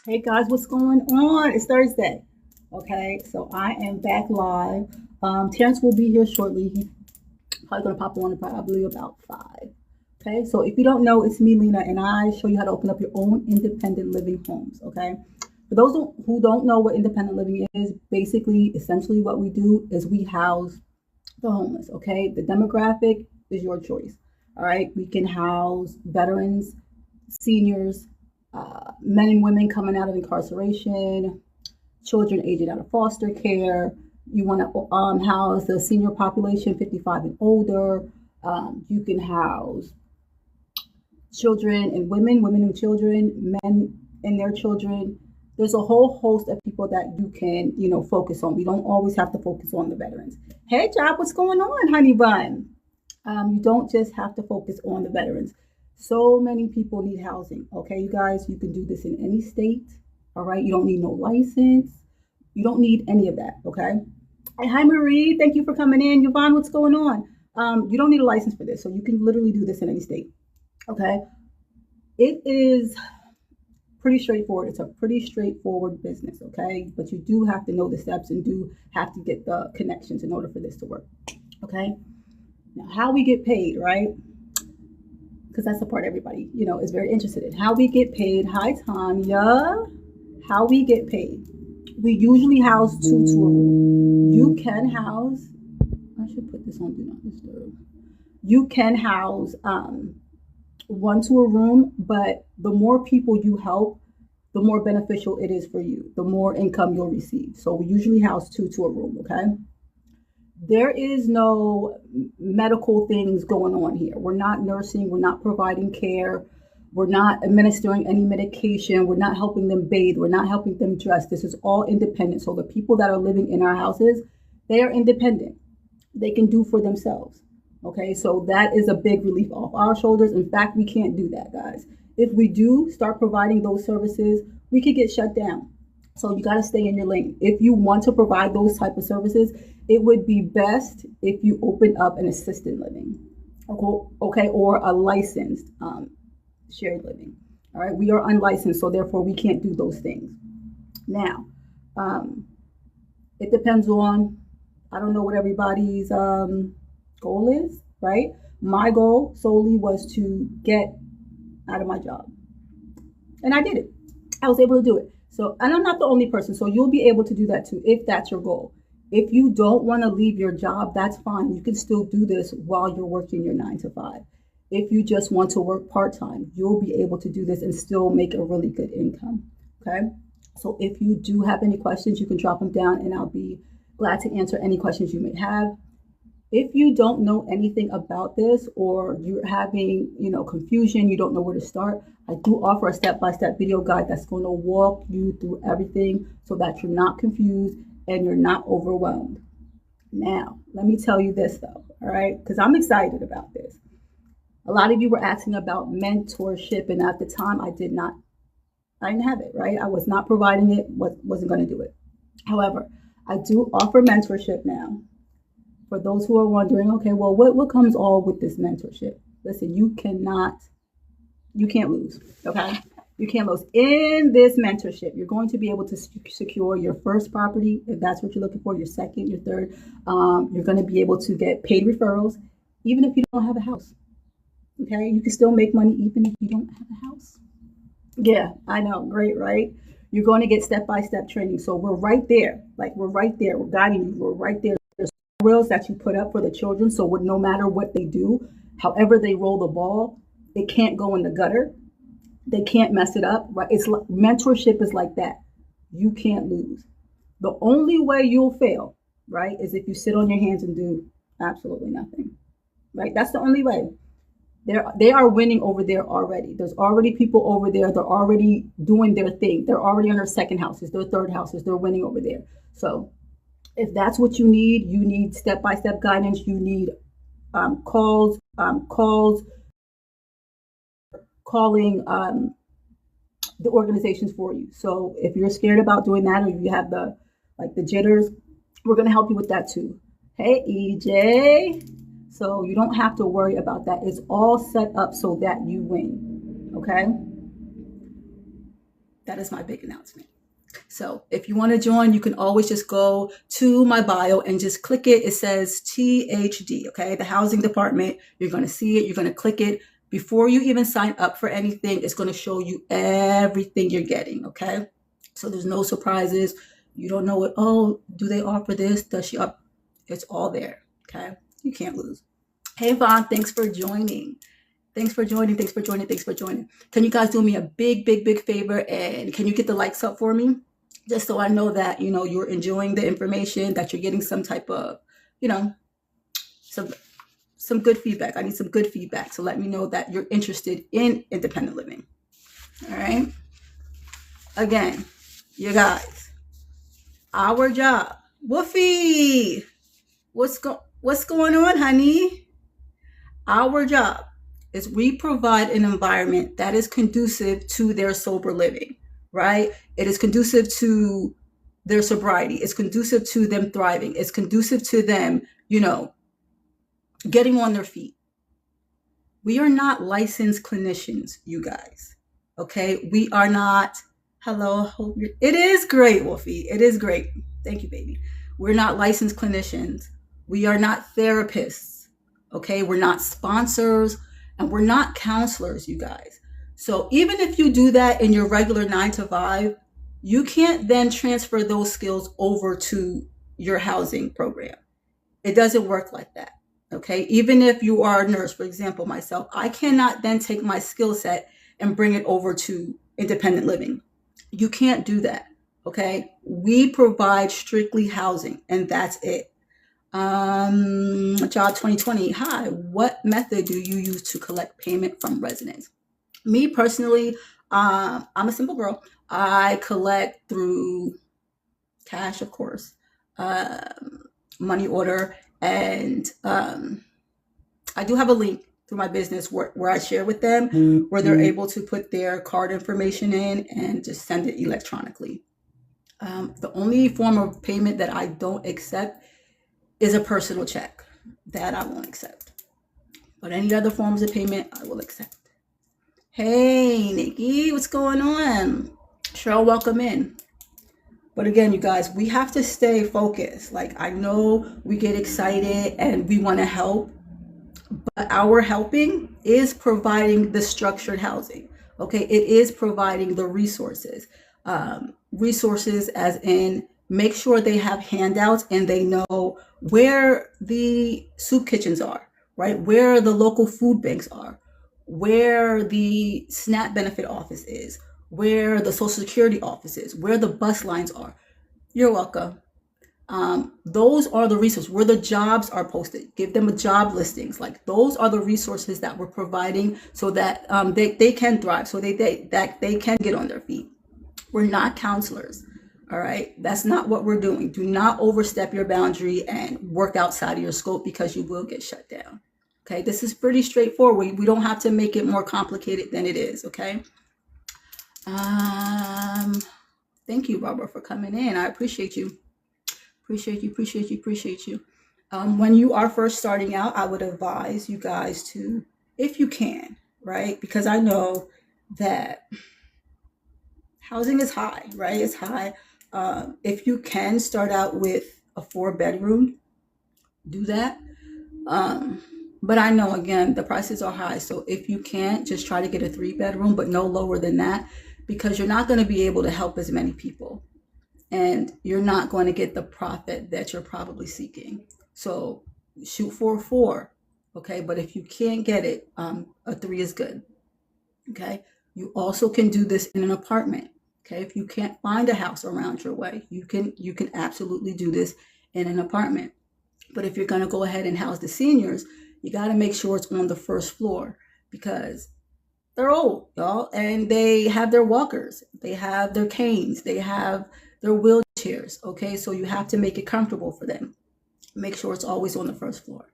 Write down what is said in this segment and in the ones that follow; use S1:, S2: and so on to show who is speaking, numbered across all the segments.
S1: Hey guys, what's going on? It's Thursday. Okay, so I am back live. Terrence will be here shortly. He's probably gonna pop on probably about 5. Okay, so if you don't know, it's me, Lena, and I show you how to open up your own independent living homes. Okay, for those who don't know what independent living is, basically, essentially, what we do is we house the homeless. Okay, the demographic is your choice. All right, we can house veterans, seniors, men and women coming out of incarceration, children aging out of foster care. You want to house the senior population, 55 and older. You can house children and women, women and children, men and their children. There's a whole host of people that you can, focus on. We don't always have to focus on the veterans. Hey, Job, what's going on, honey bun? You don't just have to focus on the veterans. So many people need housing. Okay, you guys, you can do this in any state. All right, you don't need no license. You don't need any of that. Okay. Hey, hi, Marie. Thank you for coming in. Yvonne, what's going on? You don't need a license for this, so you can literally do this in any state. Okay. It is pretty straightforward. It's a pretty straightforward business. Okay, but you do have to know the steps and do have to get the connections in order for this to work. Okay. Now, how we get paid, right? Because that's the part everybody, is very interested in. How we get paid. Hi, Tanya. How we get paid. We usually house two to a room. You can house, I should put this on Do Not Disturb. You can house one to a room, but the more people you help, the more beneficial it is for you, the more income you'll receive. So we usually house two to a room, okay? There is no medical things going on here. We're not nursing, we're not providing care, we're not administering any medication, we're not helping them bathe, we're not helping them dress. This is all independent. So the people that are living in our houses, they are independent. They can do for themselves. Okay, so that is a big relief off our shoulders. In fact, we can't do that, guys. If we do start providing those services, we could get shut down. So you got to stay in your lane. If you want to provide those type of services, it would be best if you open up an assisted living, okay, or a licensed shared living. All right, we are unlicensed, so therefore we can't do those things. Now, it depends on, I don't know what everybody's goal is, right? My goal solely was to get out of my job, and I did it. I was able to do it. So, and I'm not the only person. So you'll be able to do that too if that's your goal. If you don't want to leave your job, that's fine. You can still do this while you're working your 9 to 5. If you just want to work part time, you'll be able to do this and still make a really good income. Okay. So if you do have any questions, you can drop them down and I'll be glad to answer any questions you may have. If you don't know anything about this or you're having, confusion, you don't know where to start, I do offer a step-by-step video guide that's going to walk you through everything so that you're not confused and you're not overwhelmed. Now, let me tell you this though, all right? Because I'm excited about this. A lot of you were asking about mentorship, and at the time I didn't have it, right? I was not providing it, wasn't going to do it. However, I do offer mentorship now. For those who are wondering, okay, well, what comes all with this mentorship? Listen, you can't lose, okay? You can't lose. In this mentorship, you're going to be able to secure your first property, if that's what you're looking for, your second, your third. You're going to be able to get paid referrals, even if you don't have a house, okay? You can still make money even if you don't have a house. Yeah, I know, great, right? You're going to get step-by-step training. So we're right there, we're right there. We're guiding you, we're right there. Rails that you put up for the children, so no matter what they do, however they roll the ball, it can't go in the gutter. They can't mess it up, right? It's like, mentorship is like that. You can't lose. The only way you'll fail, right, is if you sit on your hands and do absolutely nothing, right? That's the only way. They are winning over there already. There's already people over there. They're already doing their thing. They're already on their second houses, their third houses. They're winning over there. So if that's what you need step-by-step guidance, you need calling the organizations for you. So if you're scared about doing that, or you have the jitters, we're going to help you with that too. Hey, EJ. So you don't have to worry about that. It's all set up so that you win. Okay. That is my big announcement. So if you want to join, you can always just go to my bio and just click it. It says THD, okay? The housing department. You're going to see it. You're going to click it. Before you even sign up for anything, it's going to show you everything you're getting, okay? So there's no surprises. You don't know what, oh, do they offer this? Does she up? It's all there, okay? You can't lose. Hey, Vaughn, thanks for joining. Thanks for joining. Can you guys do me a big, big, big favor? And can you get the likes up for me? Just so I know that, you know, you're enjoying the information, that you're getting some type of, you know, some good feedback. I need some good feedback. So let me know that you're interested in independent living. All right. Again, you guys, our job. Woofy, what's going on, honey? Our job is we provide an environment that is conducive to their sober living, right? It is conducive to their sobriety. It's conducive to them thriving. It's conducive to them, you know, getting on their feet. We are not licensed clinicians, you guys, okay? We are not, hello, it is great, Wolfie. It is great. Thank you, baby. We're not licensed clinicians. We are not therapists, okay? We're not sponsors. And we're not counselors, you guys. So even if you do that in your regular 9 to 5, you can't then transfer those skills over to your housing program. It doesn't work like that, okay? Even if you are a nurse, for example, myself, I cannot then take my skill set and bring it over to independent living. You can't do that, okay? We provide strictly housing, and that's it. Job 2020. Hi, what method do you use to collect payment from residents? Me personally, I'm a simple girl. I collect through cash, of course, money order, and I do have a link through my business where I share with them, where they're able to put their card information in and just send it electronically. The only form of payment that I don't accept is a personal check. That I won't accept. But any other forms of payment, I will accept. Hey, Nikki, what's going on? Cheryl, welcome in. But again, you guys, we have to stay focused. Like, I know we get excited and we want to help, but our helping is providing the structured housing. Okay, it is providing the resources. Resources as in, make sure they have handouts and they know where the soup kitchens are, right? Where the local food banks are, where the SNAP benefit office is, where the Social Security office is, where the bus lines are. You're welcome. Those are the resources where the jobs are posted. Give them a job listings. Like, those are the resources that we're providing so that they can thrive, so they can get on their feet. We're not counselors. All right. That's not what we're doing. Do not overstep your boundary and work outside of your scope, because you will get shut down. Okay. This is pretty straightforward. We don't have to make it more complicated than it is. Okay. Thank you, Barbara, for coming in. I appreciate you. Appreciate you. When you are first starting out, I would advise you guys to, if you can, right? Because I know that housing is high, right? It's high. If you can start out with a 4-bedroom, do that. But I know, again, the prices are high. So if you can't, just try to get a 3-bedroom, but no lower than that, because you're not going to be able to help as many people. And you're not going to get the profit that you're probably seeking. So shoot for a 4, okay? But if you can't get it, a 3 is good, okay? You also can do this in an apartment. Okay, if you can't find a house around your way, you can absolutely do this in an apartment. But if you're going to go ahead and house the seniors, you got to make sure it's on the first floor, because they're old, y'all, and they have their walkers, they have their canes, they have their wheelchairs. Okay, so you have to make it comfortable for them. Make sure it's always on the first floor.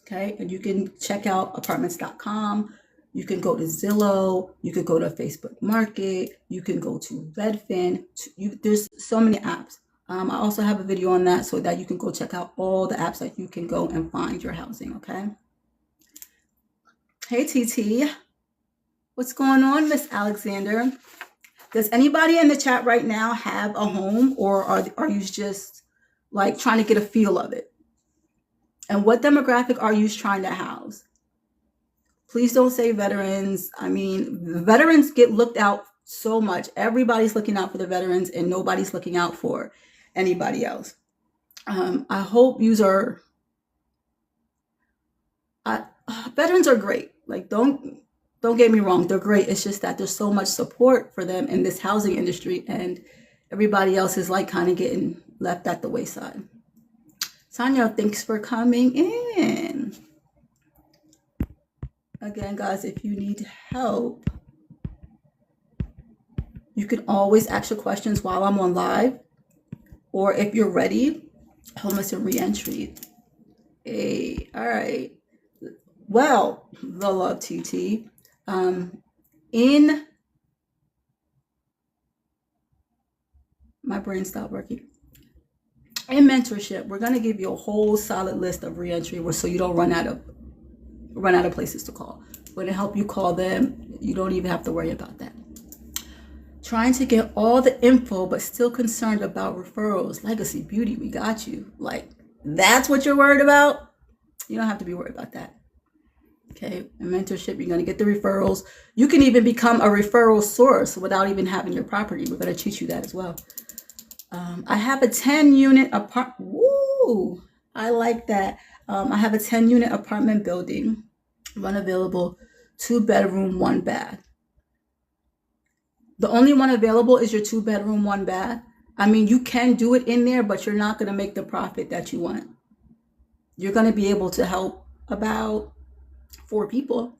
S1: Okay, and you can check out apartments.com. You can go to Zillow, you could go to Facebook Market, you can go to Redfin. There's so many apps. I also have a video on that so that you can go check out all the apps that you can go and find your housing, okay? Hey, TT. What's going on, Miss Alexander? Does anybody in the chat right now have a home, or are you just like trying to get a feel of it? And what demographic are you trying to house? Please don't say veterans. I mean, veterans get looked out so much. Everybody's looking out for the veterans and nobody's looking out for anybody else. I hope you are. Veterans are great. Like, don't get me wrong. They're great. It's just that there's so much support for them in this housing industry, and everybody else is like kind of getting left at the wayside. Sonia, thanks for coming in. Again, guys, if you need help, you can always ask your questions while I'm on live, or if you're ready, homeless and reentry. Hey, all right. Well, the love TT. In my brain stopped working. In mentorship, we're gonna give you a whole solid list of reentry, so you don't run out of places to call. We're gonna help you call them. You don't even have to worry about that. Trying to get all the info, but still concerned about referrals. Legacy Beauty, we got you. Like, that's what you're worried about? You don't have to be worried about that. Okay, in mentorship, you're going to get the referrals. You can even become a referral source without even having your property. We're going to teach you that as well. I have a 10-unit apartment. Woo! I like that. I have a 10-unit apartment building. One available, 2-bedroom, 1 bath. The only one available is your 2-bedroom, 1 bath. I mean, you can do it in there, but you're not going to make the profit that you want. You're going to be able to help about 4 people,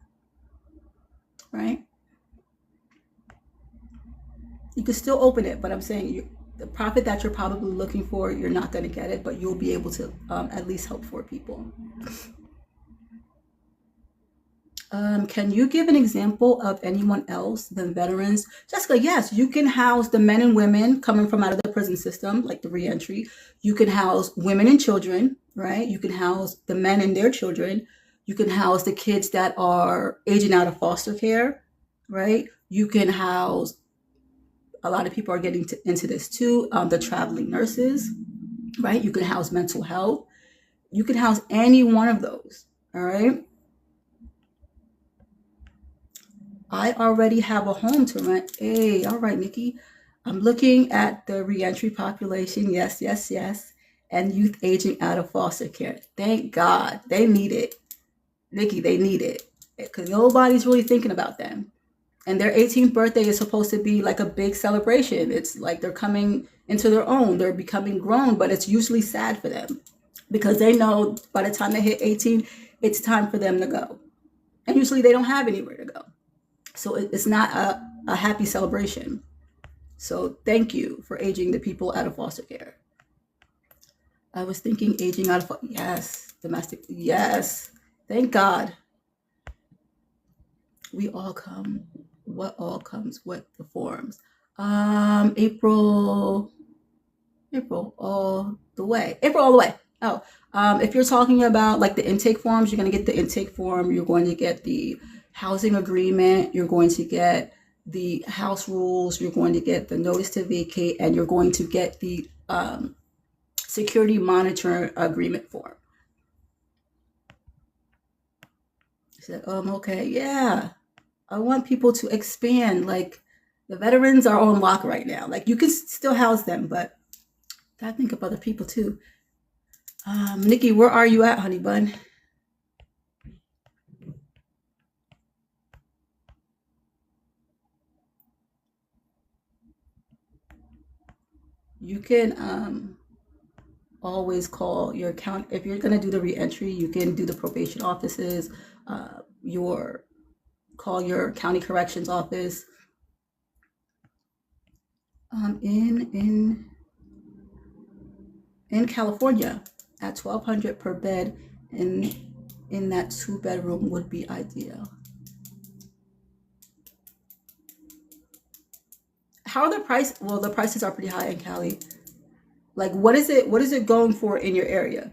S1: right? You can still open it, but I'm saying the profit that you're probably looking for, you're not going to get it, but you'll be able to at least help 4 people. Can you give an example of anyone else than veterans? Jessica, yes, you can house the men and women coming from out of the prison system, like the reentry. You can house women and children, right? You can house the men and their children. You can house the kids that are aging out of foster care, right? You can house, a lot of people are getting into this too, the traveling nurses, right? You can house mental health. You can house any one of those, all right? I already have a home to rent. Hey, all right, Nikki. I'm looking at the reentry population. Yes, yes, yes. And youth aging out of foster care. Thank God. They need it. Nikki, they need it. Because nobody's really thinking about them. And their 18th birthday is supposed to be like a big celebration. It's like they're coming into their own. They're becoming grown, but it's usually sad for them. Because they know by the time they hit 18, it's time for them to go. And usually they don't have anywhere to go. So it's not a happy celebration. So thank you for aging the people out of foster care. I was thinking aging out of, yes, domestic, yes. Thank God. We all come. What all comes with the forms? April all the way. April all the way. Oh, if you're talking about like the intake forms, you're going to get the intake form. You're going to get the housing agreement, you're going to get the house rules, you're going to get the notice to vacate, and you're going to get the security monitor agreement form. I said, okay, yeah. I want people to expand. Like, the veterans are on lock right now. Like, you can still house them, but gotta think of other people too. Nikki, where are you at, honey bun? You can always call your county. If you're going to do the reentry, you can do the probation offices, call your county corrections office. In California, at $1,200 per bed in that 2-bedroom would be ideal. How are the price? Well, the prices are pretty high in Cali. Like, what is it going for in your area?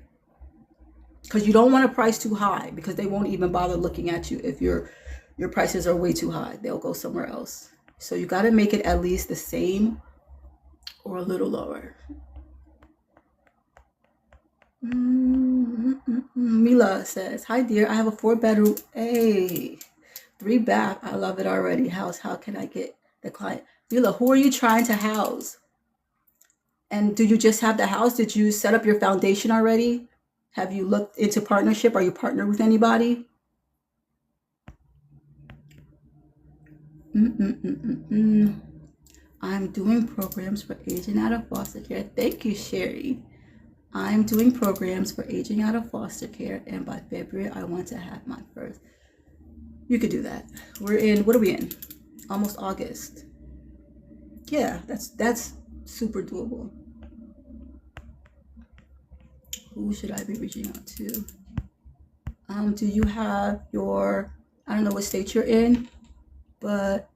S1: Because you don't want to price too high, because they won't even bother looking at you if your prices are way too high. They'll go somewhere else. So you got to make it at least the same or a little lower. Mila says, hi dear, I have a 4-bedroom, 3-bath. I love it already. How can I get the client? Mila, who are you trying to house? And do you just have the house? Did you set up your foundation already? Have you looked into partnership? Are you partnered with anybody? I'm doing programs for aging out of foster care. Thank you, Sherry. I'm doing programs for aging out of foster care, and by February, I want to have my first. You could do that. We're in, what are we in? Almost August. Yeah, that's super doable. Who should I be reaching out to? Do you have your, I don't know what state you're in, but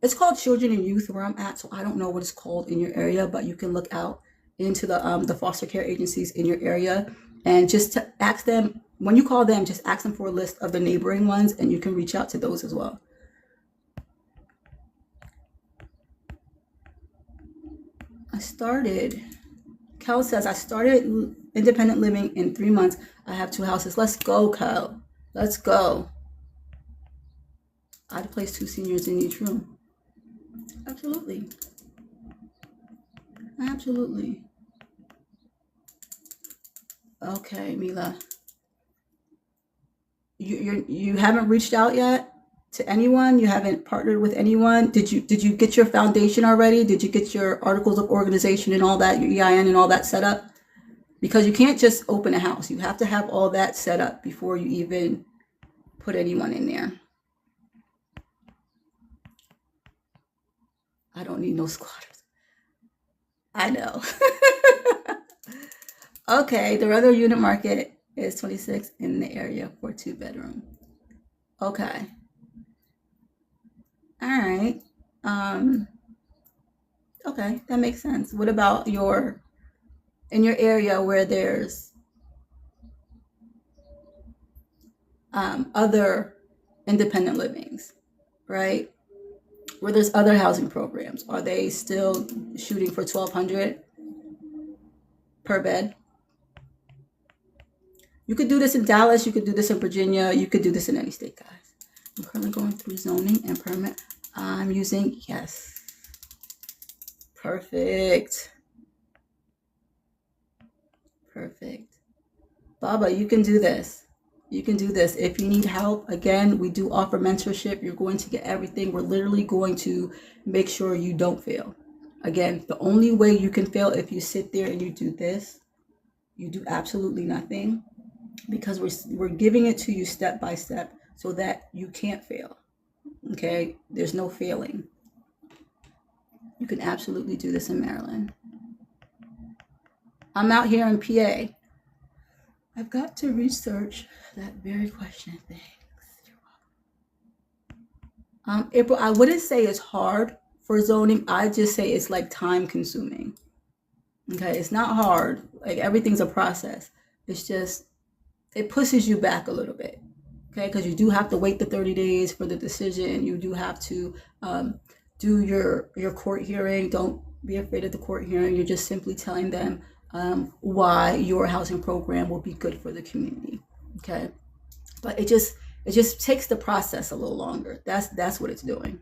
S1: it's called Children and Youth where I'm at, so I don't know what it's called in your area, but you can look out into the foster care agencies in your area and just to ask them, when you call them, just ask them for a list of the neighboring ones, and you can reach out to those as well. Kel says, I started independent living in 3 months. I have 2 houses. Let's go, Kel. Let's go. I'd place 2 seniors in each room. Absolutely. Absolutely. Okay, Mila. You haven't reached out yet to anyone? You haven't partnered with anyone? Did you get your foundation already? Did you get your articles of organization and all that, your EIN and all that set up? Because you can't just open a house. You have to have all that set up before you even put anyone in there. I don't need no squatters. I know. Okay, the regular unit market is 26 in the area for 2-bedroom. Okay. All right. Okay, that makes sense. What about in your area where there's other independent livings, right? Where there's other housing programs, are they still shooting for $1,200 per bed? You could do this in Dallas, you could do this in Virginia, you could do this in any state, guys. I'm currently going through zoning and permit. I'm using, yes. Perfect. Perfect. Baba, you can do this. You can do this. If you need help, again, we do offer mentorship. You're going to get everything. We're literally going to make sure you don't fail. Again, the only way you can fail if you sit there and you do this, you do absolutely nothing, because we're giving it to you step by step so that you can't fail. Okay? There's no failing. You can absolutely do this in Maryland. I'm out here in PA. I've got to research that very question. Thanks. April, I wouldn't say it's hard for zoning. I just say it's like time consuming. Okay, it's not hard. Like, everything's a process. It's just, it pushes you back a little bit. Okay, because you do have to wait the 30 days for the decision. You do have to do your court hearing. Don't be afraid of the court hearing. You're just simply telling them why your housing program will be good for the community. Okay, but it just takes the process a little longer. That's what it's doing.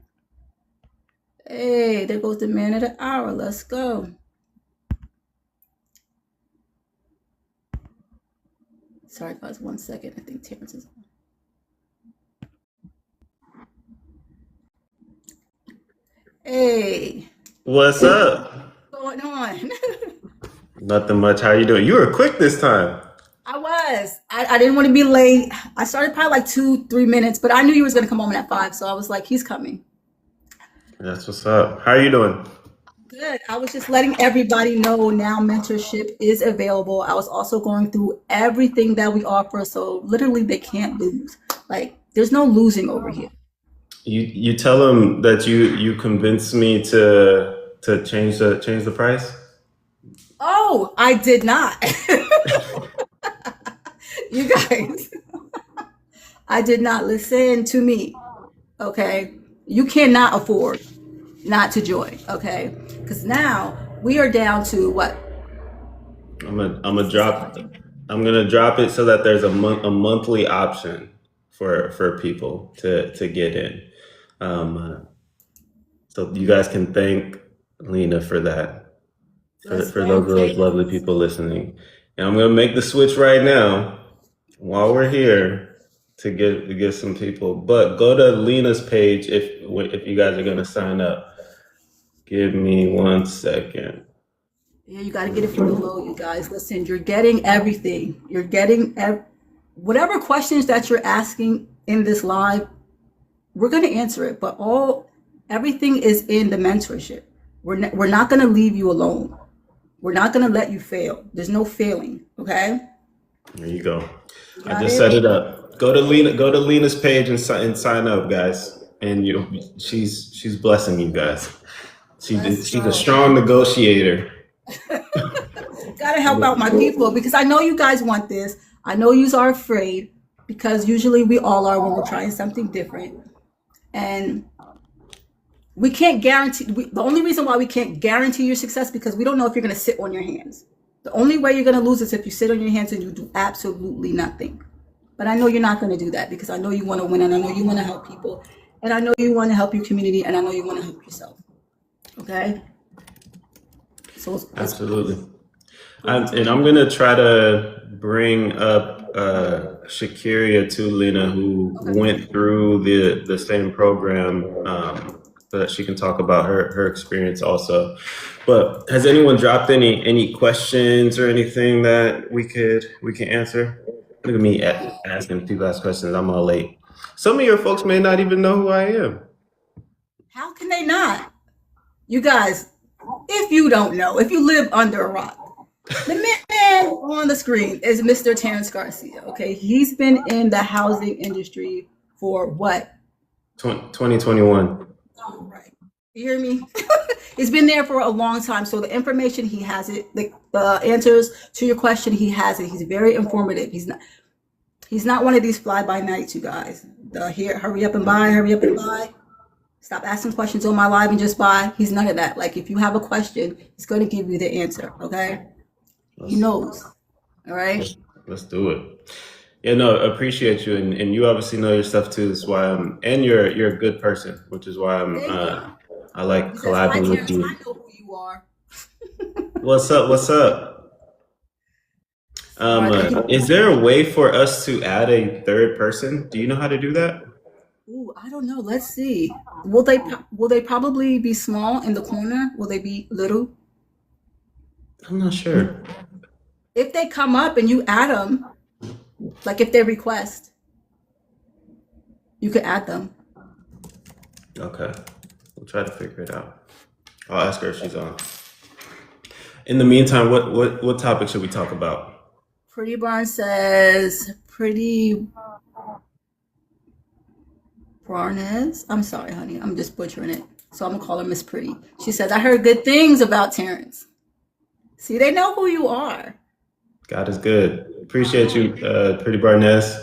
S1: Hey, there goes the man of the hour. Let's go. Sorry guys, 1 second. I think Terrence is on. Hey,
S2: What's up?
S1: what's going on?
S2: Nothing much. How you doing? You were quick this time.
S1: I didn't want to be late. I started probably like 2-3 minutes, but I knew you was gonna come home at 5, so I was like, he's coming.
S2: That's what's up. How you doing?
S1: Good. I was just letting everybody know now mentorship is available. I was also going through everything that we offer, so literally they can't lose. Like, there's no losing over here.
S2: You tell them that you convinced me to change the price.
S1: Oh, I did not. You guys. I did not listen to me. Okay. You cannot afford not to join. Okay. Because now we are down to what?
S2: I'm gonna drop. I'm gonna drop it so that there's a monthly option for people to get in. Um, so you guys can thank Lena for that.
S1: Let's
S2: For
S1: go.
S2: those of those lovely people listening, and I'm gonna make the switch right now while we're here to get some people. But go to Lena's page if you guys are gonna sign up. Give me 1 second.
S1: Yeah, you got to get it from below, you guys. Listen, you're getting everything. You're getting whatever questions that you're asking in this live, we're going to answer it. But everything is in the mentorship. We're not going to leave you alone. We're not going to let you fail. There's no failing. Okay.
S2: There you go. I
S1: Got
S2: just
S1: it?
S2: set it up. Go to Lena's page and sign up, guys. And she's blessing you guys.
S1: Let's
S2: She's a
S1: go.
S2: strong negotiator.
S1: Gotta help out my people because I know you guys want this. I know you are afraid because usually we all are when we're trying something different. And we can't guarantee, the only reason why we can't guarantee your success because we don't know if you're going to sit on your hands. The only way you're going to lose is if you sit on your hands and you do absolutely nothing. But I know you're not going to do that because I know you want to win and I know you want to help people. And I know you want to help your community and I know you want to help yourself. Okay? So let's
S2: Absolutely. And I'm gonna try to bring up Shakiria to Lena, who
S1: okay.
S2: went through the same program, so that she can talk about her experience also. But has anyone dropped any questions or anything that we can answer? Look at me asking people ask questions. I'm all late. Some of your folks may not even know who I am.
S1: How can they not? You guys, if you don't know, if you live under a rock, the man on the screen is Mr. Terrence Garcia. Okay, he's been in the housing industry for what?
S2: 2021.
S1: Oh, right. You hear me? He's been there for a long time. So the information he has it, the answers to your question he has it. He's very informative. He's not one of these fly by nights, you guys. Hurry up and buy, hurry up and buy. Stop asking questions on my live and just buy. He's none of that. Like if you have a question, he's going to give you the answer. Okay. He knows. All right.
S2: Let's do it. Yeah, no, appreciate you, and you obviously know your stuff too. That's why and you're a good person, which is why I like
S1: He says, "Hi,
S2: collabing with
S1: Terrence.
S2: you.
S1: I know who you are."
S2: What's up? What's up?
S1: All right. Thank you.
S2: Is there a way for us to add a third person? Do you know how to do that?
S1: Ooh, I don't know. Let's see. Will they probably be small in the corner? Will they be little?
S2: I'm not sure.
S1: If they come up and you add them, like if they request, you could add them.
S2: Okay, we'll try to figure it out. I'll ask her if she's on. In the meantime, what topic should we talk about?
S1: Pretty Barnes says, Pretty Barnes. I'm sorry, honey. I'm just butchering it. So I'm going to call her Miss Pretty. She says, I heard good things about Terrence. See, they know who you are.
S2: God is good. Appreciate you, Pretty Barnes.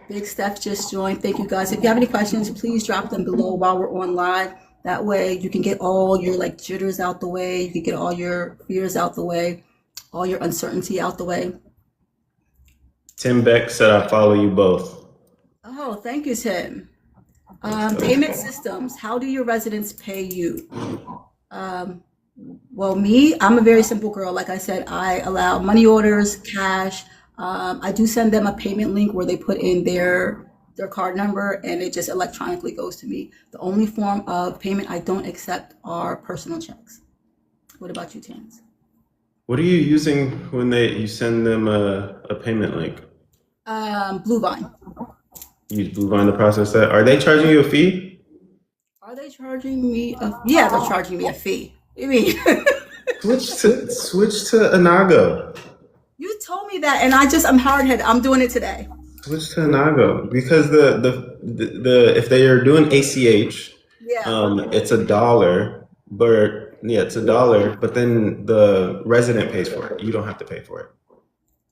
S1: Big Steph just joined. Thank you, guys. If you have any questions, please drop them below while we're on live. That way you can get all your jitters out the way. You can get all your fears out the way, all your uncertainty out the way.
S2: Tim Beck said I follow you both.
S1: Oh, thank you, Tim. Payment systems. How do your residents pay you? Well, I'm a very simple girl. Like I said, I allow money orders, cash. I do send them a payment link where they put in their card number and it just electronically goes to me. The only form of payment I don't accept are personal checks. What about you, Terrence?
S2: What are you using when you send them a payment link?
S1: Bluevine.
S2: You use Bluevine to process that. Are they charging you a fee?
S1: Are they charging me yeah, they're charging me a fee. You mean?
S2: Switch to Inago.
S1: You told me that and I'm hard-headed. I'm doing it today.
S2: Switch to Inago because the if they are doing ACH, it's $1, but it's $1, but then the resident pays for it. You don't have to pay for it.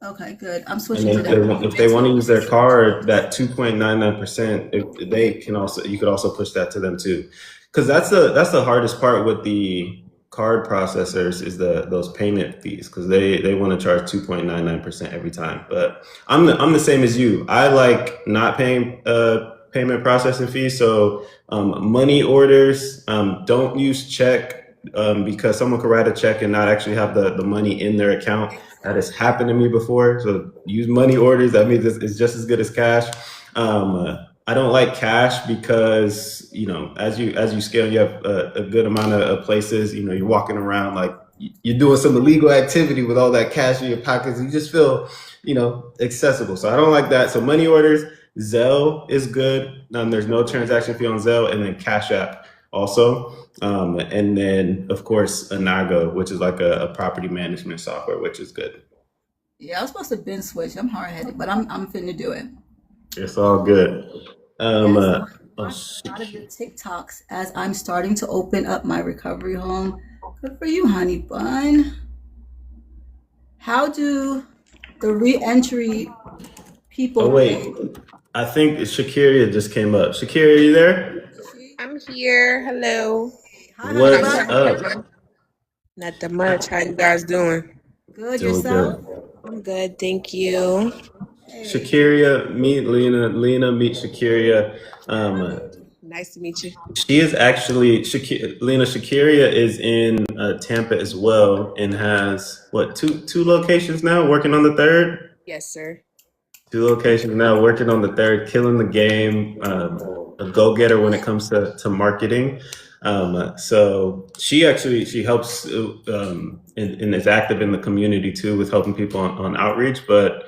S1: Okay, good. I'm
S2: And
S1: switching
S2: then
S1: to that.
S2: if they want to use their card, that 2.99%, if they can also, you could also push that to them too, because that's the hardest part with the card processors is those payment fees, because they want to charge 2.99% every time. But I'm the same as you. I like not paying payment processing fees. So money orders, don't use check. Because someone could write a check and not actually have the money in their account. That has happened to me before. So use money orders. That means it's just as good as cash. I don't like cash because as you scale, you have a good amount of places. You're walking around like you're doing some illegal activity with all that cash in your pockets. You just feel accessible. So I don't like that. So money orders, Zelle is good. There's no transaction fee on Zelle, and then Cash App also. And then, of course, Anago, which is like a property management software, which is good.
S1: Yeah, I was supposed to bin switch. I'm hard headed, but I'm finna do it.
S2: It's all good. Um,
S1: Yes,
S2: uh,
S1: so
S2: oh,
S1: I'm watching a lot of your TikToks as I'm starting to open up my recovery home. Good for you, honey bun. How do the re-entry people
S2: wait,
S1: pay?
S2: I think Shakiria just came up. Shakiria, are you there?
S1: Is she?
S3: I'm here. Hello.
S1: Hi, honey
S3: How's
S2: What's
S1: bun.
S2: up?
S3: Not that much. How you guys doing?
S1: Good
S2: Doing
S1: yourself?
S2: good.
S3: I'm good, thank you.
S1: Hey.
S2: Shakiria, meet Lena. Lena, meet Shakiria. Um,
S3: Nice to meet you.
S2: she is actually Lena. Shakiria is in Tampa as well, and has what two locations now, working on the third.
S3: Yes, sir.
S2: Two locations now, working on the third, killing the game, a go-getter when it comes to marketing. So she helps and is active in the community too with helping people on outreach. But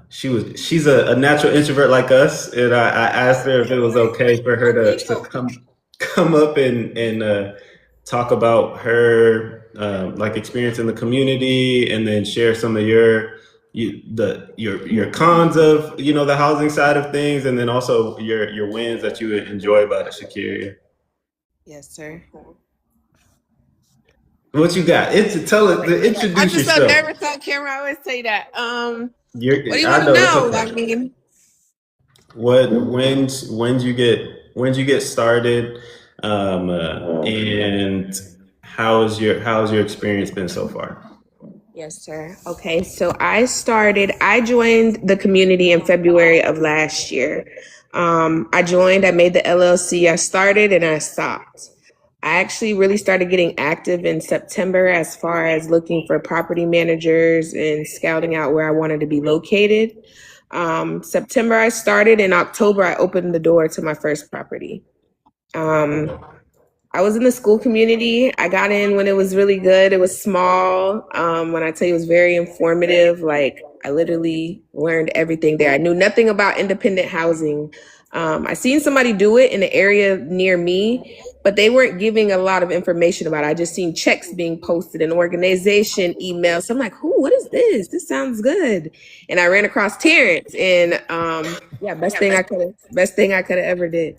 S2: she's a natural introvert like us, and I asked her if it was okay for her to come up and talk about her like experience in the community, and then share some of your cons of the housing side of things, and then also your wins that you enjoy about it, Shakiria.
S3: Yes, sir.
S2: What you got?
S3: I'm
S2: Introduce
S3: just so
S2: yourself.
S3: nervous on camera. I always say that. What do you
S2: I
S3: want to
S2: know it's
S3: know?
S2: okay.
S3: I mean,
S2: When you get started, and how's your experience been so far?
S3: yes, sir. Okay, so I joined the community in February of last year. I made the LLC, I started and I stopped. I actually really started getting active in September as far as looking for property managers and scouting out where I wanted to be located. September I started, in October I opened the door to my first property. I was in the school community. I got in when it was really good. It was small. When I tell you it was very informative, like I literally learned everything there. I knew nothing about independent housing. I seen somebody do it in the area near me, but they weren't giving a lot of information about it. I just seen checks being posted and organization emails. So I'm like, "Who? What is this? This sounds good." And I ran across Terrence, and yeah, best thing I could have ever did.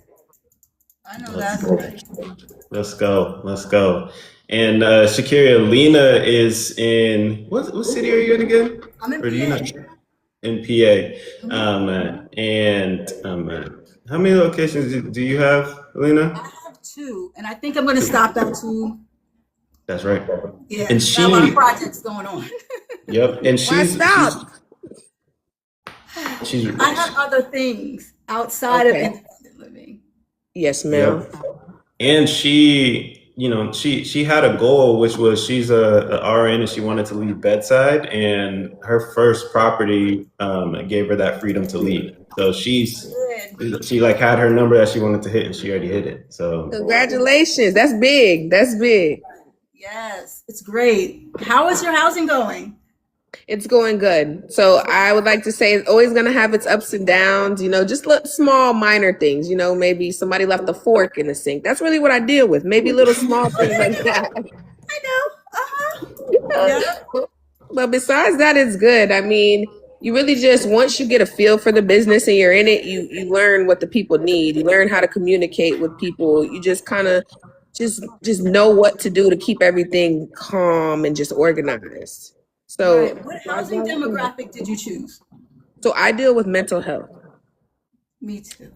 S1: I know
S2: Let's
S1: that's right.
S2: let's go. Let's go. And Shakiria, Lena is in what city are you in again?
S1: I'm in
S2: Or do you not?
S1: PA.
S2: In PA.
S1: Mhm.
S2: And how many locations do you have, Lena?
S1: I have two, and I think I'm gonna stop at two.
S2: That's right.
S1: Yeah,
S2: And
S1: got a lot of
S2: she,
S1: projects going on.
S2: yep. And
S3: Why stop?
S2: she's
S1: I have other things outside of
S3: Okay.
S1: independent living.
S3: Yes, ma'am.
S2: yep. And she had a goal, which was she's a RN and she wanted to lead bedside, and her first property gave her that freedom to lead. So
S1: Good.
S2: she like had her number that she wanted to hit, and she already hit it. So
S3: Congratulations. That's big. That's big.
S1: Yes, it's great. How is your housing going?
S3: It's going good. So I would like to say it's always going to have its ups and downs, just small minor things, maybe somebody left a fork in the sink. That's really what I deal with. Maybe little small things like that.
S1: I know. Yeah.
S3: But besides that, it's good. I mean, you really just, once you get a feel for the business and you're in it, you learn what the people need. You learn how to communicate with people. You just kind of just know what to do to keep everything calm and just organized. So,
S1: Right. What housing demographic did you choose?
S3: so I deal with mental health.
S1: Me too.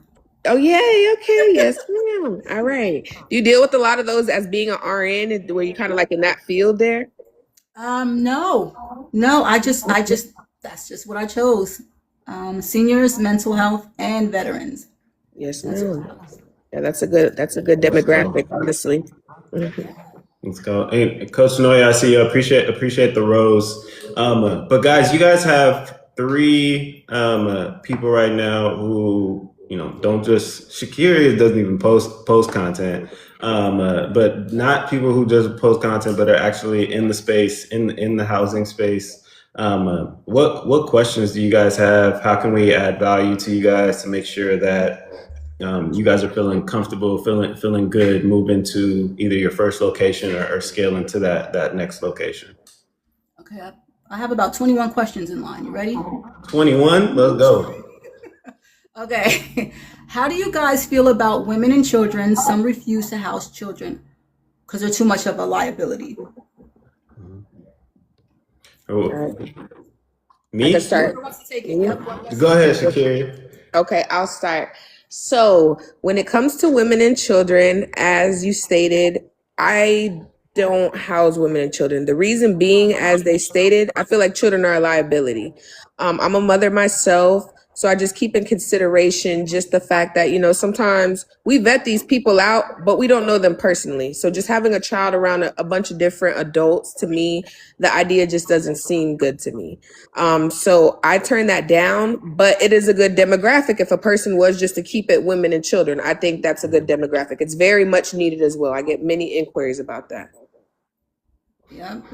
S3: Oh, yay. Okay. Yes, ma'am. All right. Do you deal with a lot of those as being an RN where you kind of like in that field there?
S1: No. That's just what I chose. Seniors, mental health, and veterans.
S3: Yes,
S1: That's what
S3: ma'am.
S1: I chose.
S3: Yeah, that's a good demographic, honestly. Mhm.
S2: Let's go. And Coach Noya, I see you. Appreciate the rose. But guys, you guys have three people right now who don't just Shakira doesn't even post content, but not people who just post content, but are actually in the space in the housing space. What questions do you guys have? How can we add value to you guys to make sure that you guys are feeling comfortable, feeling good, moving to either your first location or scaling to that next location?
S1: Okay, I have about 21 questions in line. You ready?
S2: 21, let's go.
S1: Okay. How do you guys feel about women and children? Some refuse to house children because they're too much of a liability.
S2: Oh,
S3: I
S2: me?
S3: can start.
S1: Whoever wants to take it.
S3: Me?
S1: Yep, one
S2: Go ahead, Shakira.
S3: Okay, I'll start. So, when it comes to women and children, as you stated, I don't house women and children. The reason being, as they stated, I feel like children are a liability. I'm a mother myself, so I just keep in consideration just the fact that, sometimes we vet these people out, but we don't know them personally. So, just having a child around a bunch of different adults, to me, the idea just doesn't seem good to me. So I turn that down, but it is a good demographic. If a person was just to keep it women and children, I think that's a good demographic. It's very much needed as well. I get many inquiries about that.
S1: Yep.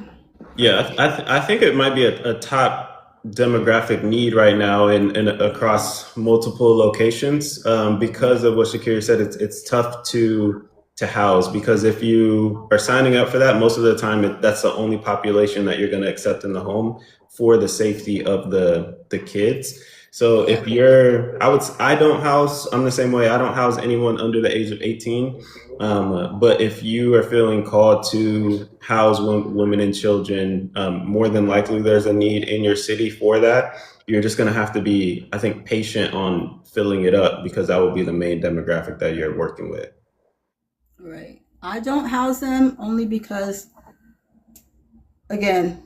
S2: Yeah, I think it might be a top demographic need right now in across multiple locations because of what Shakira said. It's tough to house because if you are signing up for that, most of the time that's the only population that you're going to accept in the home for the safety of the kids. So if I don't house, I'm the same way. I don't house anyone under the age of 18. But if you are feeling called to house women and children, more than likely there's a need in your city for that. You're just going to have to be, I think, patient on filling it up because that will be the main demographic that you're working with.
S1: Right. I don't house them only because, again,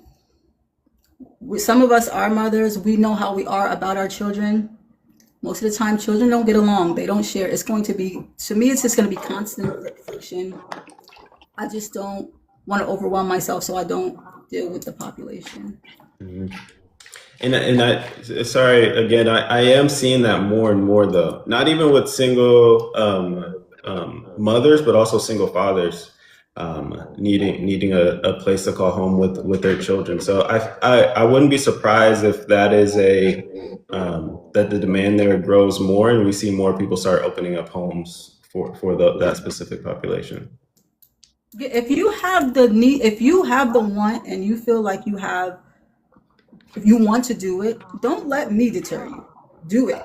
S1: some of us are mothers. We know how we are about our children. Most of the time, children don't get along. They don't share. It's going to be, to me, it's just going to be constant friction. I just don't want to overwhelm myself, so I don't deal with the population.
S2: Mm-hmm. And sorry, again, I am seeing that more and more, though. Not even with single mothers, but also single fathers needing a place to call home with their children. So I wouldn't be surprised if that is that the demand there grows more and we see more people start opening up homes for that specific population.
S1: If you have the need, if you have the want and you feel like if you want to do it, don't let me deter you. Do it.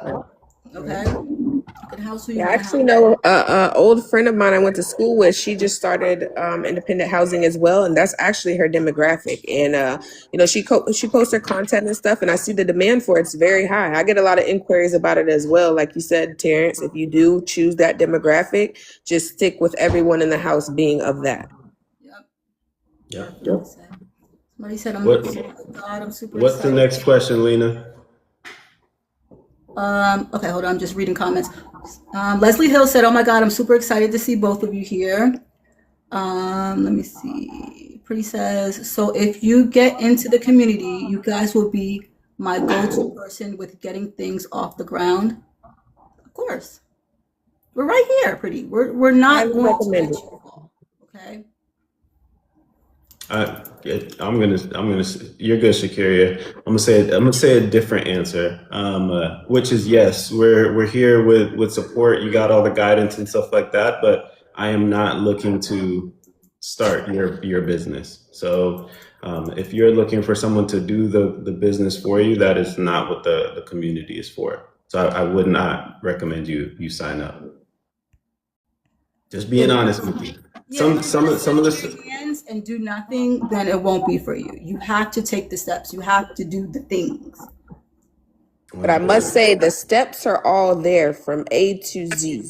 S1: Okay? You can house who you
S3: Yeah, I
S1: want
S3: actually
S1: to house.
S3: know a old friend of mine I went to school with. She just started independent housing as well, and that's actually her demographic. And she posts her content and stuff, and I see the demand for it's very high. I get a lot of inquiries about it as well. Like you said, Terrence, if you do choose that demographic, just stick with everyone in the house being of that.
S1: Yep.
S2: Yeah.
S1: Somebody said, I'm super
S2: What's
S1: excited.
S2: the next question, Lena?
S1: Okay, hold on. I'm just reading comments. Leslie Hill said, oh my God, I'm super excited to see both of you here. Let me see. Pretty says, so if you get into the community, you guys will be my go-to person with getting things off the ground. Of course. We're right here, Pretty. We're not going to let you fall. Okay?
S2: I'm gonna. You're good, Shakira. I'm gonna say a different answer, which is yes. We're here with support. You got all the guidance and stuff like that, but I am not looking to start your business. So if you're looking for someone to do the business for you, that is not what the community is for. So I would not recommend you sign up. Just being honest with you. Some of the
S1: and do nothing, then it won't be for you. You have to take the steps. You have to do the things.
S3: But I must say the steps are all there from A to Z.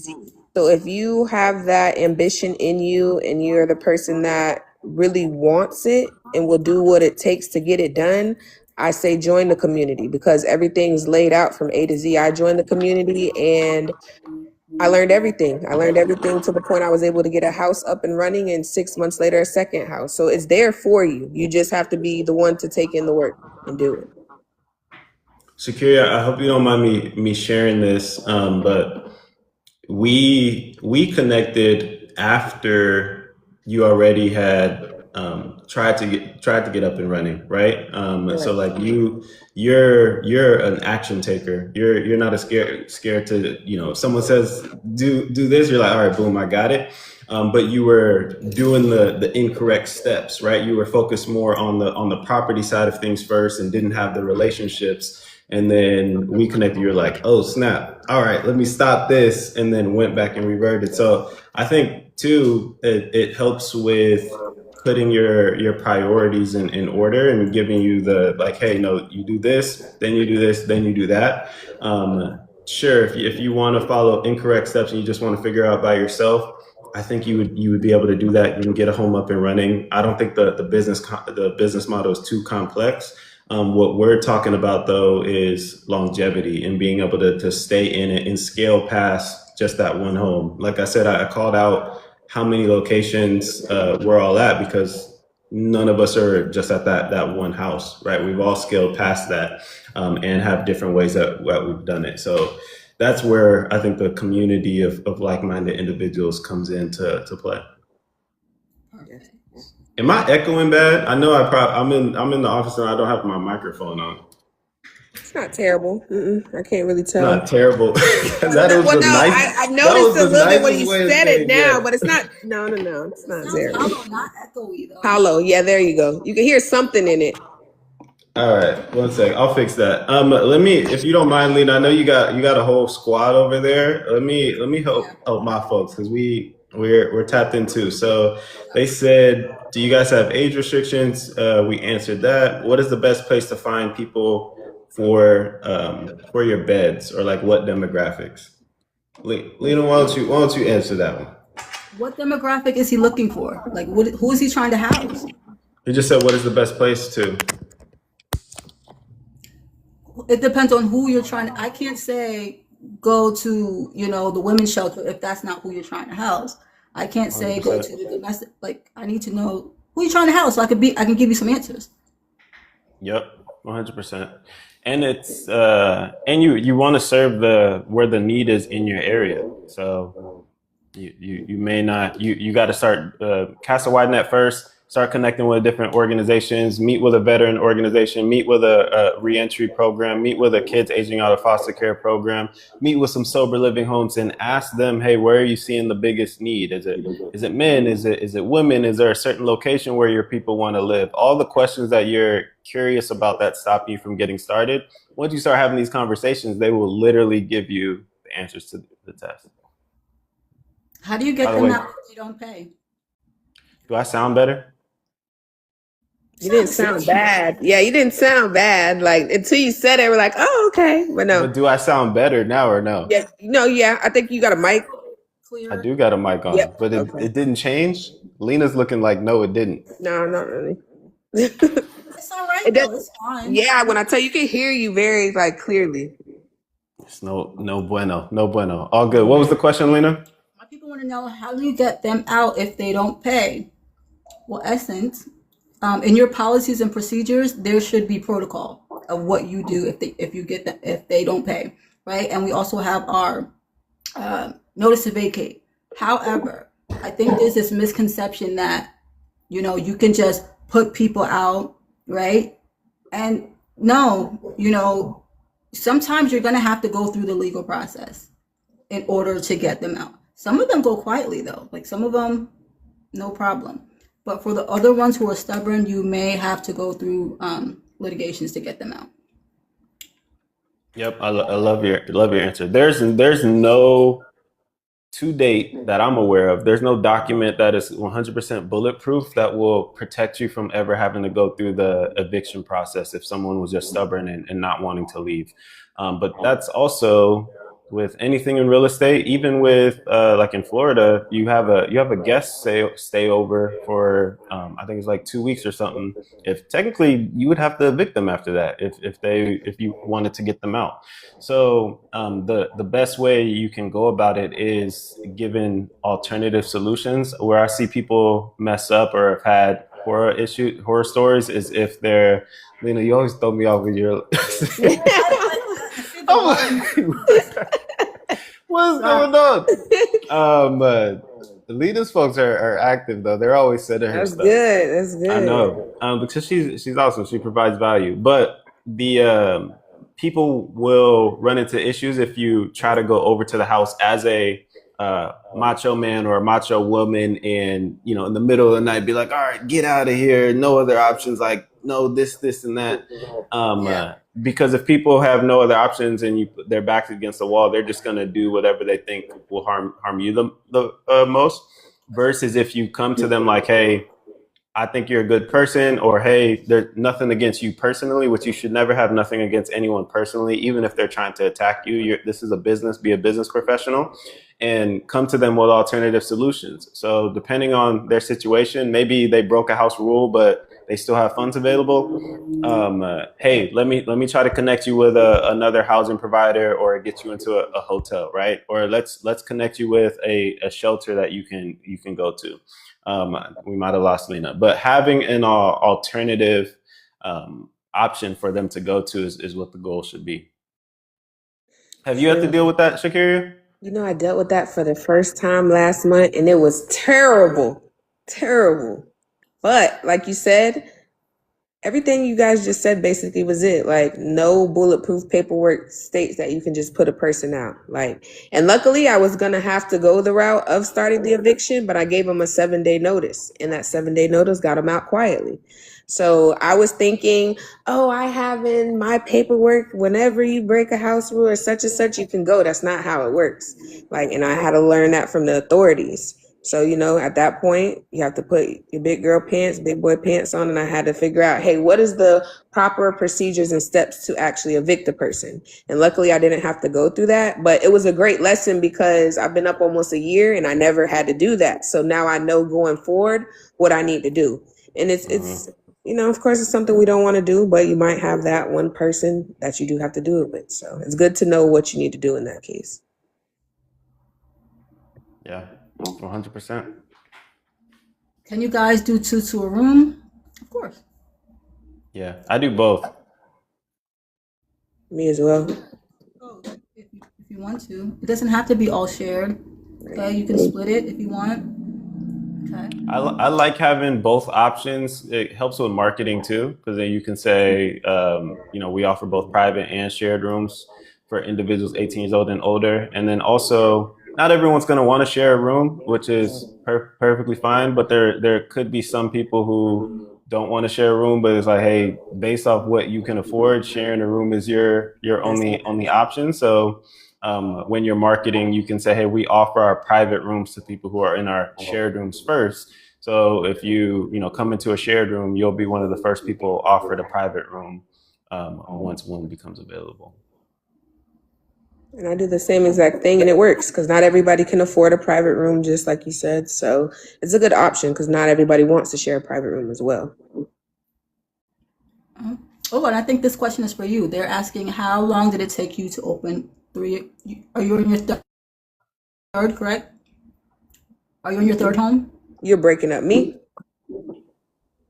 S3: So if you have that ambition in you and you're the person that really wants it and will do what it takes to get it done, I say join the community because everything's laid out from A to Z. I joined the community and I learned everything. I learned everything to the point I was able to get a house up and running and 6 months later, a second house. So it's there for you. You just have to be the one to take in the work and do it.
S2: Shakiria, I hope you don't mind me sharing this, but we connected after you already had tried to get up and running, right? So like you're an action taker. You're not scared to, if someone says do this, you're like, all right, boom, I got it. But you were doing the incorrect steps, right? You were focused more on the property side of things first and didn't have the relationships. And then we connected, you're like, oh snap, all right, let me stop this, and then went back and reverted. So I think too, it helps with putting your priorities in order and giving you the like, hey, no, you do this, then you do this, then you do that. Sure, if you want to follow incorrect steps and you just want to figure out by yourself, I think you would be able to do that. You can get a home up and running. I don't think the business model is too complex. What we're talking about though is longevity and being able to stay in it and scale past just that one home. Like I said, I called out how many locations we're all at because none of us are just at that one house, right? We've all scaled past that and have different ways that we've done it. So that's where I think the community of like-minded individuals comes into play.
S1: Perfect.
S2: Am I echoing bad? I know I'm in the office and I don't have my microphone on.
S3: It's not terrible. I can't really tell.
S2: Not terrible. That was
S3: I noticed a little bit when you said it now, but it's not. No, it's not terrible.
S1: Hollow, not echoey though.
S3: Hollow, yeah, there you go. You can hear something in it.
S2: All right, one sec. I'll fix that. Let me, if you don't mind, Lena. I know you got a whole squad over there. Let me help my folks because we're tapped in too. So they said, do you guys have age restrictions? We answered that. What is the best place to find people for your beds, or like what demographics? Lena, why don't you answer that one?
S1: What demographic is he looking for? Like, who is he trying to house?
S2: He just said, what is the best place to?
S1: It depends on who you're trying to. I can't say go to the women's shelter if that's not who you're trying to house. I can't say 100%. Go to the domestic. Like, I need to know who you're trying to house so I can give you some answers.
S2: Yep, 100%. And it's and you want to serve where the need is in your area. So you may not you got to start cast a wide net first. Start connecting with different organizations, meet with a veteran organization, meet with a reentry program, meet with a kids aging out of foster care program, meet with some sober living homes and ask them, hey, where are you seeing the biggest need? Is it men? Is it women? Is there a certain location where your people want to live? All the questions that you're curious about that stop you from getting started. Once you start having these conversations, they will literally give you the answers to the test.
S1: How do you get them out if they don't pay?
S2: Do I sound better?
S3: You didn't sound bad. Yeah, you didn't sound bad. Like, until you said it, we're like, oh, okay. But no.
S2: But do I sound better now or no?
S3: Yeah. No, yeah. I think you got a mic.
S1: Clear.
S2: I do got a mic on,
S3: Yep.
S2: but it didn't change. Lena's looking like, no, it didn't.
S3: No, not really.
S1: It's all right, though. It's fine.
S3: Yeah, when I tell you can hear you very, like, clearly.
S2: It's no bueno. No bueno. All good. What was the question, Lena?
S1: My people want to know, how do you get them out if they don't pay? Well, essence, in your policies and procedures, there should be protocol of what you do if they don't pay, right? And we also have our notice to vacate. However, I think there's this misconception that you can just put people out, right? And no, sometimes you're gonna have to go through the legal process in order to get them out. Some of them go quietly though, like some of them, no problem. But for the other ones who are stubborn, you may have to go through litigations to get them out.
S2: Yep, I love your answer. There's no to date that I'm aware of, there's no document that is 100% bulletproof that will protect you from ever having to go through the eviction process if someone was just stubborn and not wanting to leave. But that's also with anything in real estate, even with like in Florida, you have a guest stay over for I think it's like 2 weeks or something. If technically you would have to evict them after that if you wanted to get them out. So the best way you can go about it is giving alternative solutions. Where I see people mess up or have had horror stories is if they're, Lena, you always throw me off with your what's going on? Lena's folks are active though. They're always sending her
S3: That's
S2: stuff.
S3: good. That's good.
S2: I know, because she's awesome. She provides value, but the people will run into issues if you try to go over to the house as a macho man or a macho woman, and in the middle of the night be like, "All right, get out of here. No other options. Like, no, this, and that." Because if people have no other options and you put their backs against the wall, they're just gonna do whatever they think will harm you the most. Versus if you come to them like, "Hey, I think you're a good person," or "Hey, there's nothing against you personally," which you should never have nothing against anyone personally, even if they're trying to attack you. This is a business, be a business professional, and come to them with alternative solutions. So depending on their situation, maybe they broke a house rule, but they still have funds available. Hey, let me try to connect you with another housing provider or get you into a hotel, right? Or let's connect you with a shelter that you can go to. We might have lost Lena, but having an alternative option for them to go to is what the goal should be. Have you had to deal with that, Shakira?
S3: I dealt with that for the first time last month, and it was terrible. Terrible. But like you said, everything you guys just said basically was it. Like, no bulletproof paperwork states that you can just put a person out. And luckily I was going to have to go the route of starting the eviction, but I gave them a 7-day notice, and that 7-day notice got them out quietly. So I was thinking, I have in my paperwork, whenever you break a house rule or such and such, you can go. That's not how it works. And I had to learn that from the authorities. So, at that point, you have to put your big girl pants, big boy pants on. And I had to figure out, hey, what is the proper procedures and steps to actually evict a person? And luckily, I didn't have to go through that. But it was a great lesson because I've been up almost a year and I never had to do that. So now I know going forward what I need to do. And it's of course, it's something we don't want to do, but you might have that one person that you do have to do it with. So it's good to know what you need to do in that case.
S2: Yeah. 100%.
S1: Can you guys do 2 to a room? Of course.
S2: Yeah, I do both.
S3: Me as well.
S1: If you want to, it doesn't have to be all shared. Okay, you can split it if you want. Okay.
S2: I like having both options. It helps with marketing too, because then you can say, we offer both private and shared rooms for individuals 18 years old and older, and then also, not everyone's going to want to share a room, which is perfectly fine. But there could be some people who don't want to share a room, but it's like, hey, based off what you can afford, sharing a room is your only option. So when you're marketing, you can say, hey, we offer our private rooms to people who are in our shared rooms first. So if you come into a shared room, you'll be one of the first people offered a private room once one becomes available.
S3: And I do the same exact thing, and it works because not everybody can afford a private room, just like you said. So it's a good option because not everybody wants to share a private room as well.
S1: Oh, and I think this question is for you. They're asking, how long did it take you to open 3? Are you in your third, correct? Are you in your third home?
S3: You're breaking up. Me?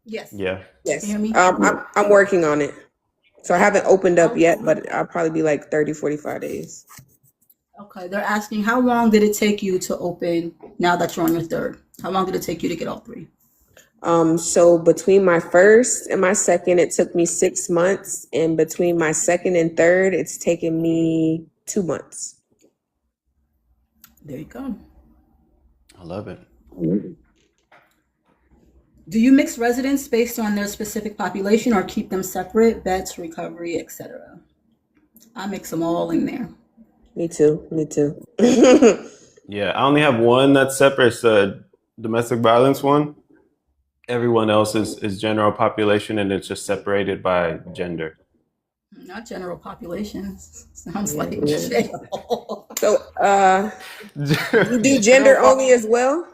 S1: Yes.
S2: Yeah.
S3: Yes.
S1: Can you hear me?
S3: I'm working on it. So I haven't opened up yet, but I'll probably be like 30, 45 days.
S1: Okay, they're asking, how long did it take you to open now that you're on your third? How long did it take you to get all 3?
S3: So between my first and my second, it took me 6 months. And between my second and third, it's taken me 2 months.
S1: There you go.
S2: I love it.
S1: Do you mix residents based on their specific population or keep them separate, vets, recovery, etc.? I mix them all in there.
S3: Me too.
S2: Yeah, I only have one that's separate. It's the domestic violence one. Everyone else is general population, and it's just separated by gender.
S1: Not general population. Sounds
S3: Yeah.
S1: like jail.
S3: So, you do
S2: General
S3: gender
S2: pop.
S3: only as well?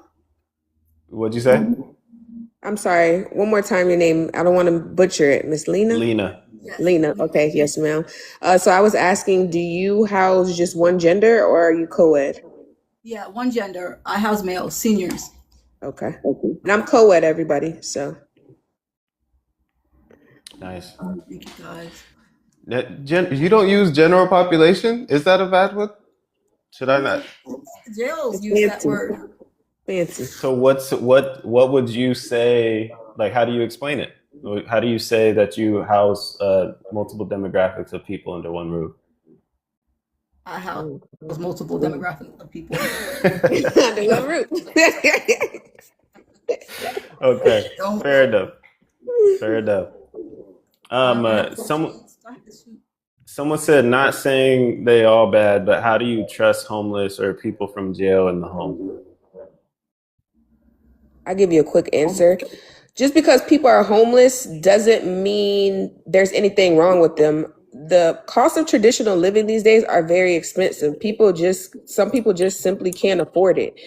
S2: What'd you say?
S3: I'm sorry. One more time, your name. I don't want to butcher it. Miss Lena?
S2: Lena.
S1: Yes.
S3: Lena. Okay. Yes, ma'am. So I was asking, do you house just one gender or are you co-ed?
S1: Yeah, one gender. I house males, seniors.
S3: Okay. And I'm co-ed, everybody. So
S2: Nice.
S1: Thank you guys.
S2: You don't use general population? Is that a bad one? Should I not?
S1: Jails
S3: it's
S1: use that
S3: fancy.
S1: word.
S3: Fancy.
S2: So what would you say? Like, how do you explain it? How do you say that you house multiple demographics of people under one roof?
S1: I house multiple demographics of people.
S3: Under one roof.
S2: Okay,
S1: Don't-
S2: fair enough. Fair enough. Someone said not saying they all bad, but how do you trust homeless or people from jail in the home?
S3: I'll give you a quick answer. Just because people are homeless doesn't mean there's anything wrong with them. The cost of traditional living these days are very expensive. Some people just simply can't afford it.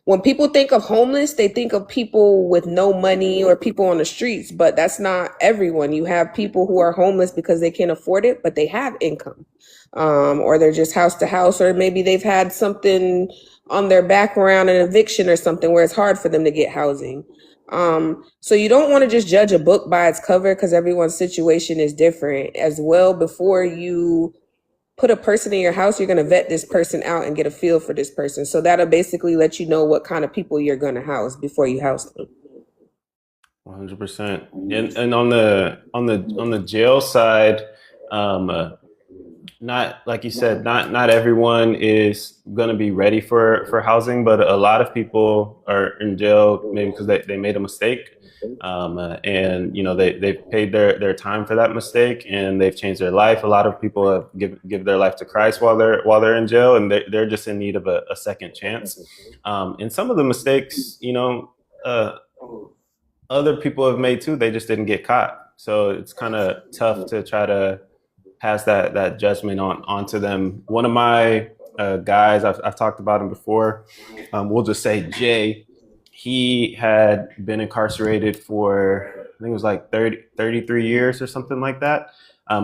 S3: When people think of homeless, they think of people with no money or people on the streets, but that's not everyone. You have people who are homeless because they can't afford it, but they have income. Or they're just house to house, or maybe they've had something on their background, an eviction or something where it's hard for them to get housing. So you don't want to just judge a book by its cover because everyone's situation is different as well. Before you put a person in your house, you're going to vet this person out and get a feel for this person. So that'll basically let you know what kind of people you're going to house before you house them.
S2: 100%. And on the jail side, not like you said, not everyone is going to be ready for housing, but a lot of people are in jail maybe because they made a mistake, and they've paid their time for that mistake and they've changed their life. A lot of people have give their life to Christ while they're in jail, and they're just in need of a second chance. And some of the mistakes, other people have made too. They just didn't get caught, so it's kind of tough to try to pass that judgment onto them. One of my guys, I've talked about him before. We'll just say Jay. He had been incarcerated for, I think it was like 33 years or something like that.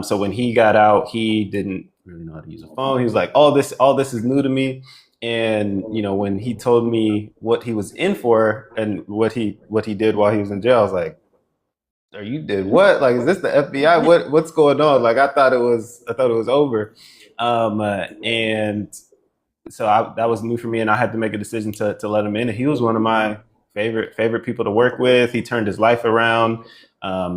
S2: So when he got out, he didn't really know how to use a phone. He was like, all this is new to me. And when he told me what he was in for and what he did while he was in jail, I was like, or you did what? Like, is this the FBI? What's going on? Like, I thought it was over. And so that was new for me, and I had to make a decision to let him in. And he was one of my favorite people to work with. He turned his life around.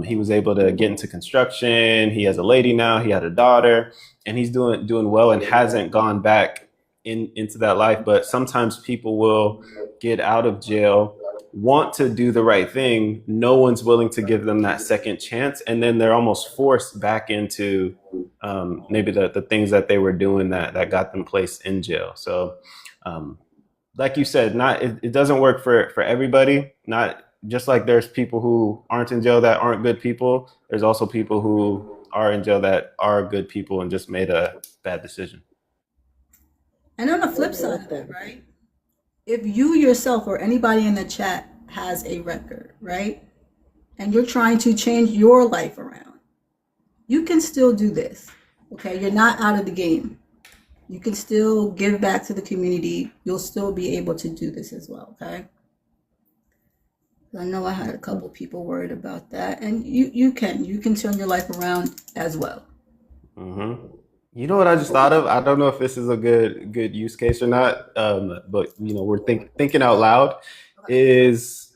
S2: He was able to get into construction. He has a lady now. He had a daughter, and he's doing well and hasn't gone back into that life. But sometimes people will get out of jail, want to do the right thing. No one's willing to give them that second chance. And then they're almost forced back into maybe the things that they were doing that got them placed in jail. So like you said, it doesn't work for everybody. Not just like there's people who aren't in jail that aren't good people. There's also people who are in jail that are good people and just made a bad decision.
S1: And on the flip side of that, right? If you yourself or anybody in the chat has a record, right? And you're trying to change your life around, you can still do this, okay? You're not out of the game. You can still give back to the community. You'll still be able to do this as well, okay? I know I had a couple people worried about that, and you can turn your life around as well.
S2: Mm-hmm. You know what I just thought of? I don't know if this is a good use case or not, but we're thinking out loud. It's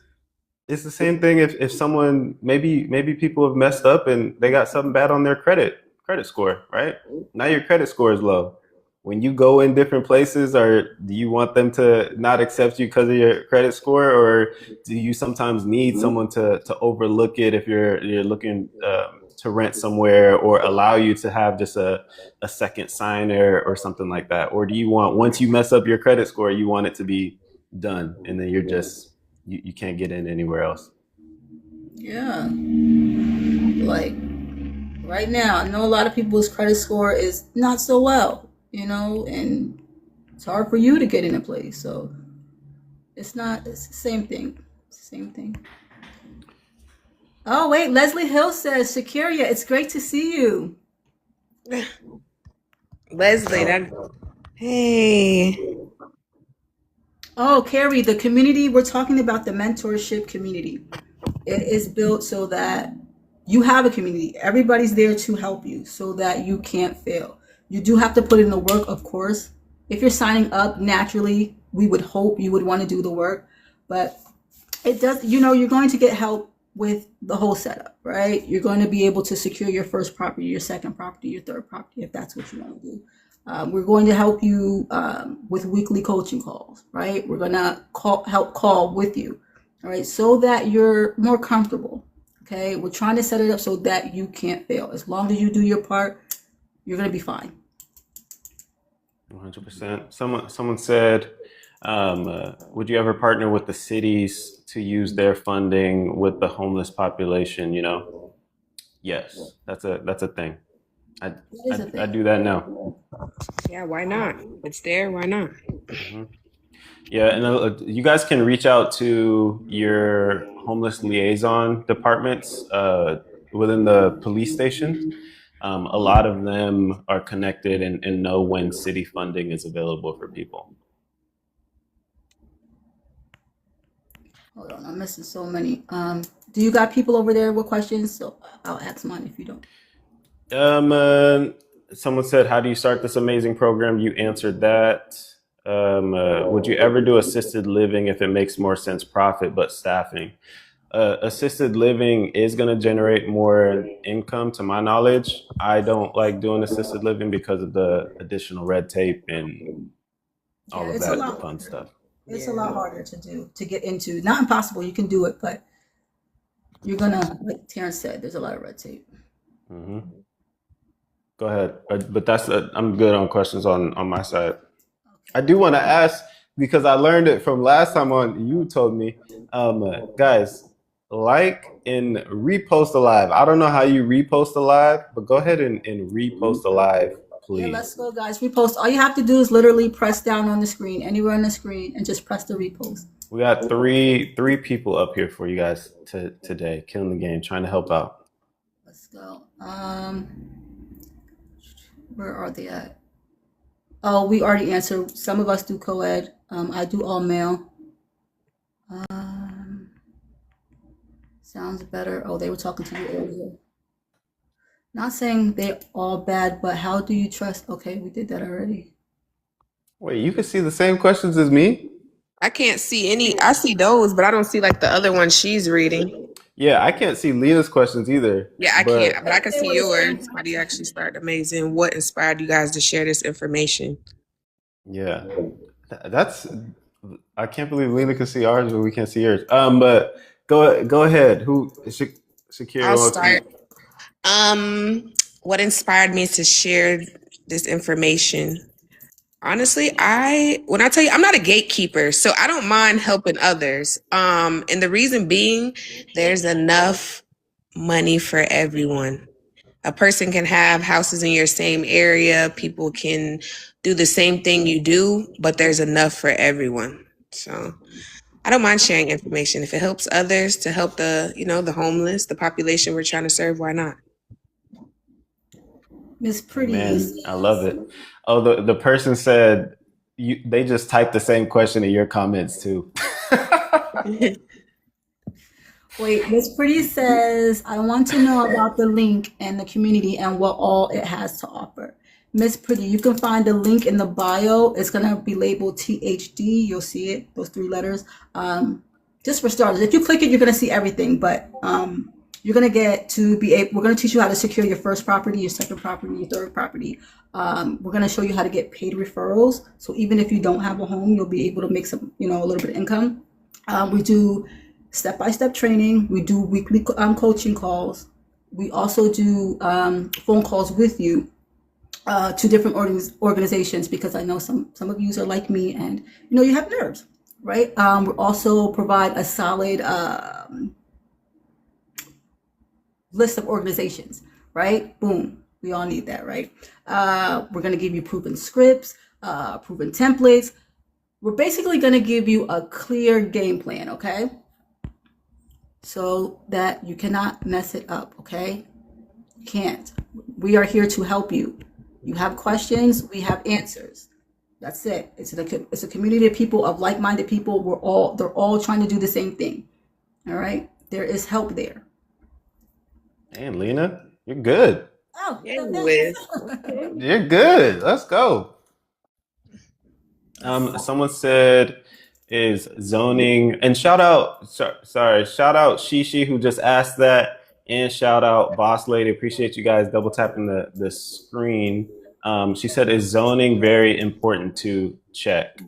S2: the same thing if someone maybe people have messed up and they got something bad on their credit score, right? Now your credit score is low. When you go in different places, or do you want them to not accept you because of your credit score, or do you sometimes need someone to overlook it if you're looking to rent somewhere or allow you to have just a second signer or something like that? Or do you want, once you mess up your credit score, you want it to be done and then you're just, you can't get in anywhere else?
S1: Yeah. Like right now, I know a lot of people's credit score is not so well, and it's hard for you to get in a place. So it's the same thing. It's the same thing. Oh, wait. Leslie Hill says, Shakiria, it's great to see you.
S3: Leslie, hey.
S1: Oh, Carrie, the community, we're talking about the mentorship community. It is built so that you have a community. Everybody's there to help you so that you can't fail. You do have to put in the work, of course. If you're signing up, naturally, we would hope you would want to do the work. But it does, you're going to get help with the whole setup, right? You're going to be able to secure your first property, your second property, your third property, if that's what you want to do. We're going to help you with weekly coaching calls, right? We're going to help call with you, all right, so that you're more comfortable, okay? We're trying to set it up so that you can't fail. As long as you do your part, you're going to be fine.
S2: 100%. Someone said, would you ever partner with the cities to use their funding with the homeless population? Yes, that's a thing. I do that now.
S3: Yeah, why not? It's there, why not?
S2: Mm-hmm. Yeah, and you guys can reach out to your homeless liaison departments within the police station. A lot of them are connected and know when city funding is available for people.
S1: Hold on, I'm missing so many. Do you got people over there with questions? So I'll ask mine if you don't.
S2: Someone said, how do you start this amazing program? You answered that. Would you ever do assisted living if it makes more sense profit but staffing? Assisted living is going to generate more income, to my knowledge. I don't like doing assisted living because of the additional red tape and all of that fun stuff.
S1: It's a lot harder to get into. Not impossible, you can do it, but you're gonna, like Terrence said, there's a lot of red tape.
S2: Mm-hmm. Go ahead, but I'm good on questions on my side. Okay. I do want to ask, because I learned it from last time on. You told me, guys, like and repost a live. I don't know how you repost a live, but go ahead and repost a live. Please. Yeah,
S1: let's go, guys. Repost. All you have to do is literally press down on the screen, anywhere on the screen, and just press the repost.
S2: We got three people up here for you guys today, killing the game, trying to help out.
S1: Let's go. Where are they at? Oh, we already answered. Some of us do co-ed. I do all male. Sounds better. Oh, they were talking to you earlier. Not saying they're all bad, but how do you trust? Okay, we did that already.
S2: Wait, you can see the same questions as me?
S3: I can't see any. I see those, but I don't see like the other one she's reading.
S2: Yeah, I can't see Lena's questions either.
S3: Yeah, I can't, but I can see yours. How do you actually start amazing? What inspired you guys to share this information?
S2: Yeah, I can't believe Lena can see ours, but we can't see yours. But go ahead. Who? Shakira.
S3: I'll start. What inspired me to share this information? Honestly, when I tell you, I'm not a gatekeeper, so I don't mind helping others. And the reason being, there's enough money for everyone. A person can have houses in your same area. People can do the same thing you do, but there's enough for everyone. So I don't mind sharing information. If it helps others to help the homeless, the population we're trying to serve, why not?
S1: Miss Pretty.
S2: Man, I love it. Oh, the person said they just typed the same question in your comments too.
S1: Wait, Miss Pretty says, I want to know about the link and the community and what all it has to offer. Miss Pretty, you can find the link in the bio. It's going to be labeled THD. You'll see it, those 3 letters. Just for starters, if you click it, you're going to see everything, but you're going to get to be able, we're going to teach you how to secure your first property, your second property, your third property. We're going to show you how to get paid referrals. So even if you don't have a home, you'll be able to make some, a little bit of income. We do step-by-step training. We do weekly coaching calls. We also do phone calls with you to different organizations, because I know some of you are like me, and you have nerves, right? We also provide a solid list of organizations, right? Boom. We all need that, right? We're going to give you proven scripts, proven templates. We're basically going to give you a clear game plan, okay? So that you cannot mess it up, okay? You can't. We are here to help you. You have questions, we have answers. That's it. It's a community of people, of like-minded people. They're all trying to do the same thing. All right? There is help there.
S2: And Lena, you're good.
S1: Oh,
S3: Yeah,
S1: okay.
S2: You're good. Let's go. Someone said, is zoning, and shout out Shishi who just asked that, and shout out Boss Lady. Appreciate you guys double tapping the screen. She said, is zoning very important to check?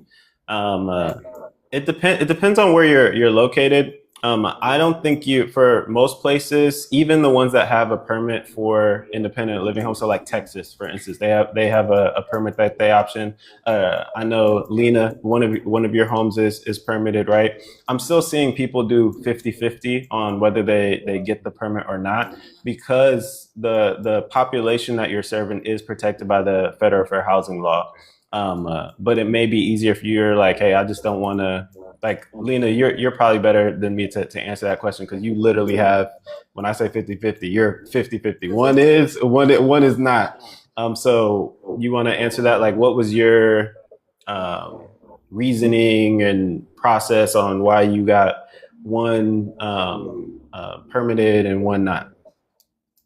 S2: It depends on where you're located. I don't think for most places, even the ones that have a permit for independent living homes, so like Texas, for instance, they have a permit that they option. I know Lena, one of your homes is permitted, right? I'm still seeing people do 50-50 on whether they get the permit or not, because the population that you're serving is protected by the Federal Fair Housing Law. But it may be easier if you're like, hey, I just don't want to. Like, Lena, you're probably better than me to answer that question, because you literally have, when I say 50-50, you're 50-50. One is not. So you want to answer that? Like, what was your reasoning and process on why you got one permitted and one not?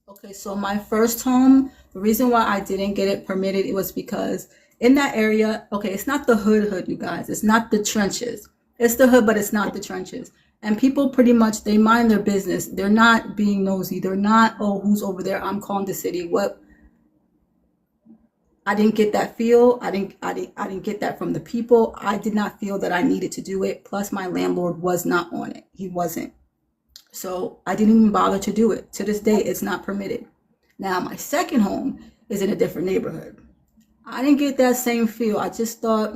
S1: Okay, so my first home, the reason why I didn't get it permitted, it was because in that area, okay, it's not the hood, you guys. It's not the trenches. It's the hood, but it's not the trenches. And people pretty much, they mind their business. They're not being nosy. They're not, oh, who's over there? I'm calling the city. What? I didn't get that feel. I didn't get that from the people. I did not feel that I needed to do it. Plus, my landlord was not on it. He wasn't. So I didn't even bother to do it. To this day, it's not permitted. Now, my second home is in a different neighborhood. I didn't get that same feel. I just thought,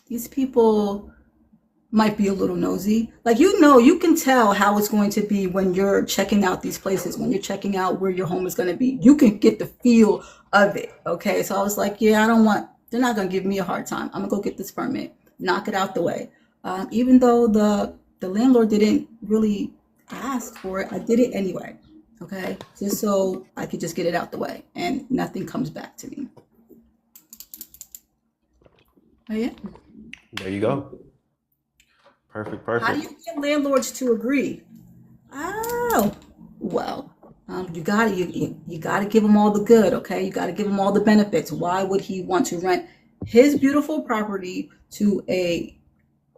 S1: these people might be a little nosy. Like, you can tell how it's going to be when you're checking out these places, when you're checking out where your home is going to be. You can get the feel of it, okay? So I was like, yeah, they're not going to give me a hard time. I'm going to go get this permit, knock it out the way. Even though the landlord didn't really ask for it, I did it anyway, okay? Just so I could just get it out the way and nothing comes back to me. Oh, yeah.
S2: There you go. Perfect.
S1: How do you get landlords to agree? Oh, well, you gotta give them all the good, okay? You gotta give them all the benefits. Why would he want to rent his beautiful property to a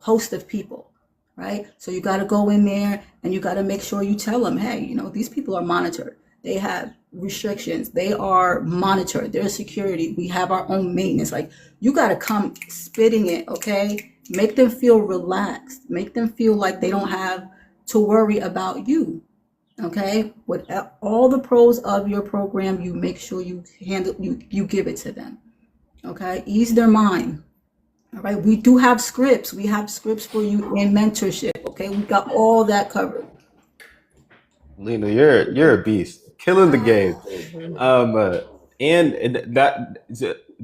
S1: host of people, right? So you gotta go in there and you gotta make sure you tell them, hey, these people are monitored. They have restrictions. They are monitored. There's security. We have our own maintenance. Like, you gotta come spitting it, okay? Make them feel relaxed. Make them feel like they don't have to worry about you. Okay? With all the pros of your program, you make sure you give it to them. Okay? Ease their mind. All right? We do have scripts. We have scripts for you in mentorship. Okay? We got all that covered.
S2: Lena, you're a beast. Killing the game. And that,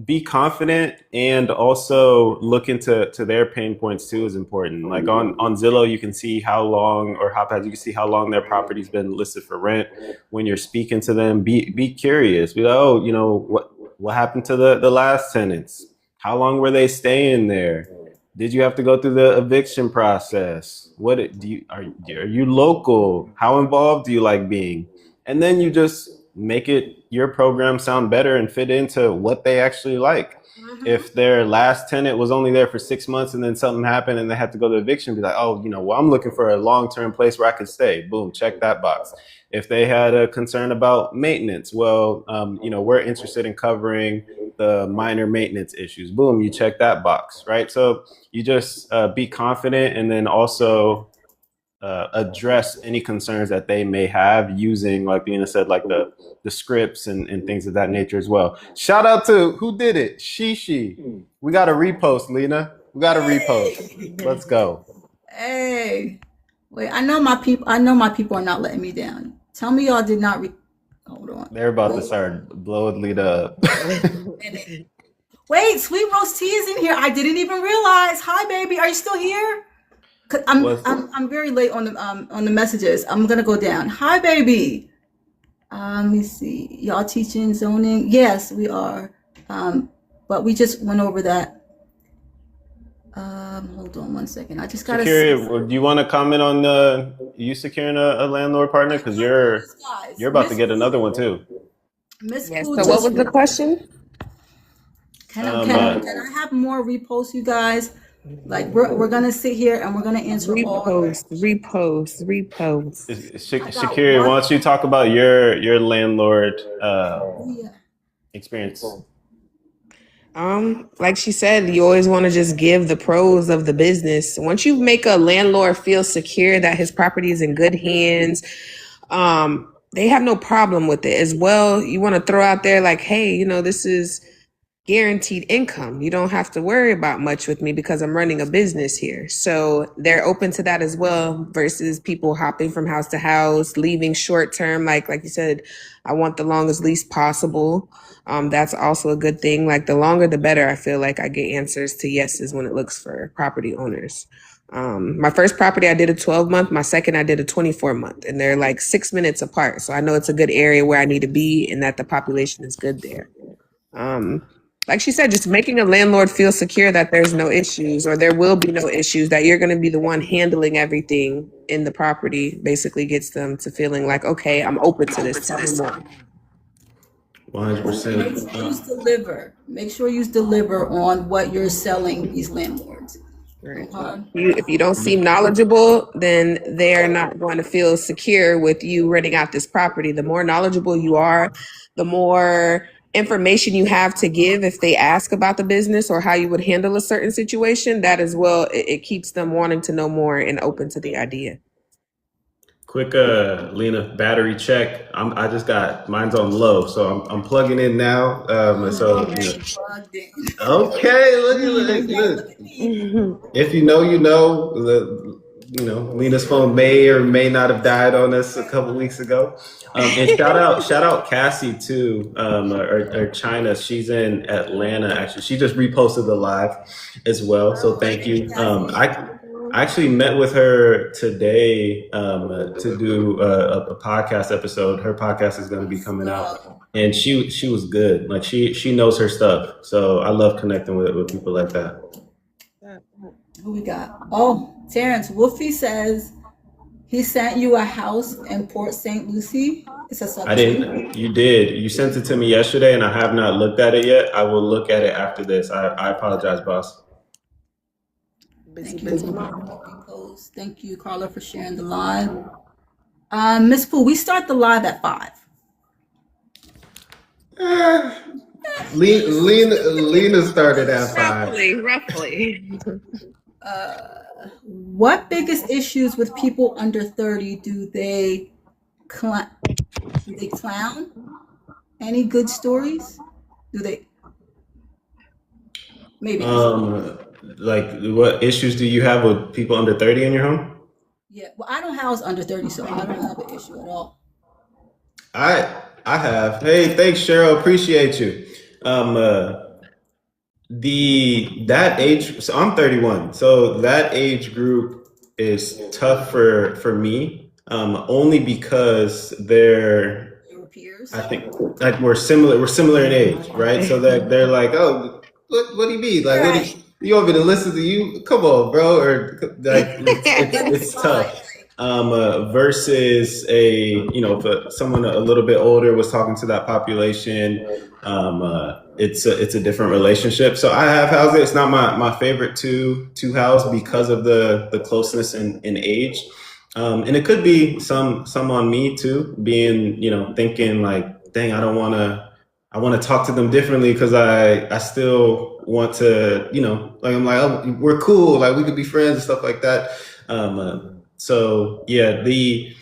S2: be confident, and also look into their pain points too is important. Like on Zillow, you can see how long, or HotPads, you can see how long their property's been listed for rent. When you're speaking to them, be curious. Be like, oh, what happened to the last tenants? How long were they staying there? Did you have to go through the eviction process? Are you local? How involved do you like being? And then you just make your program sound better and fit into what they actually like. Mm-hmm. If their last tenant was only there for 6 months and then something happened and they had to go to eviction, be like, oh, well, I'm looking for a long-term place where I could stay. Boom, check that box. If they had a concern about maintenance, well, we're interested in covering the minor maintenance issues. Boom, you check that box, right? So you just be confident, and then also address any concerns that they may have using, like Lena said, like the scripts and things of that nature as well. Shout out to who did it? Shishi. We got a repost, Lena. We got a repost. Let's go.
S1: Hey, wait, I know my people are not letting me down. Tell me y'all did not hold on.
S2: They're about to start blowing Lena up.
S1: Wait, Sweet Rose Tea is in here. I didn't even realize. Hi, baby. Are you still here? 'Cause I'm very late on the messages. I'm gonna go down. Hi, baby. Let me see. Y'all teaching zoning? Yes, we are. But we just went over that. Hold on one second. I just gotta.
S2: Do you want to comment on you securing a landlord partner? Because you're about to get another one too.
S1: Miss
S3: Yes.
S1: Fu
S3: So what was the question?
S1: Can I have more reposts, you guys? Like we're gonna sit here and we're gonna answer all.
S3: Repost.
S2: Shakira, why don't you talk about your landlord experience?
S3: Like she said, you always want to just give the pros of the business. Once you make a landlord feel secure that his property is in good hands, they have no problem with it as well. You want to throw out there like, hey, this is guaranteed income. You don't have to worry about much with me because I'm running a business here. So they're open to that as well versus people hopping from house to house, leaving short term. Like you said, I want the longest lease possible. That's also a good thing. Like the longer, the better. I feel like I get answers to yeses when it looks for property owners. My first property, I did a 12-month. My second, I did a 24-month, and they're like 6 minutes apart. So I know it's a good area where I need to be and that the population is good there. Like she said, just making a landlord feel secure that there's no issues or there will be no issues, that you're going to be the one handling everything in the property, basically gets them to feeling like, okay, I'm open to this. Tell me more.
S2: 100%.
S1: Make sure you deliver on what you're selling these landlords.
S3: Right. If you don't seem knowledgeable, then they're not going to feel secure with you renting out this property. The more knowledgeable you are, the more information you have to give if they ask about the business or how you would handle a certain situation, that as well, it keeps them wanting to know more and open to the idea.
S2: Quick, Lena, battery check. I just got mine's on low, so I'm plugging in now. Okay, look. If you know, you know. Lena's phone may or may not have died on us a couple weeks ago. And shout out Cassie too, or China. She's in Atlanta. Actually, she just reposted the live as well. So thank you. I actually met with her today to do a podcast episode. Her podcast is going to be coming out, and she was good. Like she knows her stuff. So I love connecting with people like that.
S1: Who we got? Oh, Terrence Wolfie says he sent you a house in Port St. Lucie. It's a subject.
S2: I didn't. You did. You sent it to me yesterday, and I have not looked at it yet. I will look at it after this. I apologize, boss.
S1: Thank you, Carla, for sharing the live. Miss Pooh, we start the live at 5.
S2: Lena started at 5.
S3: Roughly.
S1: What biggest issues with people under 30 do they clown? Any good stories? Do they? Maybe.
S2: Like, what issues do you have with people under 30 in your home?
S1: Yeah, well, I don't house under 30, so I don't have an issue at all.
S2: I have. Hey, thanks, Cheryl. Appreciate you. That age. So I'm 31. So that age group is tough for me. Only because they're
S1: Your peers.
S2: I think like we're similar in age, right? So they're like, oh, what do you mean? Like, what you want me to listen to you? Come on, bro. Or like, it's tough. Versus if someone a little bit older was talking to that population, it's a different relationship. So I have housed it. It's not my favorite to house because of the closeness in age. And it could be some on me too, being, thinking like, dang, I want to talk to them differently because I still want to, like, I'm like, oh, we're cool. Like we could be friends and stuff like that. So yeah, the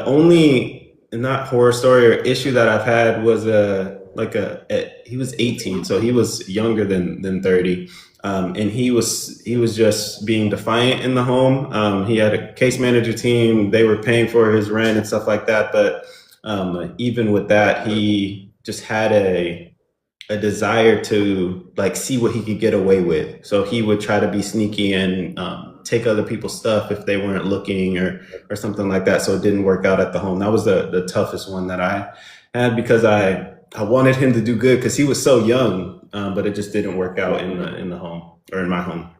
S2: only not horror story or issue that I've had was he was 18, so he was younger than 30. And he was just being defiant in the home. He had a case manager team. They were paying for his rent and stuff like that. But even with that, he just had a desire to like see what he could get away with. So he would try to be sneaky and take other people's stuff if they weren't looking or something like that. So it didn't work out at the home. That was the toughest one that I had because I wanted him to do good because he was so young, but it just didn't work out in the home or in my home.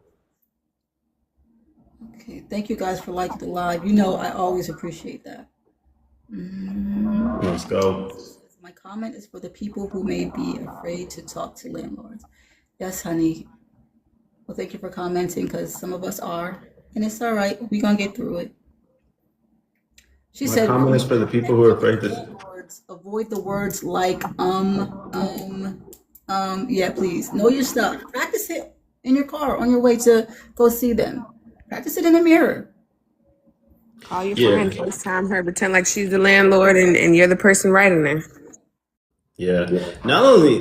S1: Okay, thank you guys for liking the live. You know, I always appreciate that.
S2: Let's go.
S1: My comment is for the people who may be afraid to talk to landlords. Yes, honey. Well, thank you for commenting because some of us are, and it's all right. We're gonna get through it. She
S2: My
S1: said,
S2: comment is for the people who are afraid to.
S1: avoid the words like yeah, please. Know your stuff. Practice it in your car on your way to go see them. Practice it in the mirror.
S3: Call your
S2: Yeah.
S3: friend, FaceTime her, pretend like she's the landlord and you're the person writing there.
S2: Yeah. Not only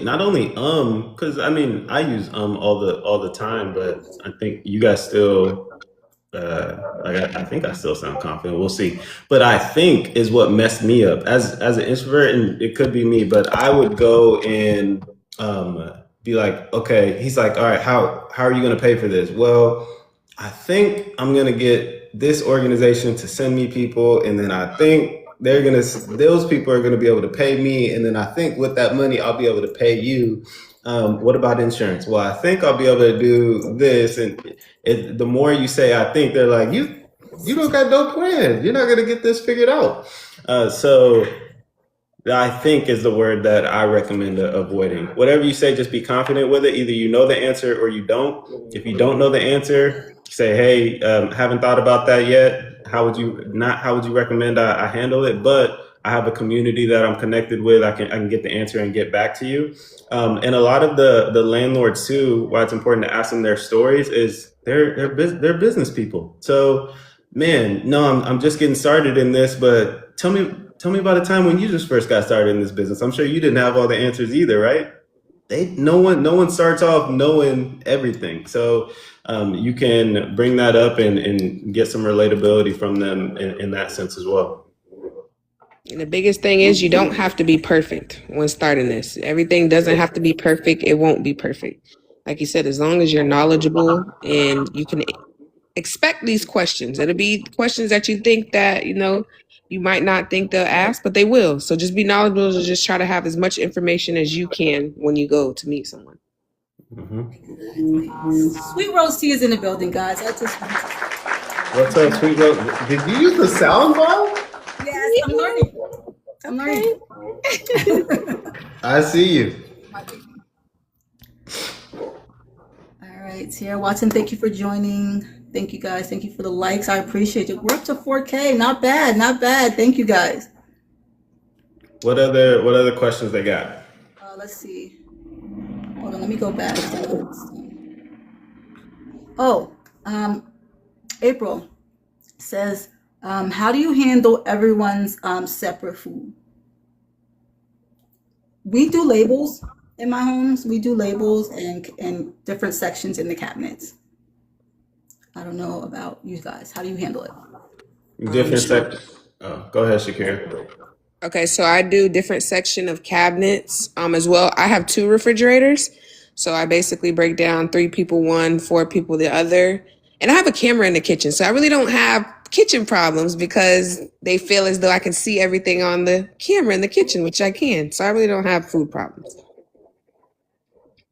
S2: because I mean I use all the time, but I think you guys still I think I still sound confident. We'll see. But I think is what messed me up as an introvert, and it could be me, but I would go and be like, okay, he's like, all right, how are you gonna pay for this? Well, I think I'm gonna get this organization to send me people, and then I think those people are gonna be able to pay me, and then I think with that money I'll be able to pay you. What about insurance? Well, I think I'll be able to do this, and the more you say I think, they're like, you don't got no plan. You're not gonna get this figured out. So I think is the word that I recommend avoiding. Whatever you say, just be confident with it. Either you know the answer or you don't. If you don't know the answer, say, hey, haven't thought about that yet. How would you recommend I handle it? But I have a community that I'm connected with. I can get the answer and get back to you. And a lot of the landlords too, why it's important to ask them their stories is they're business people. So, man, no, I'm just getting started in this, but tell me about a time when you just first got started in this business. I'm sure you didn't have all the answers either, right? No one starts off knowing everything. So you can bring that up and get some relatability from them in that sense as well.
S3: And the biggest thing is you don't have to be perfect when starting this. Everything doesn't have to be perfect. It won't be perfect. Like you said, as long as you're knowledgeable and you can expect these questions. It'll be questions that you think that, you might not think they'll ask, but they will. So just be knowledgeable and just try to have as much information as you can when you go to meet someone.
S1: Sweet Rose Tea is in the building, guys.
S2: What's up, Sweet Rose? Did you use the sound file?
S1: Yes, I'm learning.
S2: I see you.
S1: All right, Sierra Watson, thank you for joining. Thank you, guys. Thank you for the likes. I appreciate it. We're up to 4K. Not bad. Thank you, guys.
S2: What other questions they got?
S1: Let's see. Hold on. Let me go back. Oh, April says, how do you handle everyone's separate food? We do labels in my homes. We do labels and different sections in the cabinets. I don't know about you guys. How do you handle it?
S2: Different sections. Oh, go ahead, Shakira.
S3: Okay, so I do different section of cabinets as well. I have 2 refrigerators. So I basically break down 3 people one, 4 people the other. And I have a camera in the kitchen. So I really don't have kitchen problems because they feel as though I can see everything on the camera in the kitchen, which I can. So I really don't have food problems.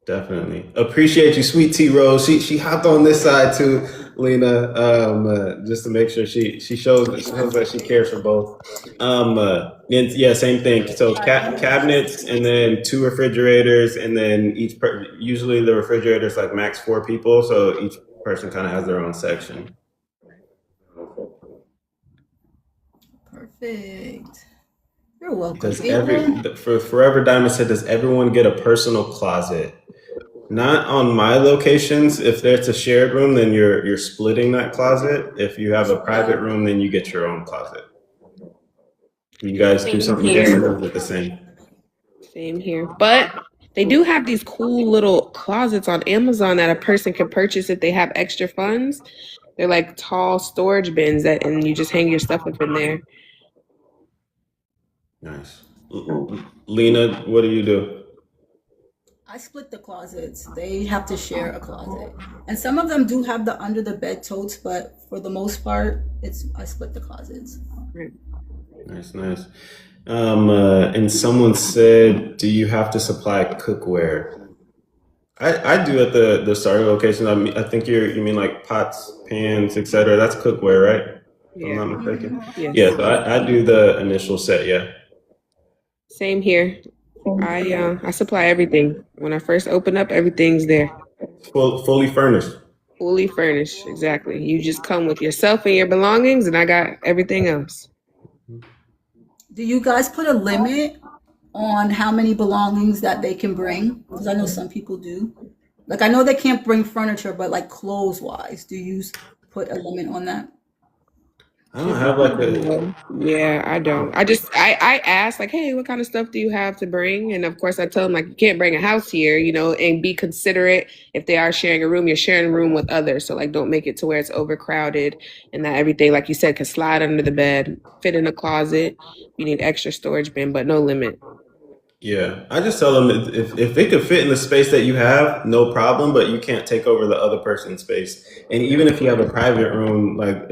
S2: Definitely. Appreciate you, Sweet Tea Rose. She hopped on this side too, Lena, just to make sure she shows that she cares for both. And yeah, same thing. So cabinets, and then 2 refrigerators, and then usually the refrigerator's like max 4 people, so each person kind of has their own section.
S1: Perfect. You're welcome.
S2: For Forever Diamond said, does everyone get a personal closet? Not on my locations. If there's a shared room, then you're splitting that closet. If you have a private room, then you get your own closet. You guys do
S3: Same
S2: something
S3: here.
S2: different or is it the same?
S3: Same here. But they do have these cool little closets on Amazon that a person can purchase if they have extra funds. They're like tall storage bins that, and you just hang your stuff up in there.
S2: Nice. Lena, what do you do?
S1: I split the closets. They have to share a closet. And some of them do have the under the bed totes, but for the most part, I split the closets.
S2: Nice, nice. And someone said, do you have to supply cookware? I do at the starter location. I think you mean like pots, pans, etc. That's cookware, right? If I'm
S3: Yeah.
S2: not mistaken.
S3: Yes.
S2: Yeah, so I do the initial set, yeah.
S3: Same here. I supply everything. When I first open up, everything's there.
S2: Fully furnished.
S3: Fully furnished. Exactly. You just come with yourself and your belongings, and I got everything else.
S1: Do you guys put a limit on how many belongings that they can bring? Because I know some people do. Like I know they can't bring furniture, but like clothes wise, do you put a limit on that?
S2: I don't have like a
S3: Yeah, I don't. I ask like, hey, what kind of stuff do you have to bring? And of course I tell them like you can't bring a house here, and be considerate if they are sharing a room, you're sharing a room with others. So like don't make it to where it's overcrowded and that everything, like you said, can slide under the bed, fit in a closet. You need extra storage bin, but no limit.
S2: Yeah, I just tell them if it could fit in the space that you have, no problem, but you can't take over the other person's space. And even if you have a private room, like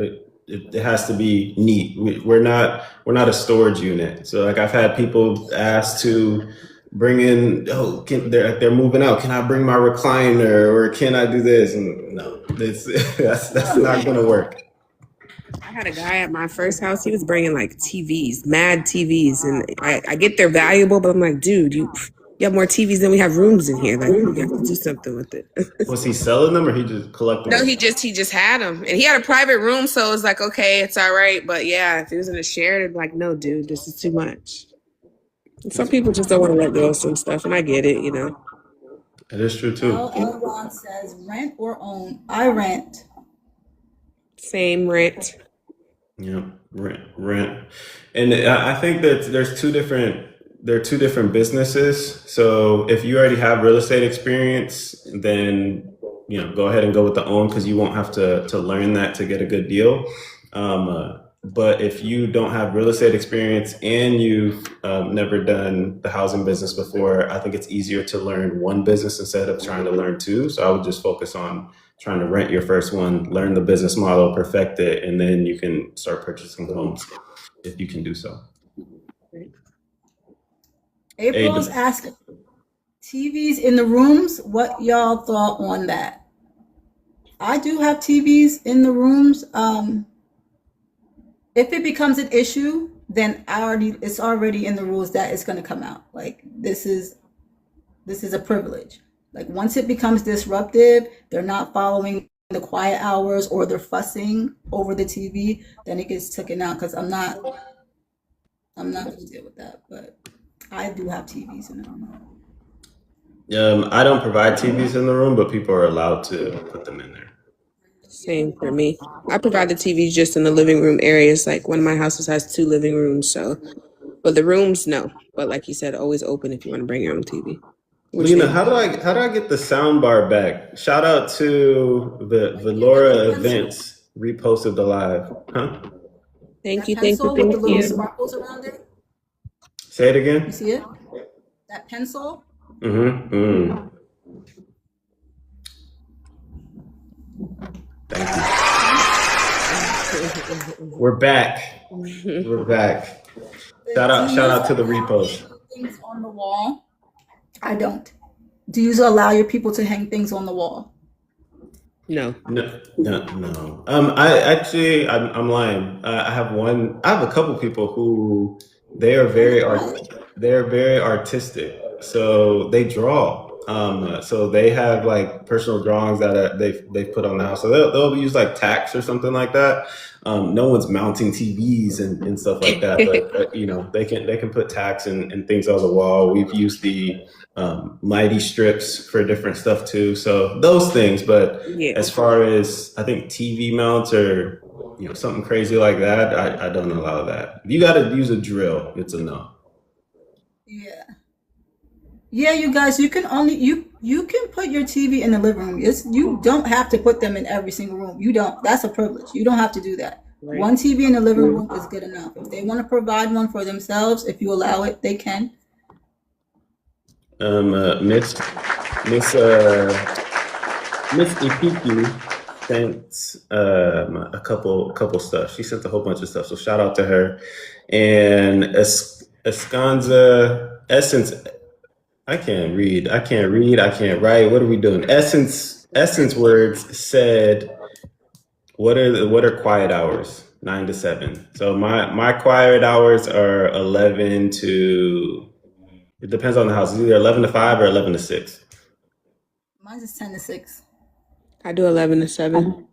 S2: it has to be neat. We're not a storage unit. So like I've had people ask to bring in, they're moving out. Can I bring my recliner or can I do this? And no, that's not gonna work.
S3: I had a guy at my first house. He was bringing like TVs, mad TVs, and I get they're valuable, but I'm like, dude, you have more TVs than we have rooms in here. Like, you have to do something with it.
S2: Was he selling them or he just collecting
S3: No,
S2: them?
S3: he just had them, and he had a private room, so it was like, okay, it's all right. But yeah, if it was in a shared, it'd be like, no, dude, this is too much. And some people just don't want to let go of some stuff, and I get it.
S2: It is true too.
S1: LL Ron says rent or own. I rent.
S3: Same rent.
S2: Yeah, rent, and I think that there are two different businesses. So if you already have real estate experience, then go ahead and go with the own because you won't have to learn that to get a good deal. But if you don't have real estate experience and you've never done the housing business before, I think it's easier to learn one business instead of trying to learn two. So I would just focus on trying to rent your first one, learn the business model, perfect it, and then you can start purchasing homes if you can do so.
S1: April's asking TVs in the rooms. What y'all thought on that? I do have TVs in the rooms. If it becomes an issue, then it's already in the rules that it's going to come out. Like this is a privilege. Like once it becomes disruptive, they're not following the quiet hours or they're fussing over the TV, then it gets taken out because I'm not going to deal with that. But I do have TVs in the room.
S2: I don't provide TVs in the room, but people are allowed to put them in there.
S3: Same for me. I provide the TVs just in the living room areas. Like one of my houses has 2 living rooms, but the rooms, no. But like you said, always open if you want to bring your own TV.
S2: Lena, how do I get the sound bar back? Shout out to the Valora Events reposted the live. Huh?
S3: Thank you.
S1: With the little sparkles around it.
S2: Say it again.
S1: You see it? That pencil.
S2: Mm-hmm. Thank you. We're back. We're back. Shout out to the repost.
S1: Things on the wall. I don't. Do you allow your people to hang things on the wall?
S3: No.
S2: I'm lying. I have a couple people who they're very artistic. So they draw. So they have like personal drawings that they've put on the house. So they'll use like tacks or something like that. No one's mounting TVs and stuff like that, but you know they can put tacks and things on the wall. We've used the mighty strips for different stuff too. So those things. But
S3: Yeah.
S2: as far as I think TV mounts or something crazy like that, I don't allow that. If you got to use a drill, it's a no.
S1: Yeah. Yeah, you guys, you can put your TV in the living room. You don't have to put them in every single room. You don't. That's a privilege. You don't have to do that.
S3: Right.
S1: One TV in the living room is good enough. If they want to provide one for themselves, if you allow it, they can.
S2: Miss Ipiki sent a couple stuff. She sent a whole bunch of stuff, so shout out to her. And Escanza Essence. I can't read. I can't write. What are we doing? Essence Words said, what are quiet hours? 9 to 7. So my quiet hours are 11 to. It depends on the house. It's either 11 to 5 or 11 to 6.
S1: Mine's is 10 to 6.
S3: I do 11 to 7.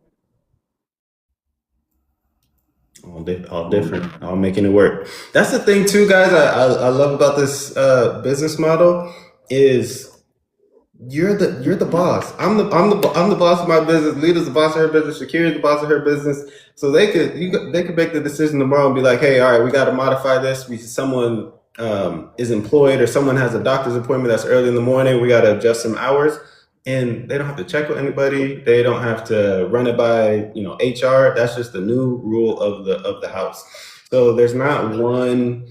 S2: All different, all making it work. That's the thing too, guys. I love about this business model is you're the boss. I'm the boss of my business. Lita's the boss of her business. Shakira's the boss of her business. So they could make the decision tomorrow and be like, hey, all right, we got to modify this. Someone is employed or someone has a doctor's appointment that's early in the morning. We got to adjust some hours. And they don't have to check with anybody. They don't have to run it by, HR. That's just the new rule of the house. So there's not one,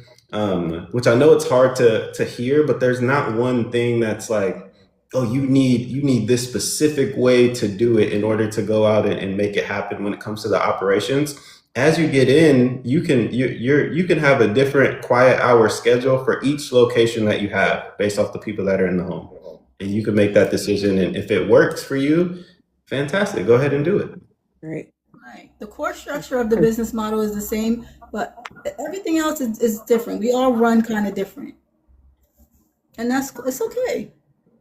S2: which I know it's hard to hear, but there's not one thing that's like, oh, you need this specific way to do it in order to go out and make it happen when it comes to the operations. As you get in, you can have a different quiet hour schedule for each location that you have based off the people that are in the home. And you can make that decision, and if it works for you, fantastic. Go ahead and do it.
S3: Right.
S1: Right. The core structure of the business model is the same, but everything else is different. We all run kind of different, and it's okay.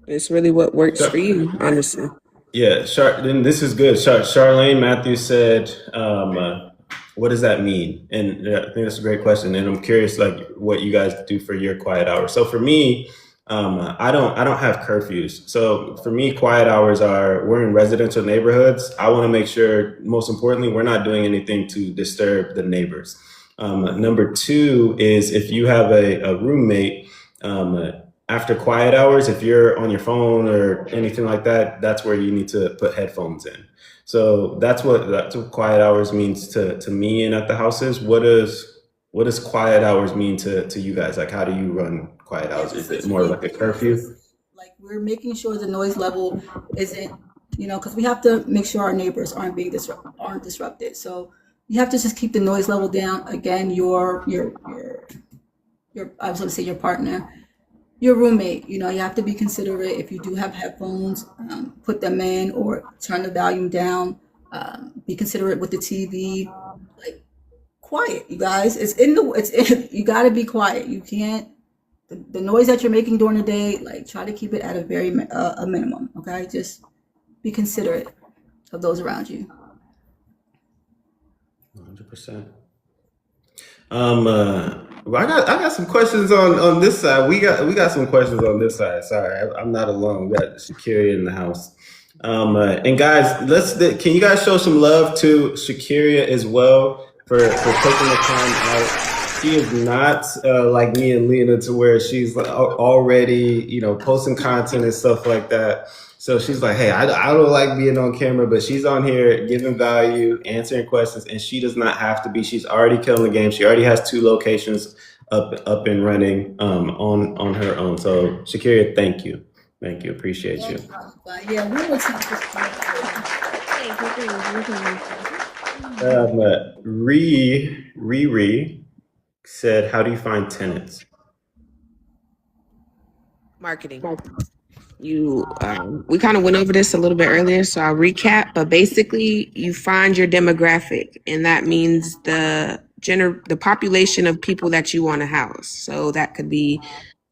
S3: It's really what works for you, honestly.
S2: Yeah. Then this is good. Charlene Matthews said, "What does that mean?" And I think that's a great question. And I'm curious, like, what you guys do for your quiet hour. So for me. I don't have curfews. So for me, quiet hours we're in residential neighborhoods. I want to make sure, most importantly, we're not doing anything to disturb the neighbors. Number two is if you have a roommate, after quiet hours, if you're on your phone or anything like that, that's where you need to put headphones in. So that's what quiet hours means to me and at the houses. What does quiet hours mean to you guys? Like, how do you run quiet hours? Is it more like a curfew?
S1: Like, we're making sure the noise level isn't, because we have to make sure our neighbors aren't disrupted. So you have to just keep the noise level down. Again, your I was going to say your partner, your roommate. You have to be considerate. If you do have headphones, put them in or turn the volume down. Be considerate with the TV. Like, quiet, you guys. You got to be quiet. You can't. The noise that you're making during the day, like, try to keep it at a very a minimum. Okay, just be considerate of those around you.
S2: 100%. I got some questions on this side. We got some questions on this side. Sorry, I'm not alone. We got Shakira in the house. And guys, can you guys show some love to Shakira as well for taking the time out? She is not like me and Lena to where she's like already, posting content and stuff like that. So she's like, hey, I don't like being on camera, but she's on here giving value, answering questions, and she does not have to be. She's already killing the game. She already has 2 locations up and running on her own. So Shakira, thank you. Appreciate you.
S1: Yeah, we will teach this.
S2: Riri said, how do you find tenants?
S3: Marketing. We kind of went over this a little bit earlier, so I'll recap. But basically, you find your demographic, and that means the population of people that you want to house. So that could be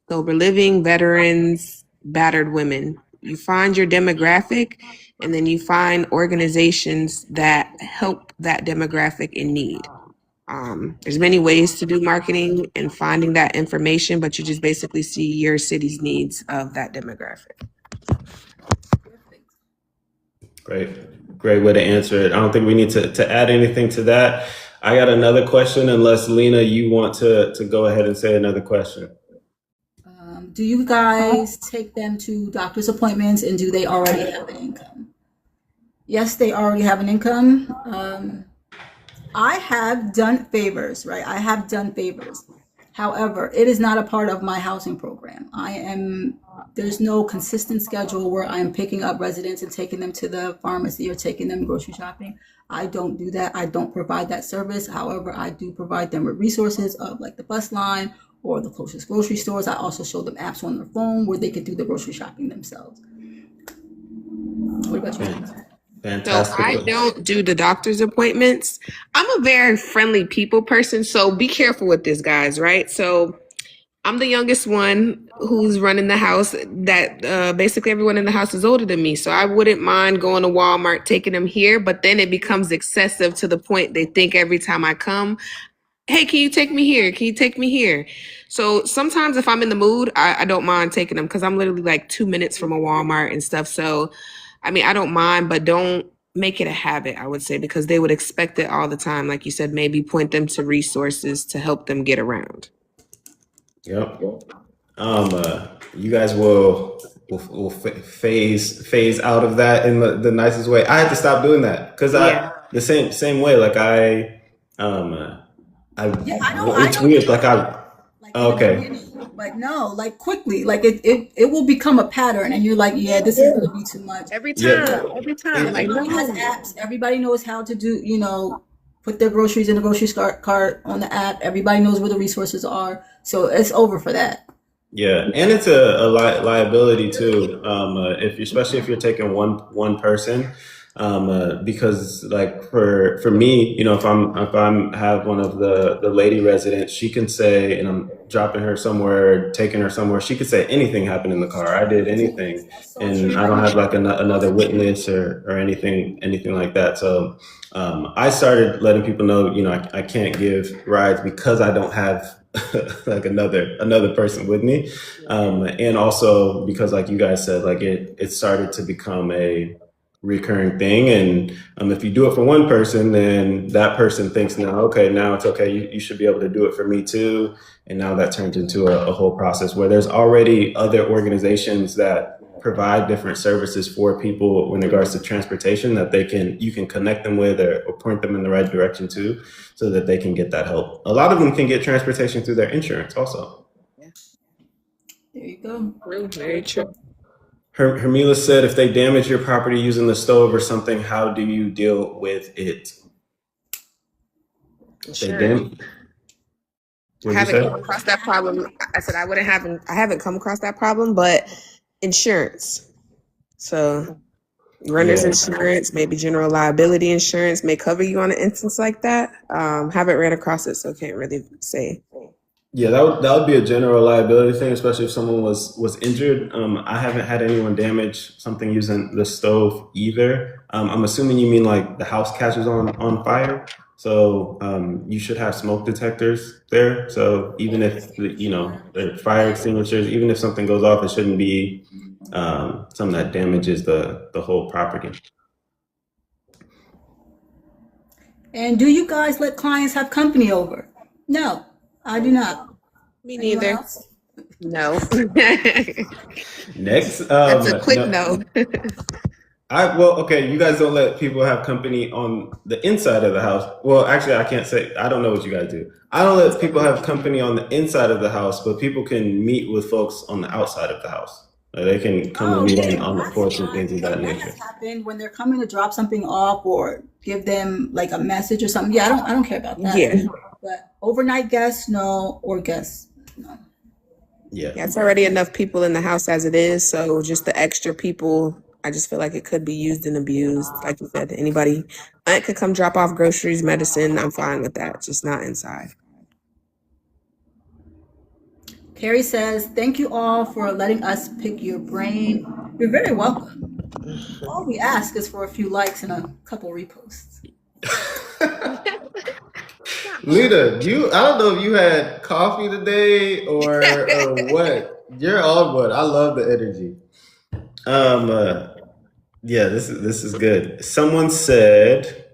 S3: sober living, veterans, battered women. You find your demographic, and then you find organizations that help that demographic in need. There's many ways to do marketing and finding that information, but you just basically see your city's needs of that demographic.
S2: Great way to answer it. I don't think we need to add anything to that. I got another question, unless Lena, you want to go ahead and say another question.
S1: Do you guys take them to doctor's appointments, and do they already have an income? Yes, they already have an income. I have done favors, right? I have done favors. However, it is not a part of my housing program. There's no consistent schedule where I'm picking up residents and taking them to the pharmacy or taking them grocery shopping. I don't do that. I don't provide that service. However, I do provide them with resources of like the bus line or the closest grocery stores. I also show them apps on their phone where they can do the grocery shopping themselves. What about you?
S2: Fantastic.
S3: So I don't do the doctor's appointments. I'm a very friendly people person, so be careful with this, guys, right? So I'm the youngest one who's running the house. That basically everyone in the house is older than me. So I wouldn't mind going to Walmart, taking them here, but then it becomes excessive to the point they think every time I come, hey, can you take me here? Can you take me here? So sometimes if I'm in the mood, I don't mind taking them because I'm literally like 2 minutes from a Walmart and stuff. So, I mean, I don't mind, but don't make it a habit, I would say, because they would expect it all the time. Like you said, maybe point them to resources to help them get around.
S2: Yep. You guys will phase out of that in the nicest way. I had to stop doing that because the same way. Like it's weird. Okay.
S1: But no, like quickly, like it will become a pattern, and you're like, yeah, this is gonna be too much.
S3: Every time. Like,
S1: everybody has apps. Everybody knows how to do, put their groceries in the grocery cart on the app. Everybody knows where the resources are, so it's over for that.
S2: Yeah, and it's a liability too, especially if you're taking one person, because like for me, if I'm have one of the lady residents, she can say, and I'm dropping her somewhere, taking her somewhere, she could say anything happened in the car. I did anything, and I don't have like another witness or anything like that. So I started letting people know, I can't give rides because I don't have like another person with me, and also because like you guys said, like it started to become a recurring thing, and if you do it for one person, then that person thinks now it's okay, you should be able to do it for me too, and now that turns into a whole process where there's already other organizations that provide different services for people in regards to transportation that you can connect them with or point them in the right direction to, so that they can get that help. A lot of them can get transportation through their insurance also.
S1: There you go.
S3: Very true.
S2: Hermila said, if they damage your property using the stove or something, how do you deal with it?
S3: Sure. I haven't come across that problem. I said I haven't come across that problem, but insurance. So renter's insurance, maybe general liability insurance may cover you on an instance like that. Haven't ran across it, so can't really say.
S2: Yeah, that would be a general liability thing, especially if someone was injured. I haven't had anyone damage something using the stove either. I'm assuming you mean like the house catches on fire. So you should have smoke detectors there. So even if the fire extinguishers, even if something goes off, it shouldn't be something that damages the whole property.
S1: And do you guys let clients have company over? No, I do not.
S3: Me neither. No.
S2: Next.
S3: That's a quick no.
S2: Okay, you guys don't let people have company on the inside of the house. Well, actually, I can't say. I don't know what you guys do. I don't let people have company on the inside of the house, but people can meet with folks on the outside of the house. They can come and meet on the porch and things of that nature.
S1: That has happened when they're coming to drop something off or give them like a message or something. Yeah, I don't care about that.
S3: Yeah.
S1: But overnight guests, no, or guests, no.
S2: Yeah,
S3: it's already enough people in the house as it is. So just the extra people, I just feel like it could be used and abused. Like you said, anybody, aunt could come drop off groceries, medicine. I'm fine with that. Just not inside.
S1: Carrie says, thank you all for letting us pick your brain. You're very welcome. All we ask is for a few likes and a couple reposts.
S2: Lita, I don't know if you had coffee today or what. You're on one. I love the energy. Yeah, this is good. Someone said,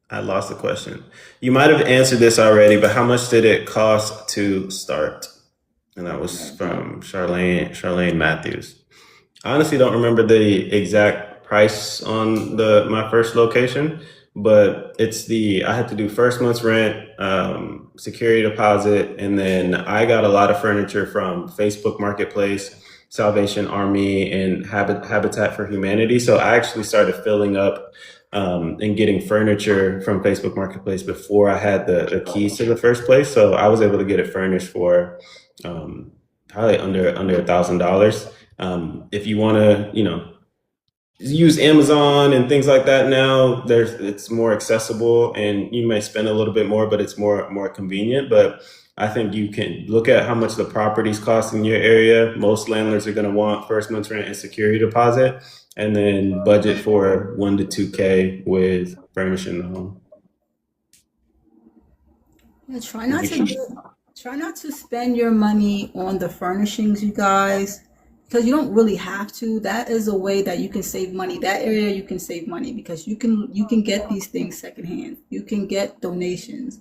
S2: I lost the question. You might have answered this already, but how much did it cost to start? And that was from Charlene Matthews. I honestly don't remember the exact price on my first location, but I had to do first month's rent, security deposit, and then I got a lot of furniture from Facebook Marketplace, Salvation Army, and Habitat for Humanity. So I actually started filling up and getting furniture from Facebook Marketplace before I had the keys to the first place. So I was able to get it furnished for probably under $1,000. If you want to, use Amazon and things like that now, it's more accessible, and you may spend a little bit more, but it's more convenient. But I think you can look at how much the properties cost in your area. Most landlords are going to want first month's rent and security deposit, and then budget for $1,000 to $2,000 with furnishing the home.
S1: Yeah, try not to spend your money on the furnishings, you guys, because you don't really have to. That is a way that you can save money. That area you can save money because you can get these things secondhand. You can get donations.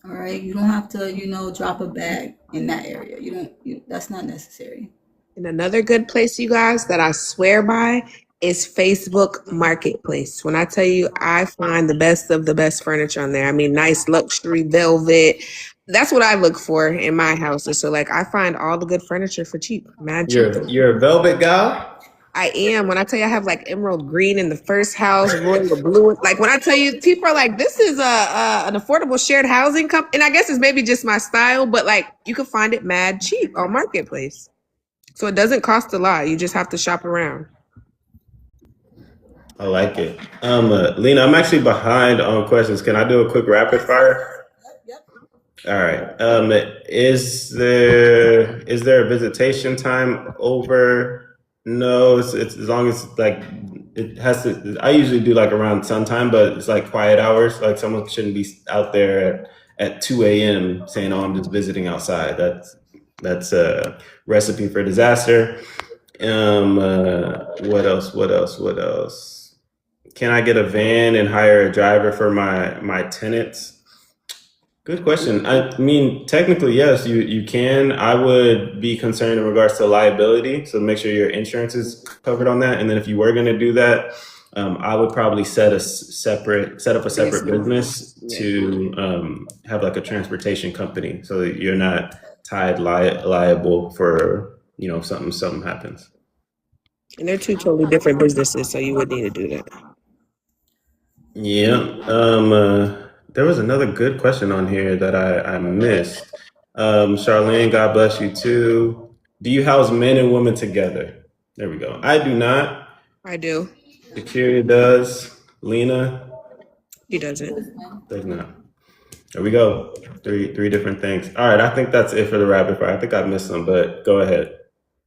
S1: All right, you don't have to, drop a bag in that area. That's not necessary.
S3: And another good place, you guys, that I swear by is Facebook Marketplace. When I tell you, I find the best of the best furniture on there. I mean, nice luxury velvet. That's what I look for in my houses. So, I find all the good furniture for cheap. Mad cheap.
S2: You're a velvet guy?
S3: I am. When I tell you I have emerald green in the first house, royal blue. When I tell you, people are like, this is an affordable shared housing company. And I guess it's maybe just my style, but you can find it mad cheap on Marketplace. So it doesn't cost a lot. You just have to shop around.
S2: I like it. Lena, I'm actually behind on questions. Can I do a quick rapid fire?
S1: Yep.
S2: All right. Is there a visitation time over? No, it's as long as it has to. I usually do around sometime, but it's quiet hours. Someone shouldn't be out there at 2 a.m. saying, "Oh, I'm just visiting outside." That's a recipe for disaster. What else? Can I get a van and hire a driver for my tenants? Good question. I mean, technically, yes, you can. I would be concerned in regards to liability, so make sure your insurance is covered on that. And then if you were going to do that, I would probably set up a separate business to have a transportation company, so that you're not tied liable for if something happens.
S3: And they're two totally different businesses, so you would need to do that.
S2: Yeah. There was another good question on here that I missed. Charlene, God bless you too. Do you house men and women together? There we go. I do not.
S3: I do.
S2: Shakira does. Lena?
S3: She doesn't.
S2: Does not. There we go. Three different things. All right, I think that's it for the rapid fire. I think I missed some, but go ahead.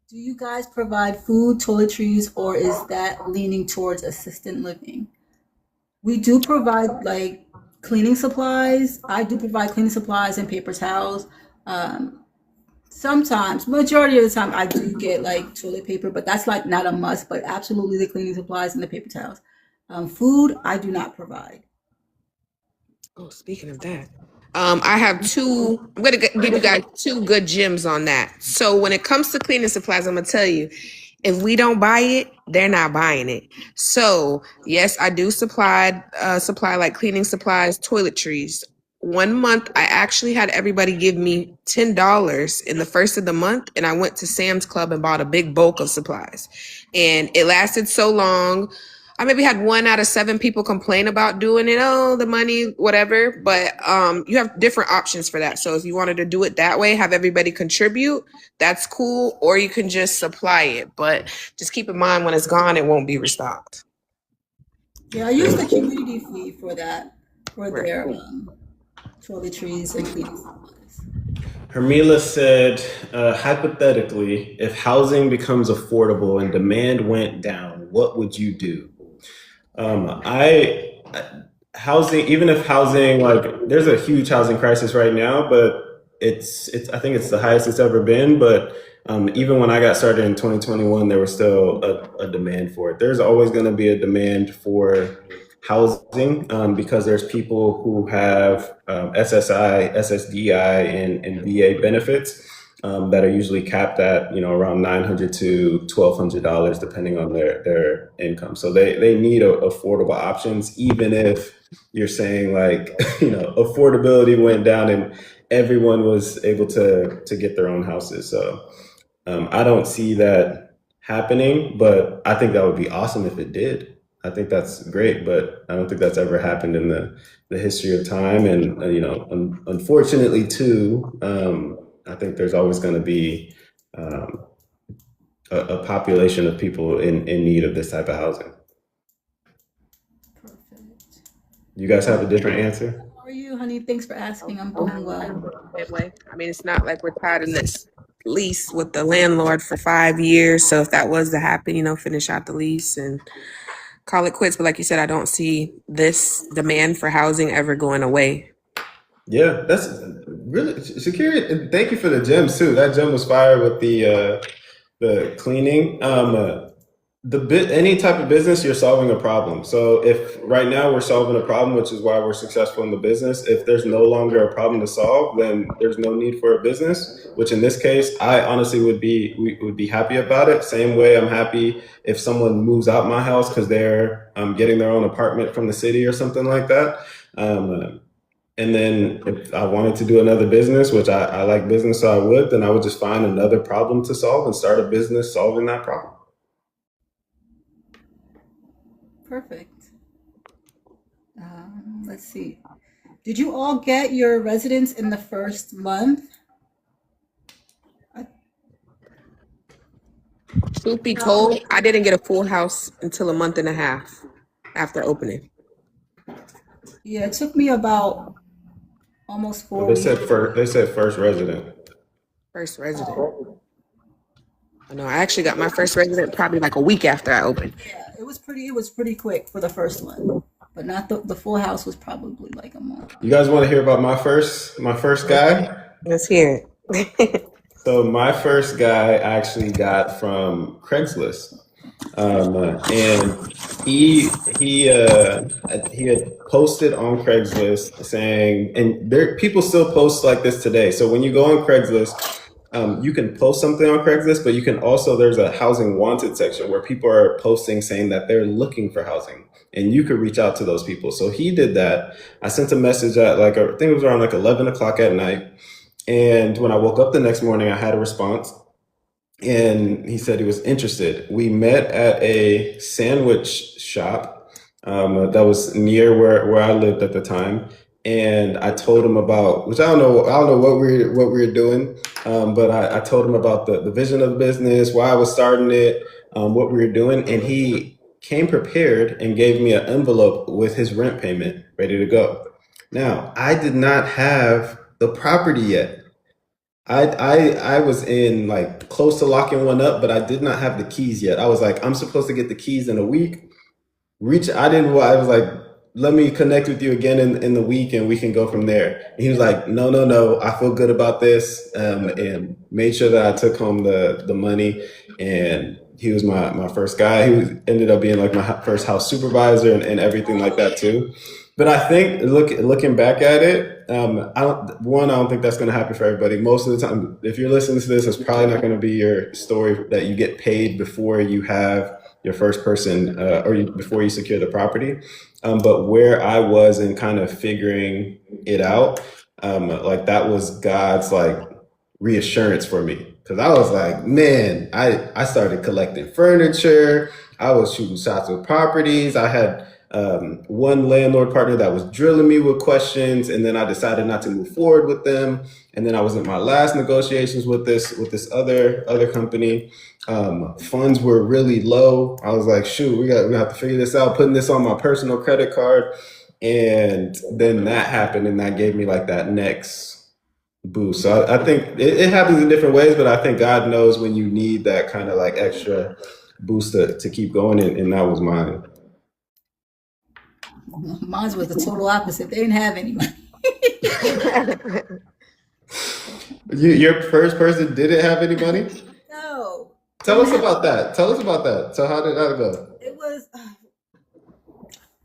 S1: Do you guys provide food, toiletries, or is that leaning towards assisted living? We do provide cleaning supplies. I do provide cleaning supplies and paper towels. Sometimes, majority of the time, I do get toilet paper, but that's not a must. But absolutely, the cleaning supplies and the paper towels. Food, I do not provide.
S3: Oh, speaking of that, I have two. I'm gonna give you guys two good gems on that. So when it comes to cleaning supplies, I'm gonna tell you, if we don't buy it, they're not buying it. So yes, I do supply cleaning supplies, toiletries. 1 month, I actually had everybody give me $10 in the first of the month, and I went to Sam's Club and bought a big bulk of supplies. And it lasted so long. I maybe had 1 out of 7 people complain about doing it. Oh, the money, whatever. But you have different options for that. So if you wanted to do it that way, have everybody contribute, that's cool. Or you can just supply it. But just keep in mind, when it's gone, it won't be restocked.
S1: Yeah, I use the community fee for that, for their toiletries and cleaning supplies.
S2: Hermila said, hypothetically, if housing becomes affordable and demand went down, what would you do? Housing, even if housing, like, there's a huge housing crisis right now, but it's I think it's the highest it's ever been. But even when I got started in 2021, there was still a demand for it. There's always going to be a demand for housing because there's people who have SSI, SSDI, and VA benefits that are usually capped at around $900 to $1,200 depending on their income. So they need affordable options, even if you're saying like affordability went down and everyone was able to get their own houses. So I don't see that happening, but I think that would be awesome if it did. I think that's great, but I don't think that's ever happened in the history of time. And unfortunately, too, I think there's always going to be a population of people in need of this type of housing.
S1: Perfect.
S2: You guys have a different answer?
S1: How are you, honey? Thanks for asking. I'm doing well.
S3: Way. I mean, it's not like we're tied in this lease with the landlord for 5 years. So if that was to happen, finish out the lease and call it quits. But like you said, I don't see this demand for housing ever going away.
S2: Yeah, that's really security. Thank you for the gems too. That gem was fire with the cleaning. Any type of business, you're solving a problem. So if right now we're solving a problem, which is why we're successful in the business, if there's no longer a problem to solve, then there's no need for a business, which in this case, I honestly would be happy about it. Same way I'm happy if someone moves out my house because they're getting their own apartment from the city or something like that. And then if I wanted to do another business, which I like business, so I would, then I would just find another problem to solve and start a business solving that problem.
S1: Perfect. Let's see. Did you all get your residence in the first month?
S3: Truth be told, I didn't get a full house until a month and a half after opening.
S1: Yeah, it took me about almost 4
S2: They
S1: weeks.
S2: said first resident.
S3: First resident. I know. I actually got my first resident probably like a week after I opened.
S1: Yeah, it was pretty quick for the first one, but not the full house was probably like a month.
S2: You guys want to hear about my first guy?
S3: Let's hear it.
S2: So my first guy I actually got from Craigslist, and he had posted on Craigslist saying, and people still post like this today. So when you go on Craigslist, you can post something on Craigslist, but you can also, there's a housing wanted section where people are posting saying that they're looking for housing, and you could reach out to those people. So he did that. I sent a message at I think it was around 11 o'clock at night. And when I woke up the next morning, I had a response, and he said he was interested. We met at a sandwich shop that was near where I lived at the time, and I told him about, which I don't know what we were doing, but I told him about the vision of the business, why I was starting it, what we were doing, and he came prepared and gave me an envelope with his rent payment ready to go. Now, I did not have the property yet. I was in close to locking one up, but I did not have the keys yet. I was like, I'm supposed to get the keys in a week. I was like, let me connect with you again in the week and we can go from there. And he was like, no, I feel good about this. And made sure that I took home the money, and he was my first guy. He ended up being my first house supervisor and everything like that too. But I think looking back at it, I don't think that's going to happen for everybody. Most of the time, if you're listening to this, it's probably not going to be your story that you get paid before you have your first person before you secure the property. But where I was in kind of figuring it out, that was God's reassurance for me. Because I was like, man, I started collecting furniture. I was shooting shots with properties. I had one landlord partner that was drilling me with questions, and then I decided not to move forward with them. And then I was in my last negotiations with this other company. Funds were really low. I was like, shoot, we have to figure this out. Putting this on my personal credit card, And then that happened, and that gave me like that next boost. So I think it happens in different ways, but I think God knows when you need that kind of like extra boost to keep going, and that was mine.
S1: Mine was the total opposite. They didn't have any money.
S2: Your first person didn't have any money?
S1: No.
S2: Tell us about that. Tell us about that. So how did that go?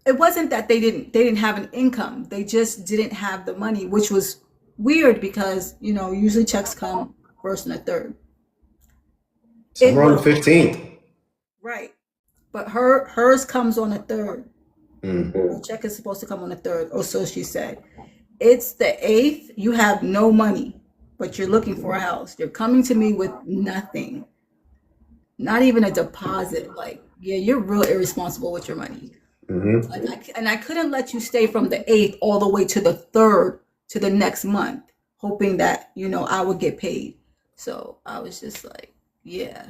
S1: It wasn't that they didn't have an income. They just didn't have the money, which was weird because, usually checks come first and the third.
S2: So we're on the 15th.
S1: Right. But hers comes on the third.
S2: Mm.
S1: The check is supposed to come on the third, or so she said. It's the 8th. You have no money, but you're looking for a house. You're coming to me with nothing. Not even a deposit. Like, yeah, you're real irresponsible with your money.
S2: Mm-hmm.
S1: I couldn't let you stay from the 8th all the way to the 3rd to the next month, hoping that, I would get paid. So I was just like, yeah,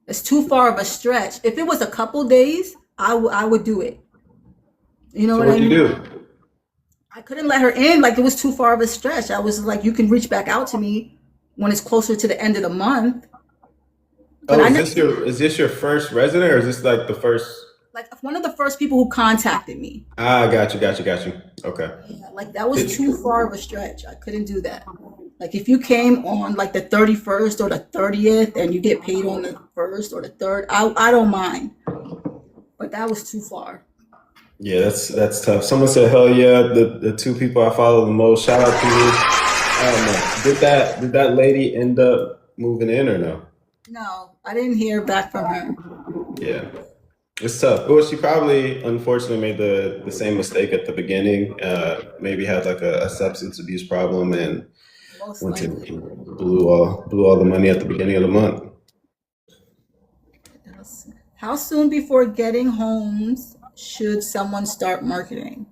S1: it's too far of a stretch. If it was a couple days, I would do it. You know
S2: So
S1: what I mean?
S2: you do?
S1: I couldn't let her in. Like, it was too far of a stretch. I was like, you can reach back out to me when it's closer to the end of the month. But
S2: is this your first resident, or is this like the first?
S1: Like, one of the first people who contacted me.
S2: Got you. Okay.
S1: Yeah, like, that was too far of a stretch. I couldn't do that. Like, if you came on like the 31st or the 30th and you get paid on the 1st or the 3rd, I don't mind. But that was too far.
S2: Yeah, that's tough. Someone said, "Hell yeah!" The two people I follow the most. Shout out to you. I don't know. Did that lady end up moving in or no?
S1: No, I didn't hear back from her.
S2: Yeah, it's tough. Well, she probably unfortunately made the same mistake at the beginning. Maybe had like a substance abuse problem and
S1: Most
S2: went to
S1: likely.
S2: blew all the money at the beginning of the month.
S1: How soon before getting homes should someone start marketing?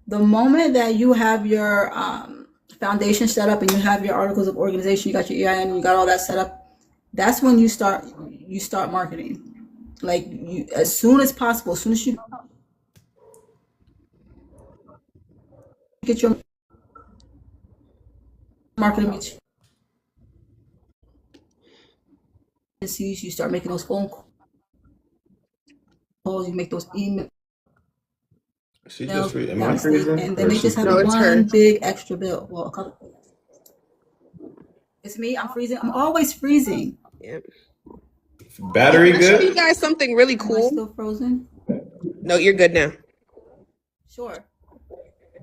S1: The moment that you have your foundation set up and you have your articles of organization, you got your EIN, you got all that set up, that's when you start marketing. Like, as soon as possible, as soon as you get your marketing agencies, you start making those phone calls, you make those emails.
S2: She just am I freezing?
S1: And then they just have
S3: No, it's her.
S1: one big extra bill. Well, a couple. It's me. I'm freezing. I'm always freezing.
S3: Yep.
S2: Battery
S3: Can I show you
S2: good?
S3: guys something really
S1: Am I
S3: cool?
S1: still frozen?
S3: No, you're good now.
S1: Sure.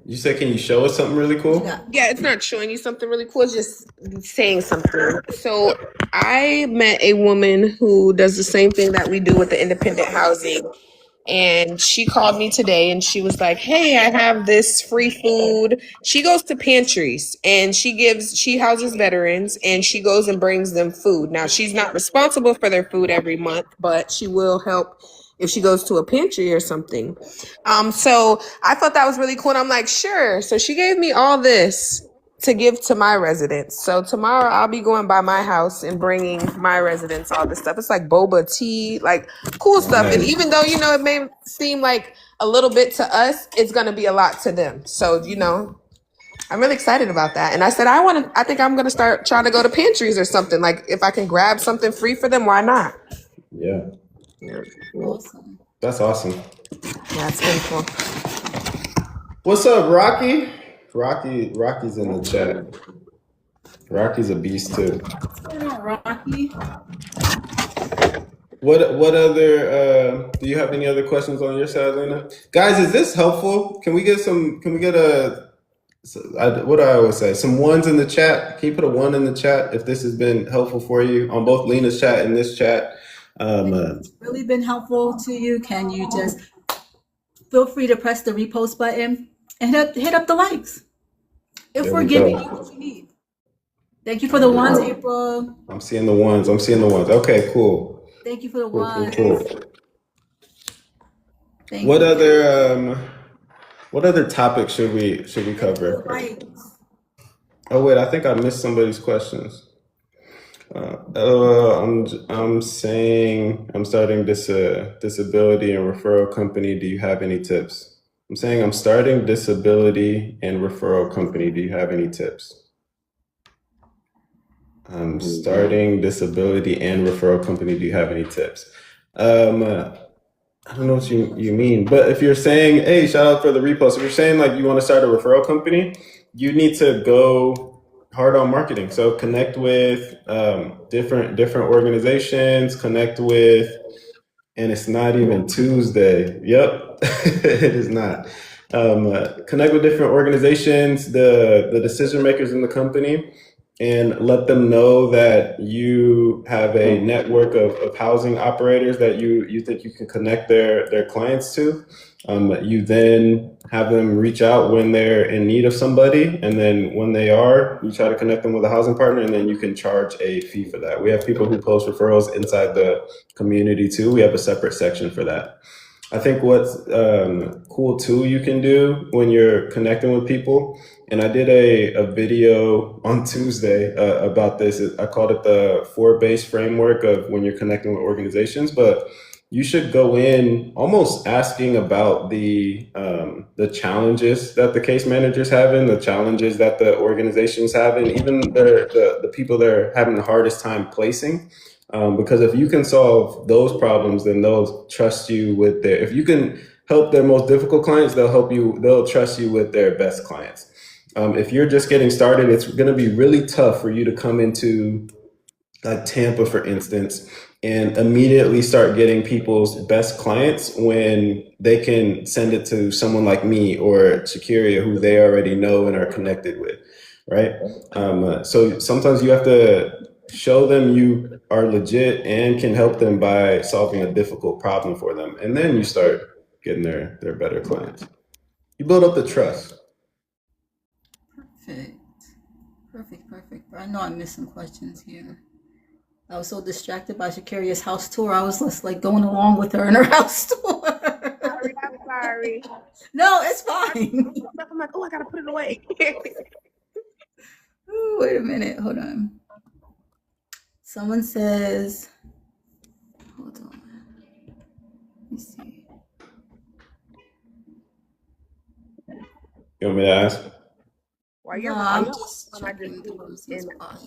S2: You said, can you show us something really cool?
S1: Yeah.
S3: Yeah, it's not showing you something really cool, it's just saying something. So I met a woman who does the same thing that we do with the independent housing. And she called me today and she was like, "Hey, I have this free food." She goes to pantries and she houses veterans and she goes and brings them food. Now, she's not responsible for their food every month, but she will help if she goes to a pantry or something. So I thought that was really cool. And I'm like, sure. So she gave me all this to give to my residents. So tomorrow I'll be going by my house and bringing my residents all this stuff. It's like boba tea, like cool stuff. And
S2: Nice.
S3: even though, it may seem like a little bit to us, it's going to be a lot to them. So, I'm really excited about that. And I said, I think I'm going to start trying to go to pantries or something. Like, if I can grab something free for them, why not?
S2: Yeah,
S1: Awesome.
S2: that's awesome.
S3: Yeah, it's been cool.
S2: What's up, Rocky? Rocky's in the chat. Rocky's a beast too.
S1: What's going on, Rocky?
S2: What other do you have any other questions on your side, Lena? Guys, is this helpful? Can we get what do I always say? Some ones in the chat. Can you put a 1 in the chat if this has been helpful for you on both Lena's chat and this chat?
S1: If it's really been helpful to you, can you just feel free to press the repost button and hit up the likes if
S2: There
S1: we're
S2: we
S1: giving
S2: go.
S1: you what you need. Thank you for the ones, April.
S2: I'm seeing the ones. Okay, cool.
S1: Thank you for the
S2: Cool.
S1: ones. Thank
S2: What
S1: you.
S2: other topics should we cover?
S1: Likes.
S2: Oh wait, I think I missed somebody's questions. I'm saying I'm starting this disability and referral company. Do you have any tips? I'm saying I'm starting disability and referral company. Do you have any tips? I'm starting disability and referral company. Do you have any tips? I don't know what you mean, but if you're saying, hey, shout out for the repost. If you're saying like you want to start a referral company, you need to go hard on marketing. So connect with different organizations. Connect with, and it's not even Tuesday. Yep, it is not. Connect with different organizations, the decision makers in the company, and let them know that you have a network of housing operators that you think you can connect their clients to. You then have them reach out when they're in need of somebody, and then when they are, you try to connect them with a housing partner, and then you can charge a fee for that. We have people who post referrals inside the community too. We have a separate section for that. I think what's cool too you can do when you're connecting with people, and I did a video on Tuesday about this. I called it the 4-base framework of when you're connecting with organizations, but you should go in almost asking about the challenges that the case managers having, the challenges that the organizations having, even the people they're having the hardest time placing. Because if you can solve those problems, then they'll trust you with their. If you can help their most difficult clients, they'll help you. They'll trust you with their best clients. If you're just getting started, it's going to be really tough for you to come into like Tampa, for instance, and immediately start getting people's best clients when they can send it to someone like me or Shakiria, who they already know and are connected with, right? So sometimes you have to show them you are legit and can help them by solving a difficult problem for them, and then you start getting their better clients. You build up the trust.
S1: Perfect. I know I missed some questions here. I was so distracted by Shakaria's house tour. I was just like going along with her in her house tour.
S3: I'm sorry.
S1: No, it's fine.
S3: I'm like, oh, I gotta put it away.
S1: Ooh, wait a minute. Hold on. Someone says, hold on. Let me see.
S2: You want me to ask?
S3: While you're
S1: I'm just checking the person's bio.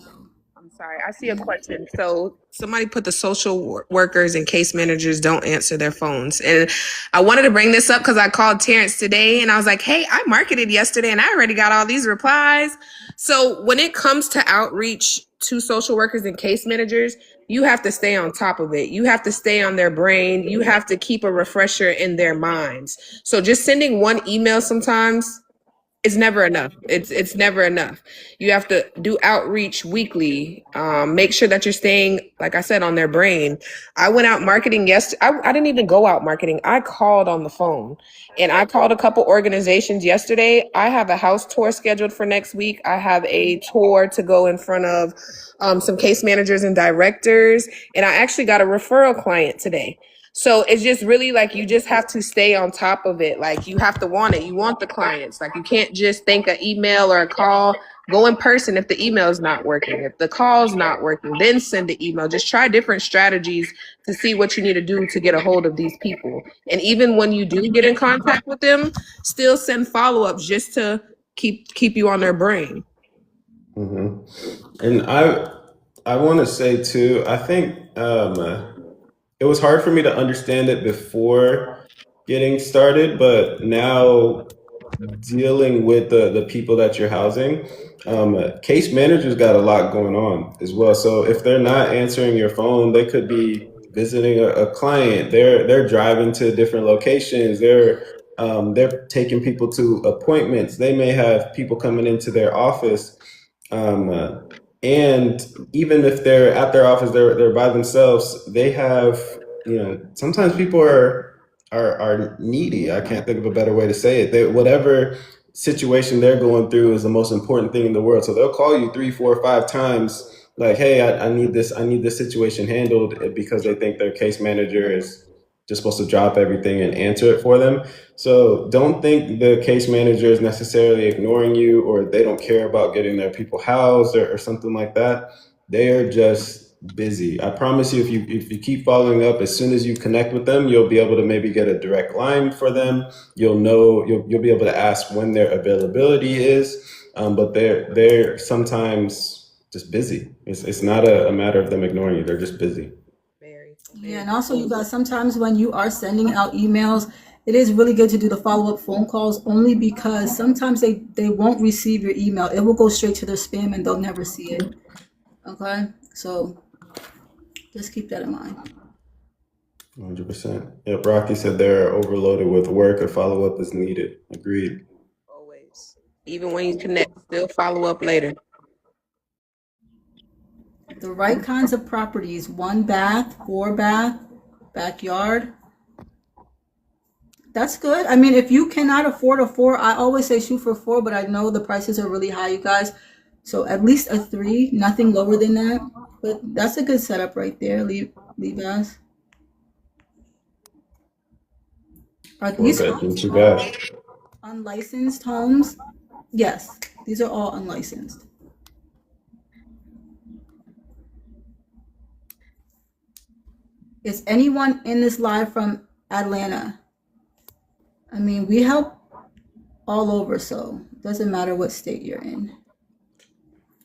S3: I'm sorry. I see a question. So somebody put the social workers and case managers don't answer their phones. And I wanted to bring this up because I called Terrence today and I was like, hey, I marketed yesterday and I already got all these replies. So when it comes to outreach to social workers and case managers, you have to stay on top of it. You have to stay on their brain. You have to keep a refresher in their minds. So just sending one email sometimes it's never enough. It's never enough. You have to do outreach weekly. Make sure that you're staying, like I said, on their brain. I went out marketing yesterday. I didn't even go out marketing. I called on the phone, and I called a couple organizations yesterday. I have a house tour scheduled for next week. I have a tour to go in front of some case managers and directors, and I actually got a referral client today. So it's just really like you just have to stay on top of it. Like you have to want it. You want the clients. Like you can't just think an email or a call. Go in person if the email is not working. If the call's not working, then send the email. Just try different strategies to see what you need to do to get a hold of these people. And even when you do get in contact with them, still send follow-ups just to keep you on their brain.
S2: Mm-hmm. And I want to say too, I think it was hard for me to understand it before getting started, but now dealing with the people that you're housing, case managers got a lot going on as well. So if they're not answering your phone, they could be visiting a client. They're driving to different locations. They're taking people to appointments. They may have people coming into their office. And even if they're at their office, they're by themselves. They have, sometimes people are needy. I can't think of a better way to say it. Whatever situation they're going through is the most important thing in the world. So they'll call you 3, 4, 5 times, like, "Hey, I need this situation handled," because they think their case manager is just supposed to drop everything and answer it for them. So don't think the case manager is necessarily ignoring you or they don't care about getting their people housed or something like that. They are just busy. I promise you, if you keep following up, as soon as you connect with them, you'll be able to maybe get a direct line for them. You'll know you'll be able to ask when their availability is. But they're sometimes just busy. It's not a matter of them ignoring you. They're just busy.
S3: Very,
S1: Yeah, and also you guys, sometimes when you are sending out emails, it is really good to do the follow-up phone calls only because sometimes they won't receive your email. It will go straight to their spam and they'll never see it. Okay, so just keep that in mind.
S2: 100%. Yep, Rocky said they're overloaded with work. A follow-up is needed. Agreed.
S3: always. Even when you connect, still follow up later.
S1: The right kinds of properties: 1 bath, 4 bath, backyard. That's good. I mean, if you cannot afford a 4, I always say shoot for 4, but I know the prices are really high, you guys. So at least a 3, nothing lower than that. But that's a good setup right there, Levi's. Are
S2: 4
S1: these
S2: bedroom,
S1: homes
S2: 2
S1: all
S2: bath.
S1: unlicensed homes? Yes, these are all unlicensed. Is anyone in this live from Atlanta? I mean, we help all over, so it doesn't matter what state you're in.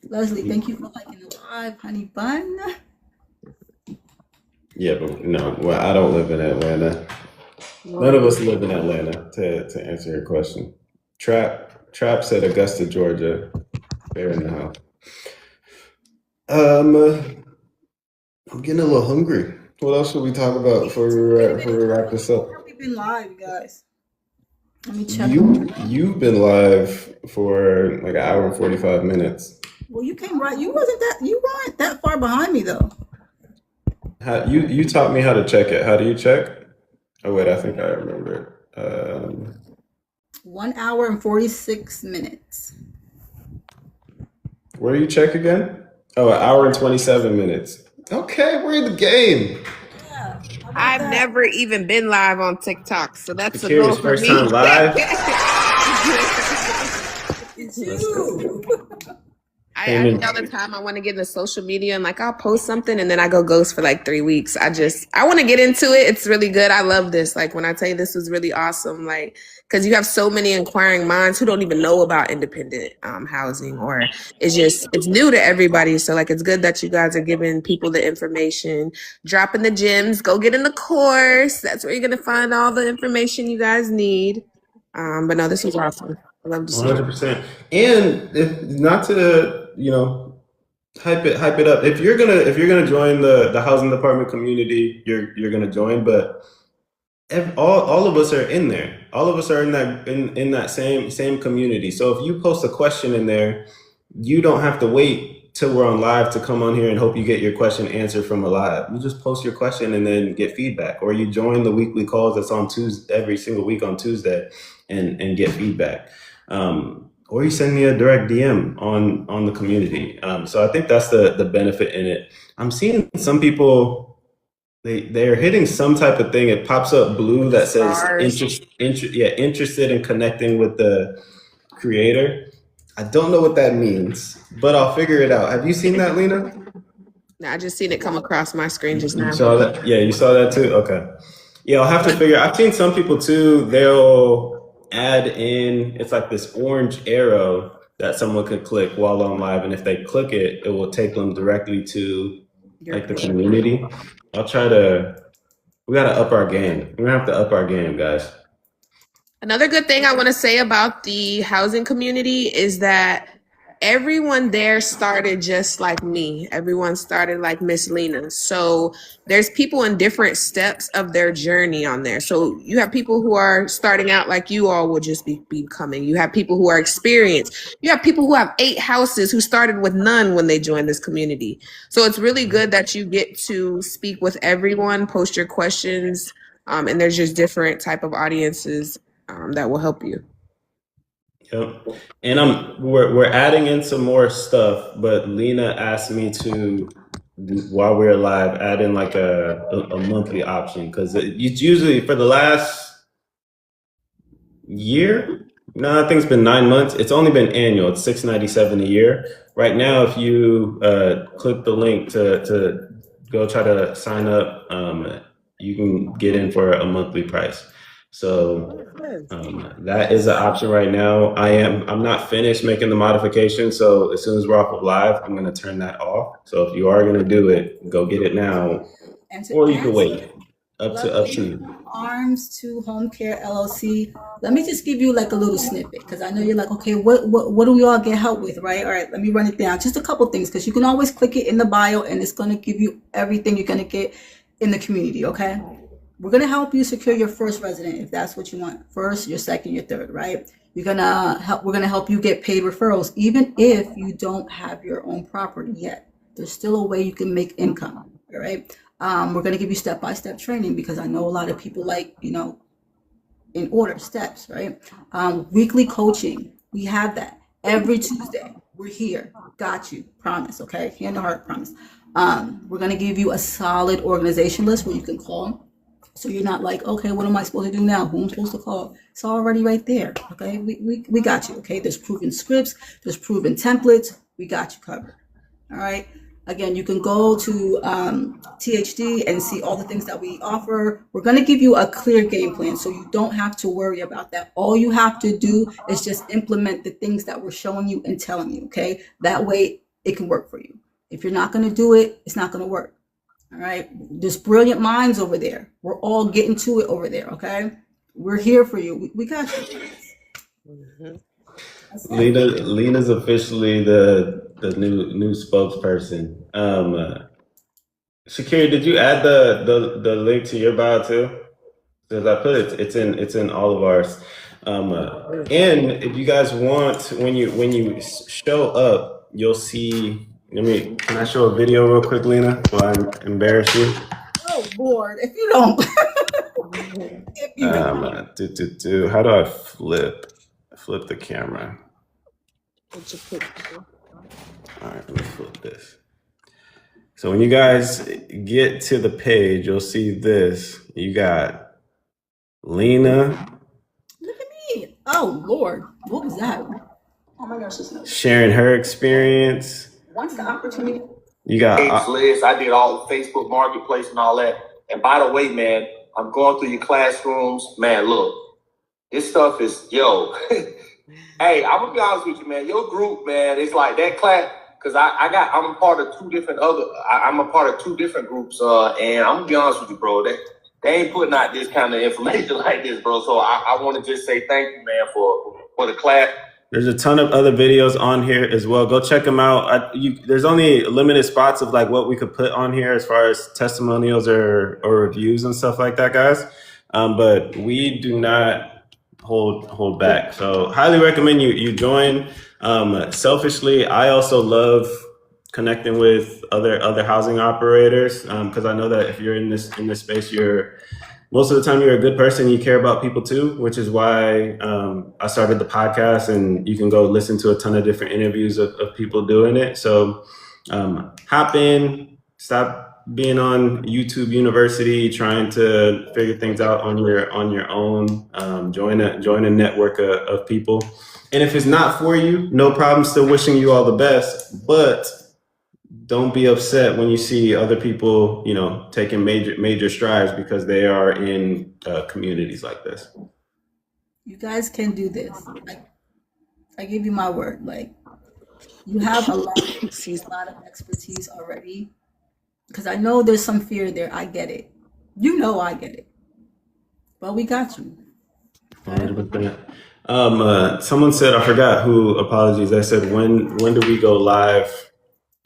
S1: Leslie, thank you for liking the live, honey bun.
S2: Yeah, but no, well, I don't live in Atlanta. None of us live in Atlanta, to answer your question. Trap said Augusta, Georgia. Fair in the house. I'm getting a little hungry. What else should we talk about before we wrap this up?
S1: We've been live, you guys. Let me check.
S2: You've been live for like an hour and 45 minutes.
S1: Well, you came right. You weren't that far behind me though.
S2: You taught me how to check it. How do you check? Oh wait, I think I remember.
S1: 1 hour and 46 minutes.
S2: Where do you check again? Oh, an hour and 27 minutes. Okay, we're in the game.
S1: Yeah.
S3: I've never even been live on TikTok, so that's a goal
S2: Akira's
S3: for
S2: first
S3: me.
S2: time live.
S1: It's you.
S3: I think all the time I want to get into social media and like I'll post something and then I go ghost for like 3 weeks. I want to get into it. It's really good. I love this. Like when I tell you this was really awesome, like because you have so many inquiring minds who don't even know about independent housing, or it's new to everybody. So like it's good that you guys are giving people the information, dropping the gems. Go get in the course. That's where you're gonna find all the information you guys need. But no, this was awesome. I love to see it.
S2: 100%. And if not to, hype it up. If you're gonna join the housing department community, you're gonna join. But all of us are in there. All of us are in that same community. So if you post a question in there, you don't have to wait till we're on live to come on here and hope you get your question answered from a live. You just post your question and then get feedback, or you join the weekly calls that's on Tuesday every single week on Tuesday and get feedback. Or you send me a direct DM on the community. So I think that's the benefit in it. I'm seeing some people, they're hitting some type of thing. It pops up blue that says interested in connecting with the creator. I don't know what that means, but I'll figure it out. Have you seen that, Lena?
S3: I just seen it come across my screen just now.
S2: You saw that? Yeah, you saw that too? Okay. Yeah, I'll have to figure. I've seen some people too, they'll add in, it's like this orange arrow that someone could click while on live. And if they click it, it will take them directly to like the community. We gotta up our game. We're gonna have to up our game, guys.
S3: Another good thing I want to say about the housing community is that everyone there started just like me. Everyone started like Miss Lena. So there's people in different steps of their journey on there. So you have people who are starting out like you all will just be becoming. You have people who are experienced. You have people who have 8 houses who started with none when they joined this community. So it's really good that you get to speak with everyone, post your questions, and there's just different type of audiences that will help you.
S2: Yep. And we're adding in some more stuff, but Lena asked me to, while we're live, add in like a monthly option, because it's usually for the last year No, I think it's been 9 months. It's only been annual. It's $697 a year. Right now, if you click the link to go try to sign up, you can get in for a monthly price. So that is an option right now. I'm not finished making the modification. So as soon as we're off of live, I'm going to turn that off. So if you are going to do it, go get it now,
S1: And to
S2: or you can
S1: answer
S2: wait. Up to
S1: Lovely
S2: you.
S1: Arms to Home Care LLC. Let me just give you like a little snippet because I know you're like, okay, what do we all get help with, right? All right, let me run it down. Just a couple things because you can always click it in the bio and it's going to give you everything you're going to get in the community, okay? We're going to help you secure your first resident if that's what you want. First, your second, your third, right? We're going to help you get paid referrals even if you don't have your own property yet. There's still a way you can make income, all right? We're going to give you step-by-step training because I know a lot of people like, in order steps, right? Weekly coaching. We have that every Tuesday. We're here. Got you. Promise. Okay. Hand on heart. Promise. We're going to give you a solid organization list where you can call. So you're not like, okay, what am I supposed to do now? Who am I supposed to call? It's already right there. Okay. We got you. Okay. There's proven scripts. There's proven templates. We got you covered. All right. Again, you can go to THD and see all the things that we offer. We're going to give you a clear game plan so you don't have to worry about that. All you have to do is just implement the things that we're showing you and telling you, okay? That way it can work for you. If you're not going to do it, it's not going to work. All right? There's brilliant minds over there. We're all getting to it over there, okay? We're here for you. We got you.
S2: Lena's officially the new spokesperson. Shakira, did you add the link to your bio too? Because I put it's in all of ours. And if you guys want, when you show up, you'll see. Can I show a video real quick, Lena? While I embarrass you.
S1: Oh Lord, if you don't. If you don't.
S2: How do I flip the camera? All right, let me flip this. So when you guys get to the page, you'll see this. You got Lena.
S1: Look at me. Oh Lord, what was that? Oh my gosh,
S2: sharing her experience.
S1: Once the opportunity.
S2: You got
S4: Liz. I did all the Facebook Marketplace and all that. And by the way, man, I'm going through your classrooms. Man, look, this stuff is Hey, I'm gonna be honest with you, man. Your group, man, it's like that class. Cause I'm a part of two different groups. And I'm gonna be honest with you, bro. They ain't putting out this kind of information like this, bro. So I want to just say thank you, man, for the class.
S2: There's a ton of other videos on here as well. Go check them out. There's only limited spots of like what we could put on here as far as testimonials or reviews and stuff like that, guys. But we do not hold back. So highly recommend you join. Selfishly, I also love connecting with other housing operators because I know that if you're in this space, most of the time you're a good person. You care about people too, which is why I started the podcast, and you can go listen to a ton of different interviews of people doing it. So hop in, stop being on YouTube University, trying to figure things out on your own. Join a network of people. And if it's not for you, no problem. Still wishing you all the best, but don't be upset when you see other people, taking major strides because they are in communities like this.
S1: You guys can do this. I give you my word. Like, you have a lot of expertise already. Because I know there's some fear there. I get it. I get it. But we got you.
S2: 100%. Someone said, I forgot who, apologies. I said, when do we go live?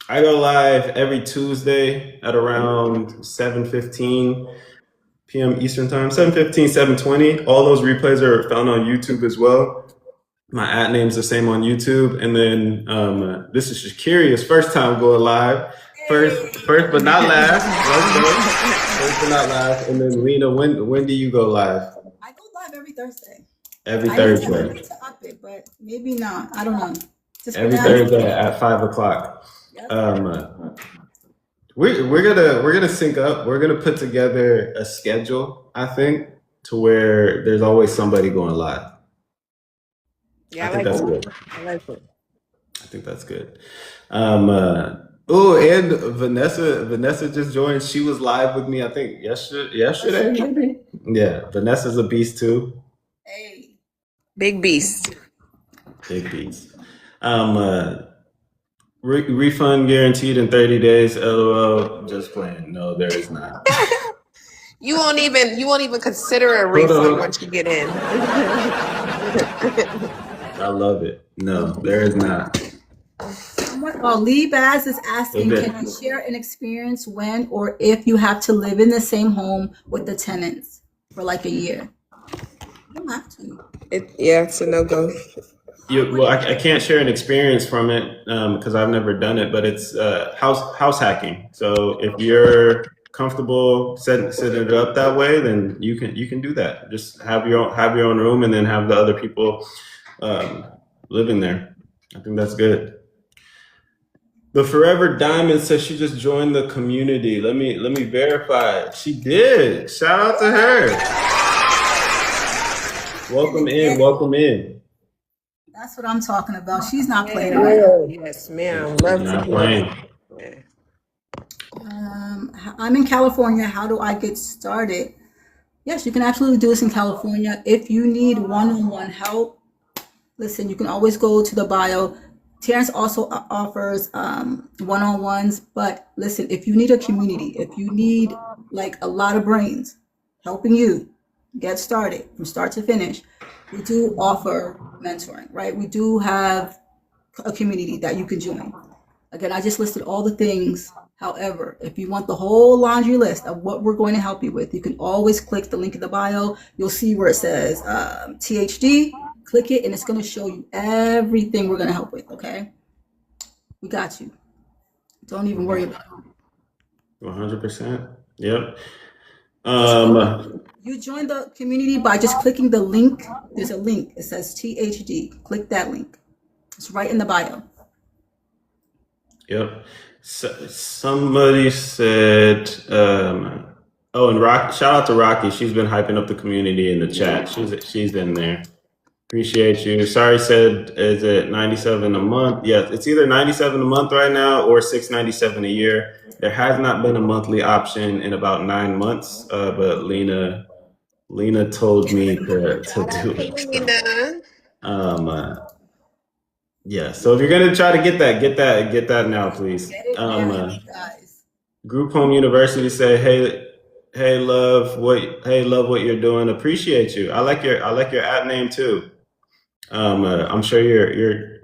S2: I go live every Tuesday at around 7:15 p.m. Eastern time, 7:15, 7:20. All those replays are found on YouTube as well. My ad name's the same on YouTube. And then this is Shakira's first time going live. First but not last. First but not last. And then Lena, when do you go live?
S1: I go live every Thursday.
S2: Every Thursday.
S1: I need to up it, but maybe not. I don't know. Just
S2: every Thursday at 5:00.
S1: Yep.
S2: We're gonna sync up. We're gonna put together a schedule, I think, to where there's always somebody going live.
S3: Yeah,
S2: I think that's good.
S3: I like it.
S2: I think that's good. Oh, and Vanessa just joined. She was live with me, I think yesterday maybe. Yeah, Vanessa's a beast too.
S1: Hey.
S3: Big beast.
S2: Big beast. Refund guaranteed in 30 days. LOL. Just playing. No, there is not.
S3: You won't even consider a refund once you get in.
S2: I love it. No, there is not.
S1: Lee Baz is asking,
S2: Okay.
S1: can you share an experience when or if you have to live in the same home with the tenants for like a year? You don't have to.
S3: It's a no-go.
S2: Well, I can't share an experience from it because I've never done it, but it's house hacking. So if you're comfortable setting it up that way, then you can do that. Just have your own room and then have the other people living there. I think that's good. The Forever Diamond says she just joined the community. Let me verify it. She did. Shout out to her. Welcome in. Welcome in.
S1: That's what I'm talking about. She's not playing around.
S3: Yes, ma'am. Love
S2: Not
S3: to
S2: playing.
S1: I'm in California. How do I get started? Yes, you can absolutely do this in California. If you need one-on-one help, listen, you can always go to the bio. Terrence also offers one-on-ones, but listen, if you need a community, if you need like a lot of brains helping you get started from start to finish, we do offer mentoring, right? We do have a community that you can join. Again, I just listed all the things. However, if you want the whole laundry list of what we're going to help you with, you can always click the link in the bio. You'll see where it says THD. Click it, and it's going to show you everything we're going to help with, okay? We got you. Don't even worry about it.
S2: 100%. Yep.
S1: You join the community by just clicking the link. There's a link. It says THD. Click that link. It's right in the bio.
S2: Yep. So, somebody said, and shout out to Rocky. She's been hyping up the community in the chat. She's in there. Appreciate you. Sorry said, is it $97 a month? Yes, it's either $97 a month right now or $697 a year. There has not been a monthly option in about 9 months, but Lena told me to do it. Yeah. So if you're gonna try to get that now, please.
S1: Get it now, guys.
S2: Group Home University say, hey, love what you're doing. Appreciate you. I like your app name too. I'm sure you're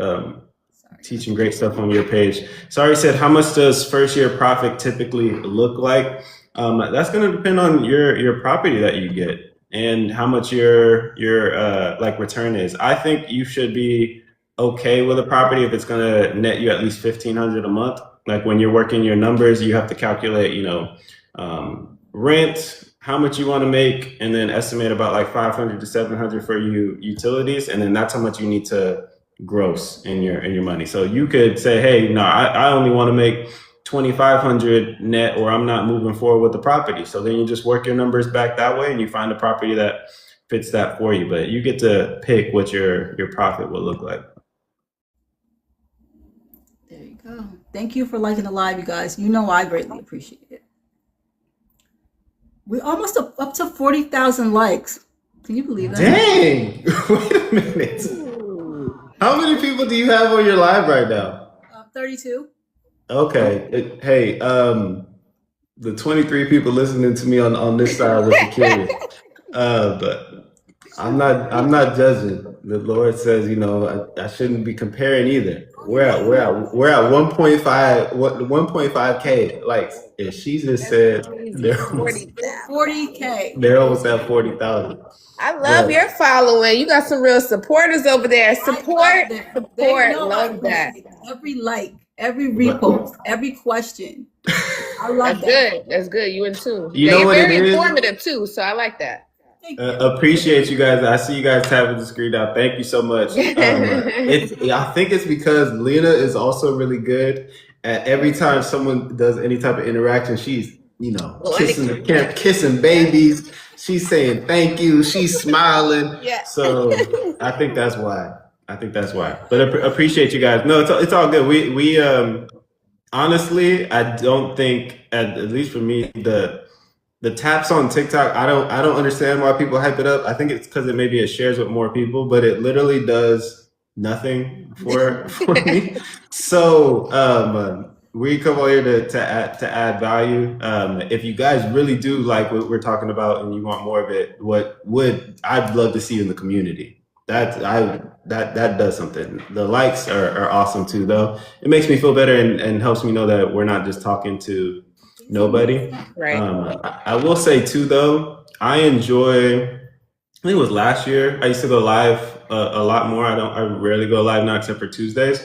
S2: teaching great stuff on your page. Sorry said, how much does first year profit typically look like? That's going to depend on your property that you get and how much your like return is. I think you should be okay with a property if it's going to net you at least $1,500 a month. Like when you're working your numbers, you have to calculate, rent, how much you want to make, and then estimate about like $500 to $700 for you utilities, and then that's how much you need to gross in your money. So you could say, hey, no, I only want to make $2,500 net, or I'm not moving forward with the property. So then you just work your numbers back that way, and you find a property that fits that for you. But you get to pick what your profit will look like.
S1: There you go. Thank you for liking the live, you guys. You know I greatly appreciate it. We're almost up to 40,000 likes. Can you believe that?
S2: Dang! Wait a minute. How many people do you have on your live right now?
S1: 32.
S2: Okay. Hey, the 23 people listening to me on this side was security. But I'm not judging. The Lord says, I shouldn't be comparing either. We're at 1.5K likes. And she just said they're
S1: 40K.
S2: They're almost at 40,000.
S3: I love your following. You got some real supporters over there. Support. Love that.
S1: Every like, every repost, every question. I love that.
S3: Good. That's good. You in tune.
S2: You know
S3: you're
S2: what
S3: very
S2: it is?
S3: informative too, so I like that.
S2: Appreciate you guys. I see you guys tapping the screen now. Thank you so much. I think it's because Lena is also really good at every time someone does any type of interaction. She's kissing babies. She's saying thank you. She's smiling.
S3: Yeah.
S2: So I think that's why. I think that's why. But appreciate you guys. No, it's all good. We honestly, I don't think, at least for me, the taps on TikTok, I don't understand why people hype it up. I think it's because it shares with more people, but it literally does nothing for me. So we come over here to add value. If you guys really do like what we're talking about and you want more of it, I'd love to see you in the community. That does something. The likes are awesome too, though. It makes me feel better and helps me know that we're not just talking to nobody.
S3: Right.
S2: I will say too, though, I enjoy. I think it was last year. I used to go live a lot more. I rarely go live now, except for Tuesdays.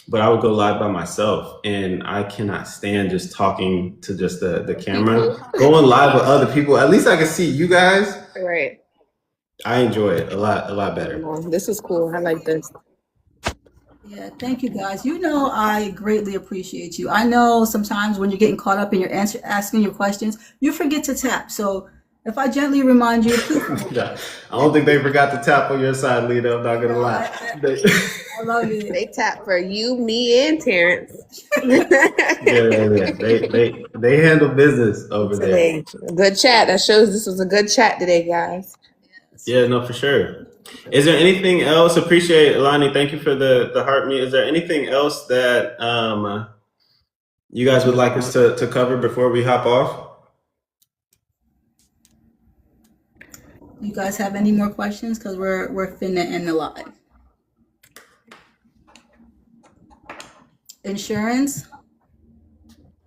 S2: But I would go live by myself, and I cannot stand just talking to just the camera. Going live with other people, at least I can see you guys.
S3: Right.
S2: I enjoy it a lot better.
S3: This is cool. I like this.
S1: Yeah, thank you guys. You know, I greatly appreciate you. I know sometimes when you're getting caught up in your asking your questions, you forget to tap. So if I gently remind you, please.
S2: Yeah, I don't think they forgot to tap on your side, Lita. I'm not gonna lie.
S1: I love it.
S3: They tap for you, me, and Terrence.
S2: Yeah. They handle business over there.
S3: Good chat. That shows this was a good chat today, guys.
S2: Yeah, no, for sure. Is there anything else? Appreciate Lonnie. Thank you for the heart meet. Is there anything else that you guys would like us to cover before we hop off?
S1: You guys have any more questions? Because we're finna end the live. Insurance.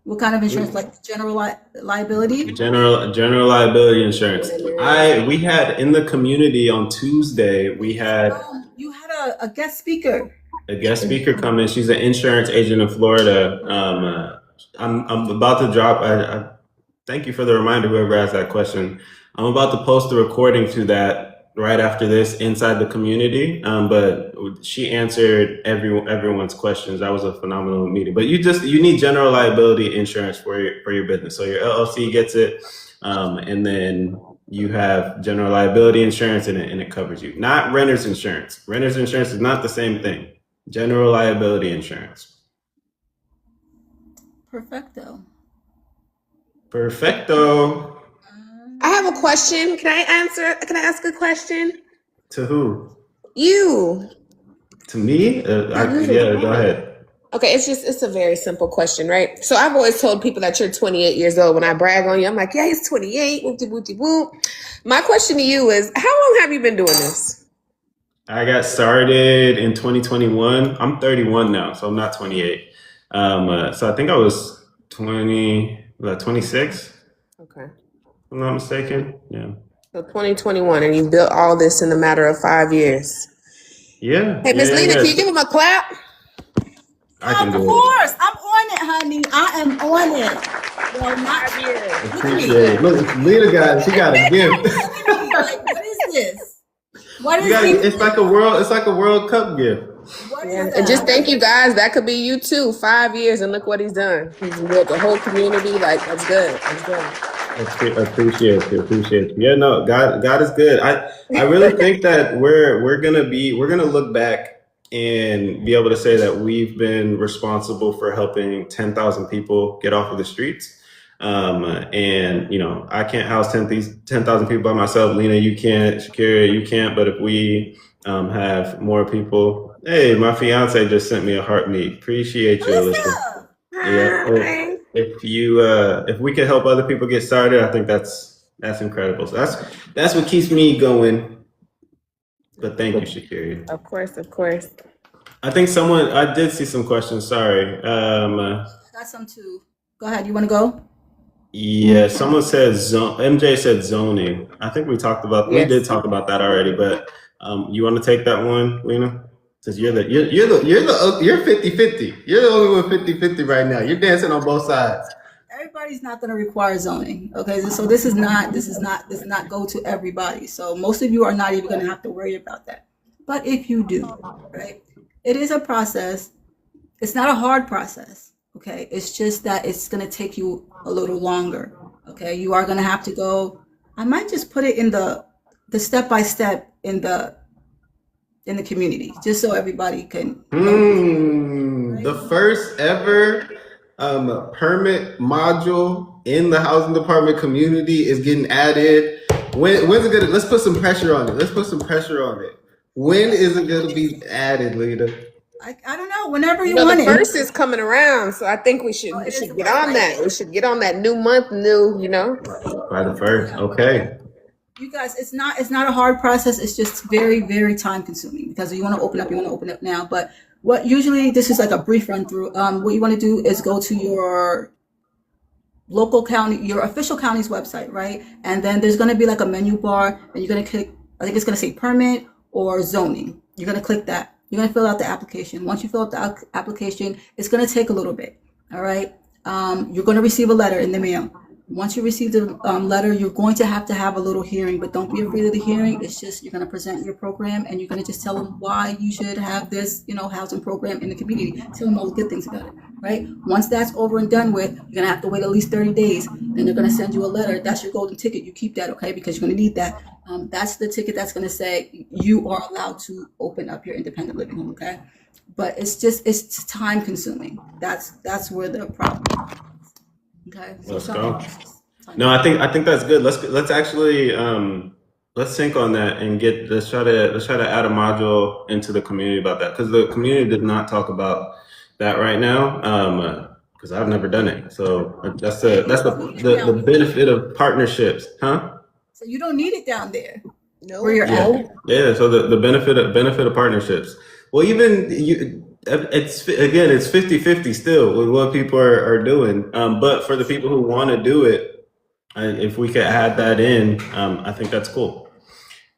S1: What kind of insurance? Like general liability?
S2: General liability insurance. We had in the community on Tuesday. We had
S1: you had a guest speaker.
S2: A guest speaker come in. She's an insurance agent in Florida. I'm about to drop. I thank you for the reminder. Whoever asked that question, I'm about to post the recording to that right after this inside the community. But she answered everyone's questions. That was a phenomenal meeting. But you need general liability insurance for your business. So your LLC gets it, and then you have general liability insurance, and it covers you. Not renter's insurance. Renter's insurance is not the same thing. General liability insurance.
S1: Perfecto.
S3: I have a question. Can I ask a question?
S2: To who?
S3: You.
S2: To me? Yeah, go ahead.
S3: Okay, it's a very simple question, right? So I've always told people that you're 28 years old. When I brag on you, I'm like, yeah, he's 28. Whoop-de-whoop-de-whoop. My question to you is, how long have you been doing this?
S2: I got started in 2021. I'm 31 now, so I'm not 28. So I think I was 26.
S3: Okay.
S2: If I'm not mistaken. Yeah.
S3: So 2021, and you built all this in a matter of 5 years.
S2: Yeah.
S3: Hey, Miss Lena, can you give him a clap?
S2: I can do it.
S1: Of course, I'm on it, honey. I am on it. Well, not 5 years.
S2: Appreciate it. Look, Lena she got a gift.
S1: Like, what is this? What is
S2: It's like a World Cup gift.
S3: And just thank you guys. That could be you too. 5 years, and look what he's done. He's built the whole community. Like, that's good. That's good.
S2: Appreciate you. Yeah, no, God is good. I really think that we're gonna look back and be able to say that we've been responsible for helping 10,000 people get off of the streets. And I can't house 10,000 people by myself. Lena, you can't. Shakira, you can't. But if we have more people, hey, my fiance just sent me a heart meet. Appreciate you, Alyssa. Yeah. If we can help other people get started, I think that's incredible. So that's what keeps me going. But thank you, Shakira.
S3: Of course.
S2: I think I did see some questions. Sorry.
S1: Got some too. Go ahead. You want to go?
S2: Yeah, someone said MJ said zoning. I think we did talk about that already. But you want to take that one, Lena? Since you're 50-50. You're the only one 50-50 right now. You're dancing on both sides.
S1: Everybody's not going to require zoning. Okay, so this is not go to everybody. So most of you are not even going to have to worry about that. But if you do, right, it is a process. It's not a hard process. Okay, it's just that it's going to take you a little longer. Okay, you are going to have to go. I might just put it in the step by step in the in the community, just so everybody can know.
S2: The first ever permit module in the housing department community is getting added. When's it gonna? Let's put some pressure on it. Let's put some pressure on it. When is it gonna be added, Lita?
S1: I don't know. Whenever you
S3: The
S1: want it.
S3: first is coming around, so I think we should get on that. We should get on that new month,
S2: By the first, okay.
S1: You guys, it's not a hard process. It's just very, very time consuming because you want to open up now. But what usually, this is like a brief run through. What you want to do is go to your local county, your official county's website, right? And then there's going to be like a menu bar, and you're going to click, I think it's going to say permit or zoning. You're going to click that. You're going to fill out the application. Once you fill out the application, it's going to take a little bit. All right. You're going to receive a letter in the mail. Once you receive the letter, you're going to have a little hearing, but don't be afraid of the hearing. It's just, you're going to present your program and you're going to just tell them why you should have this, housing program in the community. Tell them all the good things about it, right? Once that's over and done with, you're going to have to wait at least 30 days. Then they're going to send you a letter. That's your golden ticket. You keep that, okay? Because you're going to need that. That's the ticket that's going to say you are allowed to open up your independent living home, okay? But it's time consuming. That's where the problem is. Okay.
S2: Let's go. No, I think that's good. Let's actually let's sync on that and let's try to add a module into the community about that, because the community did not talk about that right now. Because I've never done it. So that's the benefit of partnerships, huh?
S1: So you don't need it down there.
S3: No.
S1: Where you're at.
S2: Yeah. So the benefit of partnerships. Well, even it's 50-50 still with what people are doing. But for the people who want to do it, if we could add that in, I think that's cool.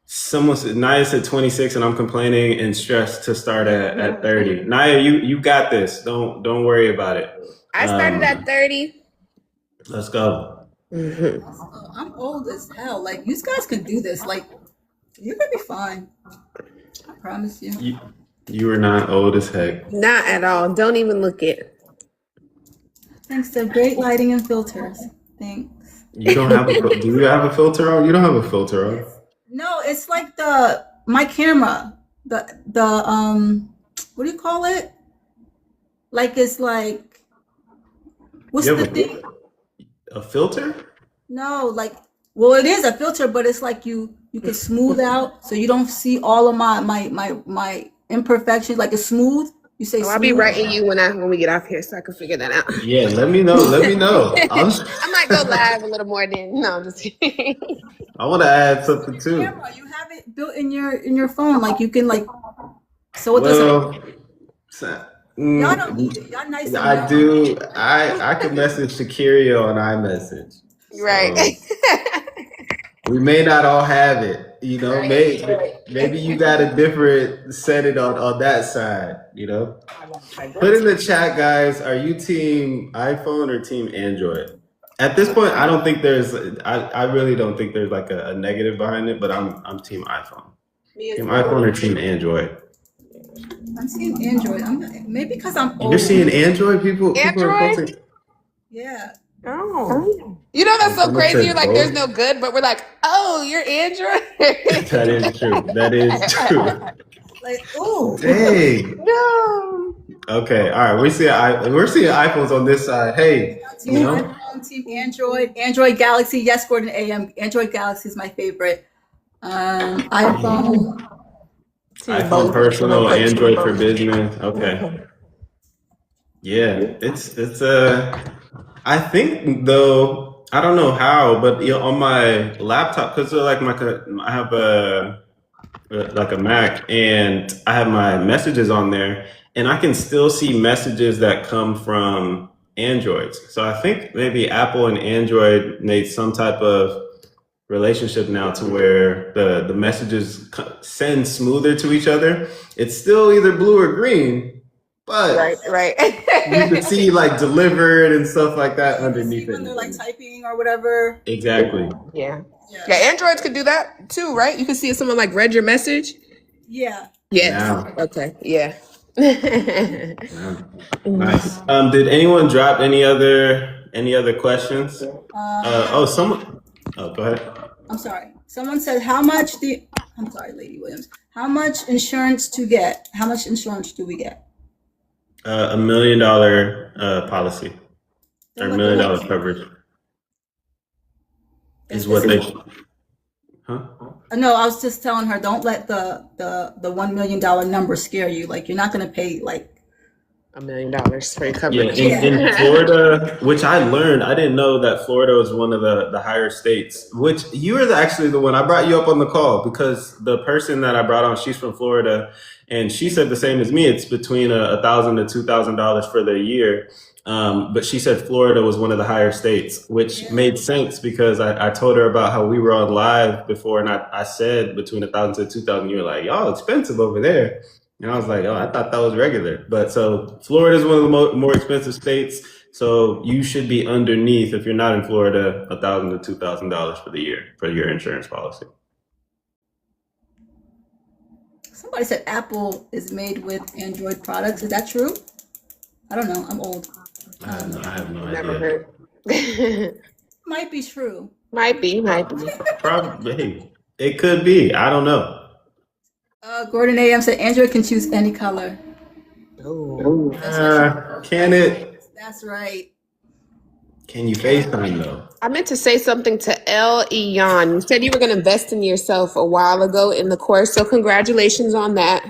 S2: Someone said, Naya said 26 and I'm complaining and stressed to start at 30. Naya, you got this. Don't worry about it.
S3: I started at 30.
S2: Let's go.
S1: I'm old as hell. Like, you guys can do this. Like, you're gonna be fine. I promise you.
S2: You are not old as heck.
S3: Not at all. Don't even look it.
S1: Thanks to great lighting and filters. Thanks.
S2: You don't have do you have a filter on? You don't have a filter on.
S1: No, it's like my camera. The what do you call it? Like, it's like, what's the thing?
S2: A filter?
S1: No, like, well, it is a filter, but it's like you can smooth out so you don't see all of my imperfections. Like, it's smooth. You say
S3: I'll be writing you when we get off here so I can figure that out.
S2: Yeah, let me know.
S3: I might go live a little more then. No, I'm just kidding.
S2: I want to add something too.
S1: Camera, you have it built in your phone. Like, you can, like, so it doesn't. Y'all don't need it. Y'all nice.
S2: I do. I can message Shakiria on iMessage.
S3: Right.
S2: So we may not all have it. Maybe you got a different setting on that side. Put in the chat, guys. Are you team iPhone or team Android? At this point, I don't think there's. I really don't think there's like a negative behind it. But I'm team iPhone. Team iPhone or team Android?
S1: I'm seeing Android. Maybe because I'm old.
S2: You're seeing Android people.
S3: Android?
S1: Yeah.
S3: Oh. That's so crazy. You're like, there's no good, but we're like, oh, you're Android.
S2: That is true. That is true.
S1: Like, oh.
S2: Dang.
S3: No.
S2: Okay. All right. We're seeing iPhones on this side. Hey.
S1: Team iPhone, team Android Galaxy. Yes, Gordon AM. Android Galaxy is my favorite. iPhone
S2: personal, Android for business. Okay. Yeah, it's I think though, I don't know how, but on my laptop, because I have a Mac and I have my messages on there, and I can still see messages that come from Androids. So I think maybe Apple and Android made some type of relationship now to where the messages send smoother to each other. It's still either blue or green. But
S3: right.
S2: You can see like delivered and stuff like that underneath it.
S1: When they're like typing or whatever.
S2: Exactly.
S3: Yeah. Androids could do that too, right? You can see if someone like read your message.
S1: Yeah.
S3: Yes. Yeah. Okay. Yeah.
S2: Nice. Did anyone drop any other questions? Someone. Oh, go ahead.
S1: I'm sorry. Someone said, I'm sorry, Lady Williams. How much insurance to get? How much insurance do we get?
S2: $1 million policy or $1 million coverage is what they. Huh?
S1: No, I was just telling her, don't let the $1 million number scare you. Like, you're not going to pay like
S3: $1 million for your coverage.
S2: Yeah, in Florida, which I learned, I didn't know that Florida was one of the higher states, which you were actually the one, I brought you up on the call because the person that I brought on, she's from Florida, and she said the same as me. It's between $1,000 to $2,000 for the year. But she said Florida was one of the higher states, which made sense because I told her about how we were on live before, and I said between 1,000 to 2,000. You were like, y'all expensive over there. And I was like, oh, I thought that was regular. But so Florida is one of the more expensive states. So you should be underneath, if you're not in Florida, $1,000 to $2,000 for the year for your insurance policy.
S1: Somebody said Apple is made with Android products. Is that true? I don't know. I'm old.
S2: I have no
S3: Never
S2: idea.
S3: heard.
S1: Might be true.
S3: Might be.
S2: Probably. Hey, it could be. I don't know.
S1: Gordon AM said Android can choose any color.
S3: Oh.
S2: Can it?
S1: That's right.
S2: Can you FaceTime though?
S3: I meant to say something to L. Eon. You said you were going to invest in yourself a while ago in the course, so congratulations on that.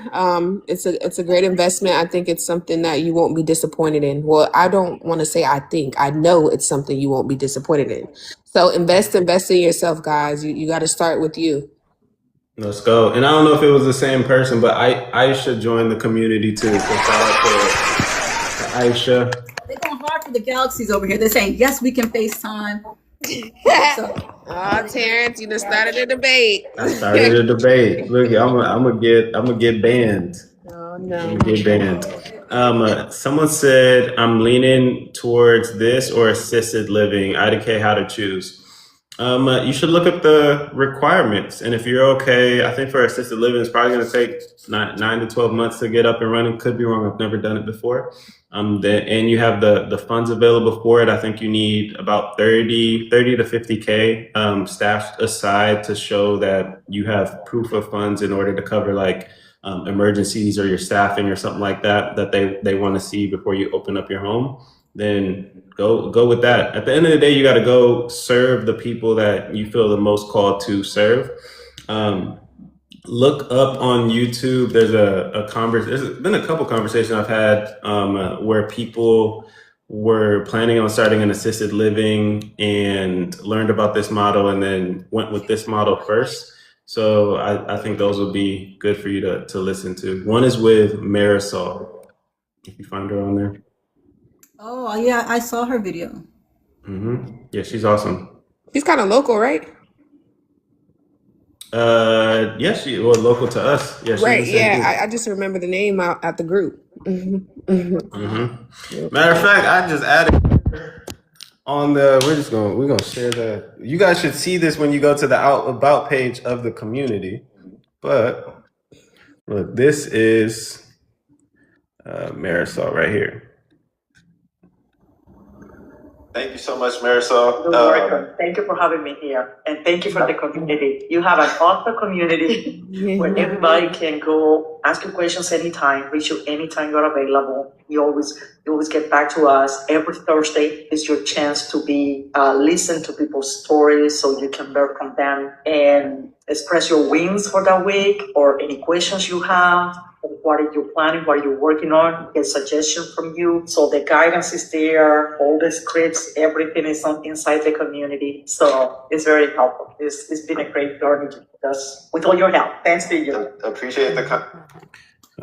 S3: It's a great investment. I think it's something that you won't be disappointed in. Well, I don't want to say I think. I know it's something you won't be disappointed in. So invest in yourself, guys. You got to start with you.
S2: Let's go. And I don't know if it was the same person, but Aisha joined the community too. So shout out to Aisha.
S1: They're going hard for the galaxies over here. They're saying, yes, we can FaceTime.
S3: Oh, Terrence, you just started a debate.
S2: I started a debate. Look, I'm gonna get banned.
S3: Oh,
S2: I'm
S3: no.
S2: gonna get banned. Someone said I'm leaning towards this or assisted living. IDK, how to choose. You should look up the requirements, and if you're okay, I think for assisted living, it's probably going to take 9 to 12 months to get up and running. Could be wrong. I've never done it before. And you have the funds available for it. I think you need about 30 to 50K stashed aside to show that you have proof of funds in order to cover like emergencies or your staffing or something like that they want to see before you open up your home. Then go with that. At the end of the day, you got to go serve the people that you feel the most called to serve. Look up on YouTube. There's there's been a couple conversations I've had where people were planning on starting an assisted living and learned about this model and then went with this model first. So I think those would be good for you to listen to. One is with Marisol, if you find her on there.
S1: Oh, yeah, I saw her video.
S2: Mm-hmm. Yeah, she's awesome.
S3: She's kind of local, right?
S2: Yeah, she was local to us. Yeah,
S3: Right, yeah. I just remember the name out at the group.
S2: Mm-hmm. Matter of fact, I just added on we're gonna share that. You guys should see this when you go to the about page of the community. But look, this is Marisol right here. Thank you so much, Marisol.
S5: You're welcome. Thank you for having me here. And thank you for the community. You have an awesome community where everybody can go ask you questions anytime, reach you anytime you're available. You always get back to us. Every Thursday is your chance to be listen to people's stories so you can learn from them and express your wins for that week or any questions you have. What are you planning? What are you working on? Get suggestions from you. So the guidance is there, all the scripts, everything is inside the community. So it's very helpful. It's been a great journey with all your help. Thanks to you.
S2: Appreciate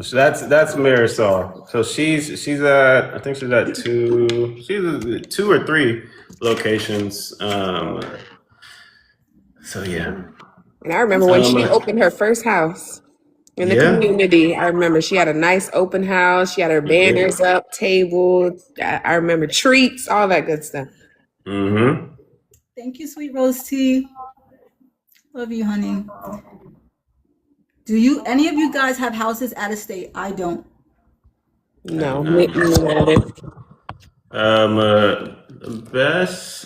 S2: So that's Marisol. So she's at I think she's at two or three locations. So yeah.
S3: And I remember when she opened her first house in the community. I remember she had a nice open house. She had her banners up, tables. I remember treats, all that good stuff.
S2: Mm-hmm.
S1: Thank you, Sweet Rose Tea. Love you, honey. Do any of you guys have houses out of state? I don't.
S3: No,
S2: Best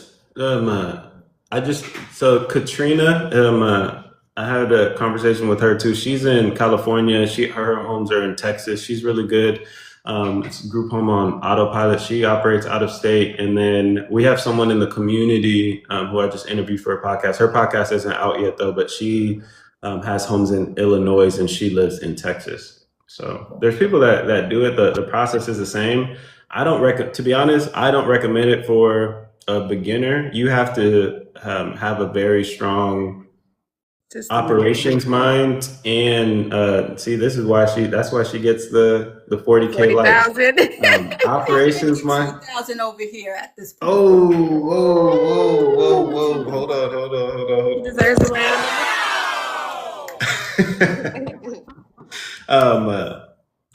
S2: So Katrina, I had a conversation with her too. She's in California. Her homes are in Texas. She's really good. It's a group home on autopilot. She operates out of state. And then we have someone in the community who I just interviewed for a podcast. Her podcast isn't out yet though, but she has homes in Illinois and she lives in Texas. So there's people that do it. The process is the same. To be honest, I don't recommend it for a beginner. You have to have a very strong operations mind, and this is why that's why she gets the 40K likes.
S3: 40,000.
S2: Operations mind.
S1: 2,000 over here at this point.
S2: Oh, whoa. Hold on.
S3: Deserves a round.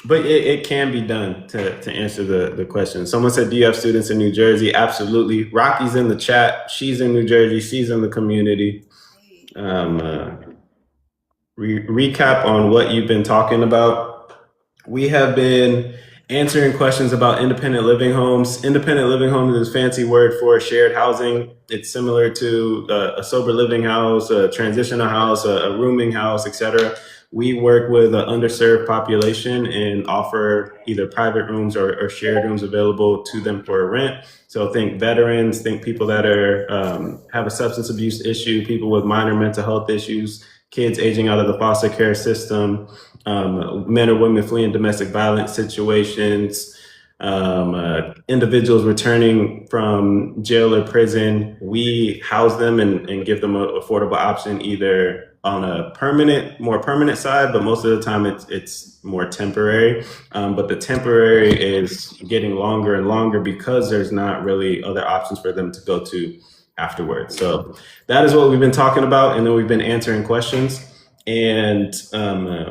S2: But it can be done to answer the question. Someone said, do you have students in New Jersey? Absolutely. Rocky's in the chat. She's in New Jersey. She's in the community. Recap on what you've been talking about. We have been answering questions about independent living homes. Independent living homes is a fancy word for shared housing. It's similar to a sober living house, a transitional house, a rooming house, etc. We work with an underserved population and offer either private rooms or shared rooms available to them for rent. So think veterans, think people that have a substance abuse issue, people with minor mental health issues, kids aging out of the foster care system, men or women fleeing domestic violence situations, individuals returning from jail or prison. We house them and give them an affordable option, either on a more permanent side, but most of the time it's more temporary. But the temporary is getting longer and longer because there's not really other options for them to go to afterwards. So that is what we've been talking about. And then we've been answering questions. And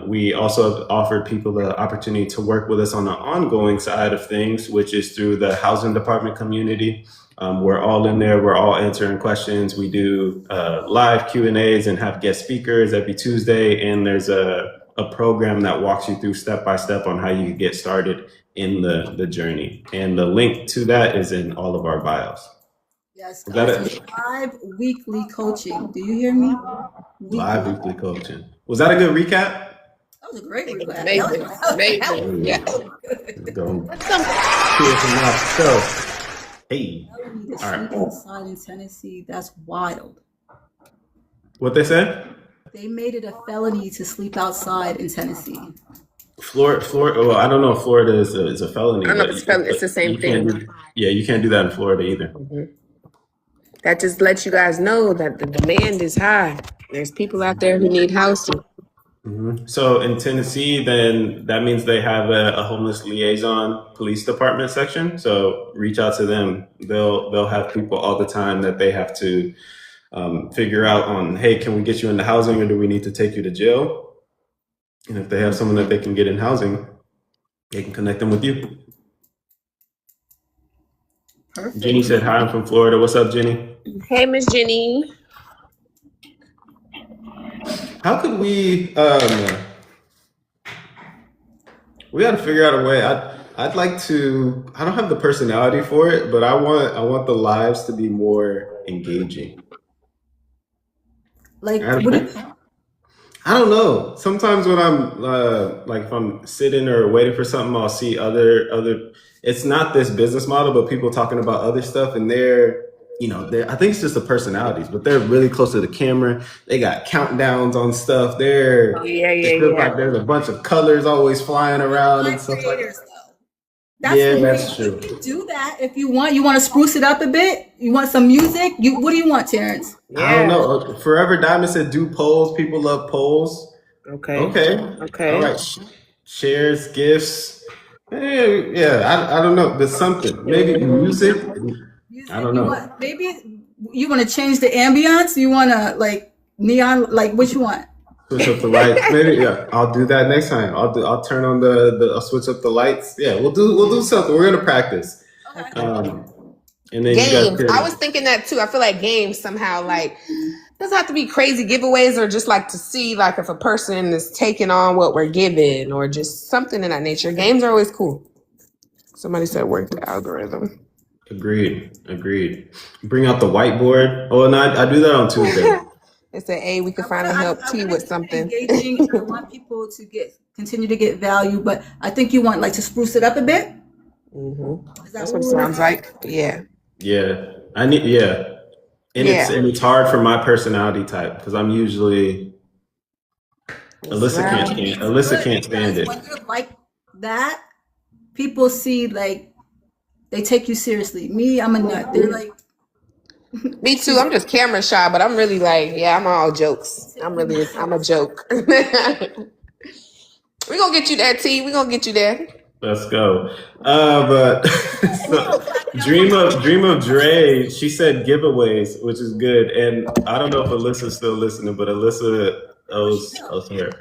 S2: we also have offered people the opportunity to work with us on the ongoing side of things, which is through the housing department community. We're all in there. We're all answering questions. We do live Q&As and have guest speakers every Tuesday. And there's a program that walks you through step-by-step on how you can get started in the journey. And the link to that is in all of our bios.
S1: Yes,
S2: Is that it?
S1: live weekly coaching. Do you hear me?
S2: Live weekly coaching. Was that a good recap?
S1: That was a great recap.
S3: Amazing. Yeah.
S2: Go. Cheers from my show. Hey.
S1: All right. Outside in Tennessee, that's wild.
S2: What they said?
S1: They made it a felony to sleep outside in Tennessee.
S2: Florida. Well, I don't know if Florida is a felony.
S3: I know it's the same thing.
S2: You can't do that in Florida either.
S3: Mm-hmm. That just lets you guys know that the demand is high. There's people out there who need housing.
S2: Mm-hmm. So in Tennessee, then that means they have a homeless liaison police department section. So reach out to them. They'll have people all the time that they have to figure out on, hey, can we get you into housing or do we need to take you to jail? And if they have someone that they can get in housing, they can connect them with you. Perfect. Jenny said, hi, I'm from Florida. What's up, Jenny?
S3: Hey, Miss Jenny.
S2: How could we got to figure out a way. I'd like to, I don't have the personality for it, but I want the lives to be more engaging.
S1: Like,
S2: I don't know. Sometimes when I'm like if I'm sitting or waiting for something, I'll see other. It's not this business model, but people talking about other stuff, and they're I think it's just the personalities, but they're really close to the camera. They got countdowns on stuff. It feels like there's a bunch of colors always flying around and stuff like that. That's true.
S1: You can do that if you want. You want to spruce it up a bit? You want some music? What do you want, Terrence?
S2: I don't know. Forever Diamond said do polls. People love polls.
S3: Okay.
S2: All right. Shares, gifts. I don't know. There's something. Maybe music. I don't know.
S1: Maybe you want to change the ambience. You want to like neon. Like what you want?
S2: Switch up the lights. Maybe I'll do that next time. I'll turn on I'll switch up the lights. Yeah, we'll do something. We're gonna practice.
S1: Okay.
S2: And then
S3: games. I was thinking that too. I feel like games somehow like doesn't have to be crazy giveaways or just like to see like if a person is taking on what we're given or just something in that nature. Games are always cool. Somebody said work the algorithm.
S2: Agreed. Bring out the whiteboard. Oh, and I do that on Tuesday.
S3: They said, hey, we can
S1: I
S3: finally
S1: wanna-
S3: help
S1: I
S3: T
S1: wanna
S3: with
S1: keep it
S3: something.
S1: engaging. I want people to continue to get value, but I think you want like to spruce it up a bit.
S3: Mhm.
S1: Is that
S3: That's
S1: what
S3: what it
S1: we're
S3: sounds like. Yeah.
S2: Yeah, and
S3: Yeah.
S2: it's hard for my personality type because I'm usually Alyssa
S3: Right.
S2: can't stand it.
S1: When you're like that, people see like they take you seriously. Me, I'm a nut. They're like,
S3: Me too. I'm just camera shy, but I'm really like, yeah, I'm all jokes. I'm a joke. We're gonna get you there, T. We're gonna get you there.
S2: Let's go. But so, Dream of Dre, she said giveaways, which is good. And I don't know if Alyssa's still listening, but Alyssa owes here.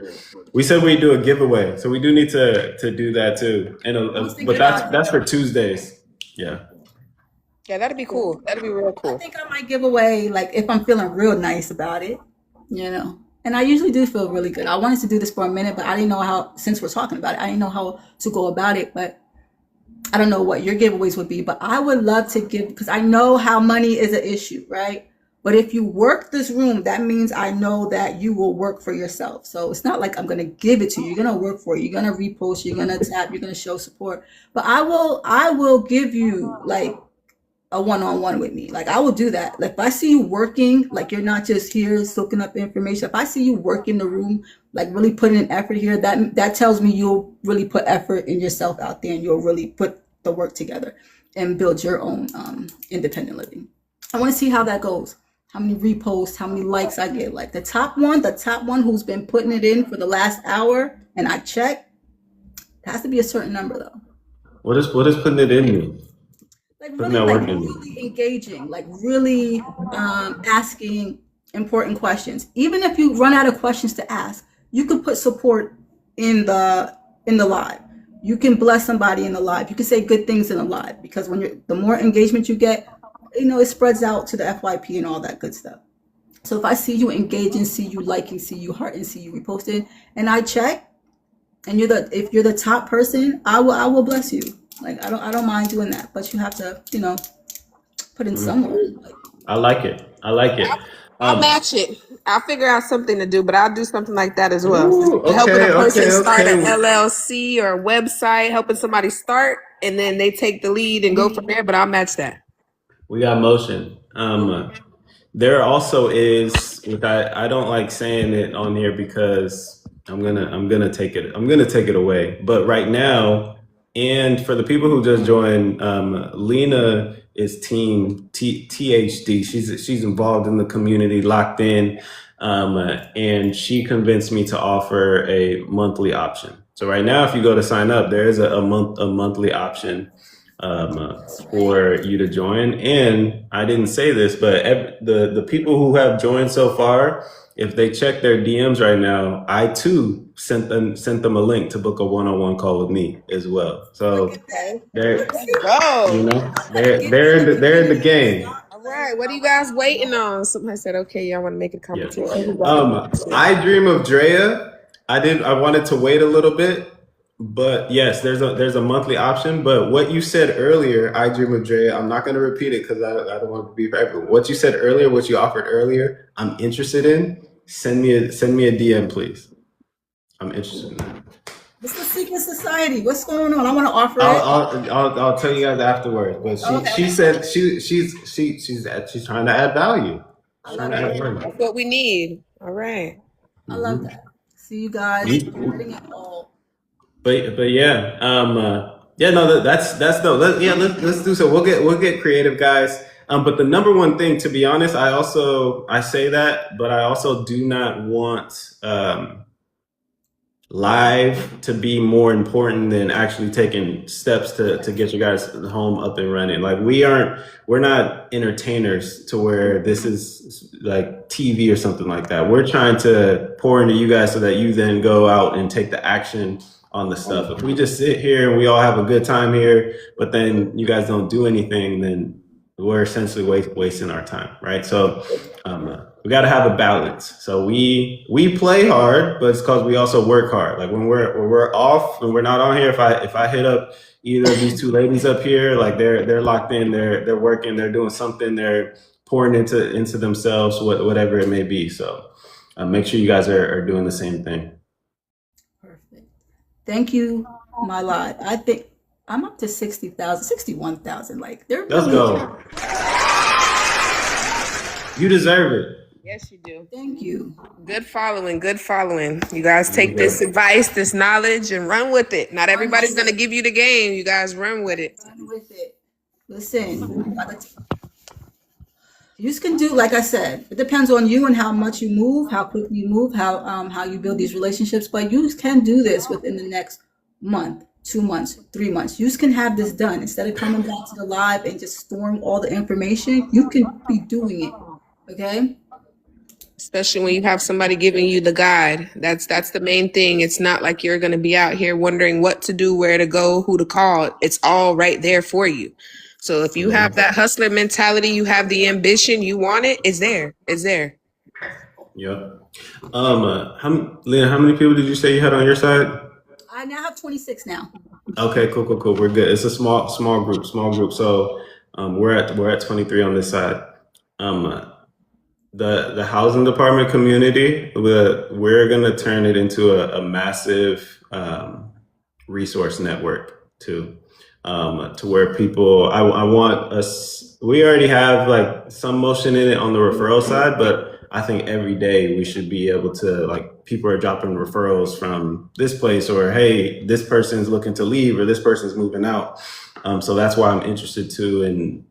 S2: We said we do a giveaway, so we do need to do that too. And but that's for Tuesdays. Yeah.
S3: Yeah, that'd be cool. That'd be real
S1: I
S3: cool.
S1: think I might give away like if I'm feeling real nice about it, you know. And I usually do feel really good. I wanted to do this for a minute, but I didn't know how. Since we're talking about it, I didn't know how to go about it. But I don't know what your giveaways would be. But I would love to give because I know how money is an issue, right? But if you work this room, that means I know that you will work for yourself. So it's not like I'm gonna give it to you. You're gonna work for it. You're gonna repost. You're gonna tap. You're gonna show support. But I will give you like a one-on-one with me. Like I will do that. Like if I see you working, like you're not just here soaking up information. If I see you work in the room, like really putting an effort here, that tells me you'll really put effort in yourself out there and you'll really put the work together and build your own independent living. I want to see how that goes. How many reposts, how many likes I get. Like the top one who's been putting it in for the last hour and I check, it has to be a certain number though.
S2: What is putting it in me?
S1: Like
S2: Putting
S1: really,
S2: that
S1: like
S2: work in me.
S1: really engaging, like really asking important questions. Even if you run out of questions to ask, you can put support in the live. You can bless somebody in the live. You can say good things in the live because the more engagement you get, you know, it spreads out to the FYP and all that good stuff. So if I see you engaging, see you liking, see you hearting, see you reposting, and I check, and if you're the top person, I will bless you. Like I don't mind doing that, but you have to, you know, put in somewhere. Like,
S2: I like it.
S3: I'll match it. I'll figure out something to do, but I'll do something like that as well.
S2: Ooh,
S3: Helping a person start
S2: okay.
S3: an LLC or a website, helping somebody start, and then they take the lead and go from there. But I'll match that.
S2: We got motion. There also is, which I don't like saying it on here because I'm gonna take it away. But right now, and for the people who just joined, Lena is team THD. She's involved in the community, locked in, and she convinced me to offer a monthly option. So right now, if you go to sign up, there is a monthly option for you to join. And I didn't say this, but the people who have joined so far, if they check their DMs right now, I too sent them a link to book a one-on-one call with me as well. So they're in the game.
S3: All right, what are you guys waiting on? Somebody said, okay, y'all want to make a competition.
S2: I Dream of Drea. I wanted to wait a little bit. But yes, there's a monthly option. But what you said earlier, I Dream of Drea, I'm not going to repeat it because I don't want to be right. But what you said earlier, what you offered earlier, I'm interested in. Send me a DM, please. I'm interested in that.
S1: It's the Secret Society. What's going on? I want to offer it.
S2: I'll tell you guys afterwards. But she said she's trying to add value.
S3: That's what we need. All right.
S1: I love that. See you guys. Putting it all.
S2: But yeah, no, that's no. Let's do so. We'll get creative, guys. But the number one thing, to be honest, I say that, but I also do not want live to be more important than actually taking steps to get you guys home up and running. Like we're not entertainers to where this is like TV or something like that. We're trying to pour into you guys so that you then go out and take the action on the stuff. If we just sit here and we all have a good time here, but then you guys don't do anything, then we're essentially wasting our time, right? So we got to have a balance. So we play hard, but it's because we also work hard. Like when we're off and we're not on here, if I hit up either of these two ladies up here, like they're locked in, they're working, they're doing something, they're pouring into themselves, whatever it may be. So make sure you guys are doing the same thing.
S1: Perfect. Thank you, my live. I think I'm up to 60,000, 61,000. Like they're
S2: Let's
S1: really,
S2: go. You deserve it.
S3: Yes, you do.
S1: thank you.
S3: Good following, good following. You guys take this advice, this knowledge, and run with it. Not everybody's gonna give you the game. You guys run with it.
S1: Run with it. Listen, you can do, like I said, it depends on you and how much you move, how quickly you move, how you build these relationships. But you can do this within the next month, 2 months, 3 months. You can have this done instead of coming back to the live and just storing all the information. You can be doing it. Okay.
S3: Especially when you have somebody giving you the guide. That's the main thing. It's not like you're gonna be out here wondering what to do, where to go, who to call. It's all right there for you. So if you have that hustler mentality, you have the ambition, you want it, it's there. It's there.
S2: Yeah. Leah, how many people did you say you had on your side?
S1: I now have 26 now.
S2: Okay, cool. We're good. It's a small group. So we're at 23 on this side. The housing department community, we're gonna turn it into a massive resource network too. To where people, I want us, we already have like some motion in it on the referral side, but I think every day we should be able to, like, people are dropping referrals from this place, or hey, this person's looking to leave, or this person's moving out. So that's why I'm interested too in,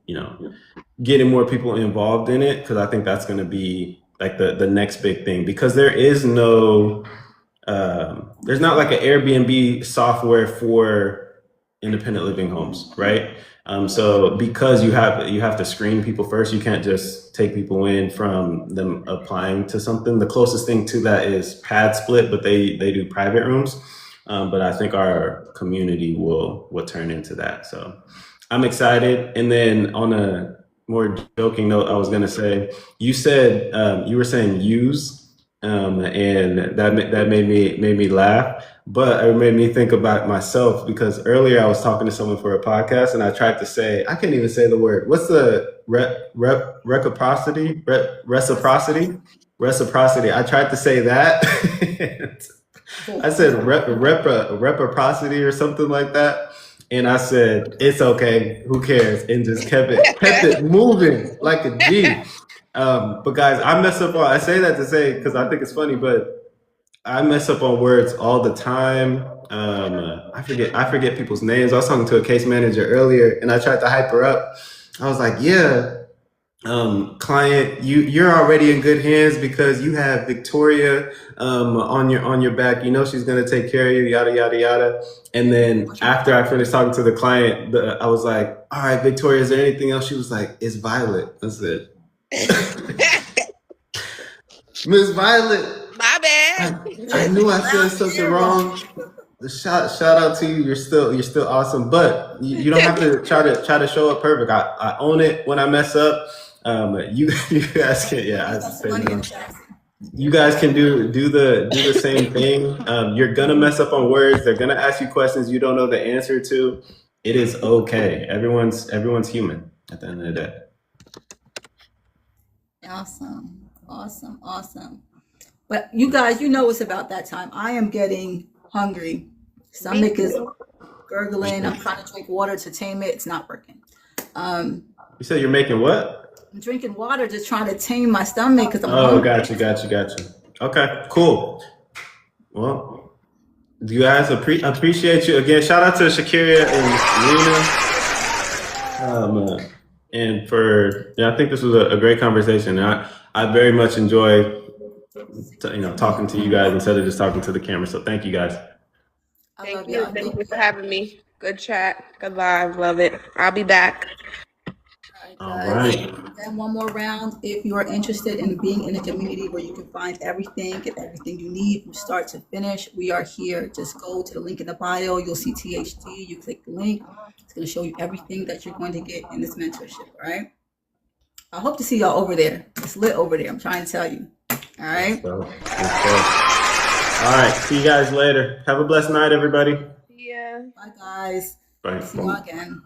S2: getting more people involved in it, because I think that's going to be like the next big thing, because there is no, there's not like an Airbnb software for independent living homes, right? So because you have to screen people first, you can't just take people in from them applying to something. The closest thing to that is Pad Split, but they do private rooms. But I think our community will turn into that. So I'm excited. And then on a more joking note, I was gonna say, you said you were saying use, and that made me laugh. But it made me think about myself, because earlier I was talking to someone for a podcast and I tried to say, I can't even say the word. What's the reciprocity? Reciprocity. I tried to say that. I said reciprocity or something like that. And I said, it's okay, who cares? And just kept it moving like a G. But guys, I say that to say, because I think it's funny, but I mess up on words all the time. I forget people's names. I was talking to a case manager earlier and I tried to hype her up. I was like, yeah, client, you're already in good hands because you have Victoria on your back. She's gonna take care of you, yada yada yada. And then after I finished talking to the client, I was like, all right, Victoria, is there anything else? She was like, it's Violet. That's it. Miss Violet.
S3: My bad.
S2: I knew I said something wrong. The shout out to you. You're still awesome, but you don't have to try to show up perfect. I own it when I mess up. You guys can, you guys can do the same thing. You're gonna mess up on words. They're gonna ask you questions you don't know the answer to. It is okay. Everyone's human at the end of the day.
S1: Awesome. But you guys, it's about that time. I am getting hungry. Stomach is gurgling. I'm trying to drink water to tame it. It's not working.
S2: You said you're making what?
S1: I'm drinking water, just trying to tame my stomach because I'm hungry.
S2: Got you. Okay, cool. Well, you guys appreciate you again. Shout out to Shakira and Lena. And I think this was a great conversation. I very much enjoy talking to you guys instead of just talking to the camera. So thank you guys.
S3: Thank you. Thank you for having me. Good chat. Good live. Love it. I'll be back.
S2: All right.
S1: Then one more round. If you are interested in being in a community where you can find everything, get everything you need from start to finish, we are here. Just go to the link in the bio. You'll see THD. You click the link. It's going to show you everything that you're going to get in this mentorship. All right. I hope to see y'all over there. It's lit over there. I'm trying to tell you. All right.
S2: So, all right. See you guys later. Have a blessed night, everybody.
S3: Yeah.
S1: Bye, guys.
S2: Bye.
S1: See you again.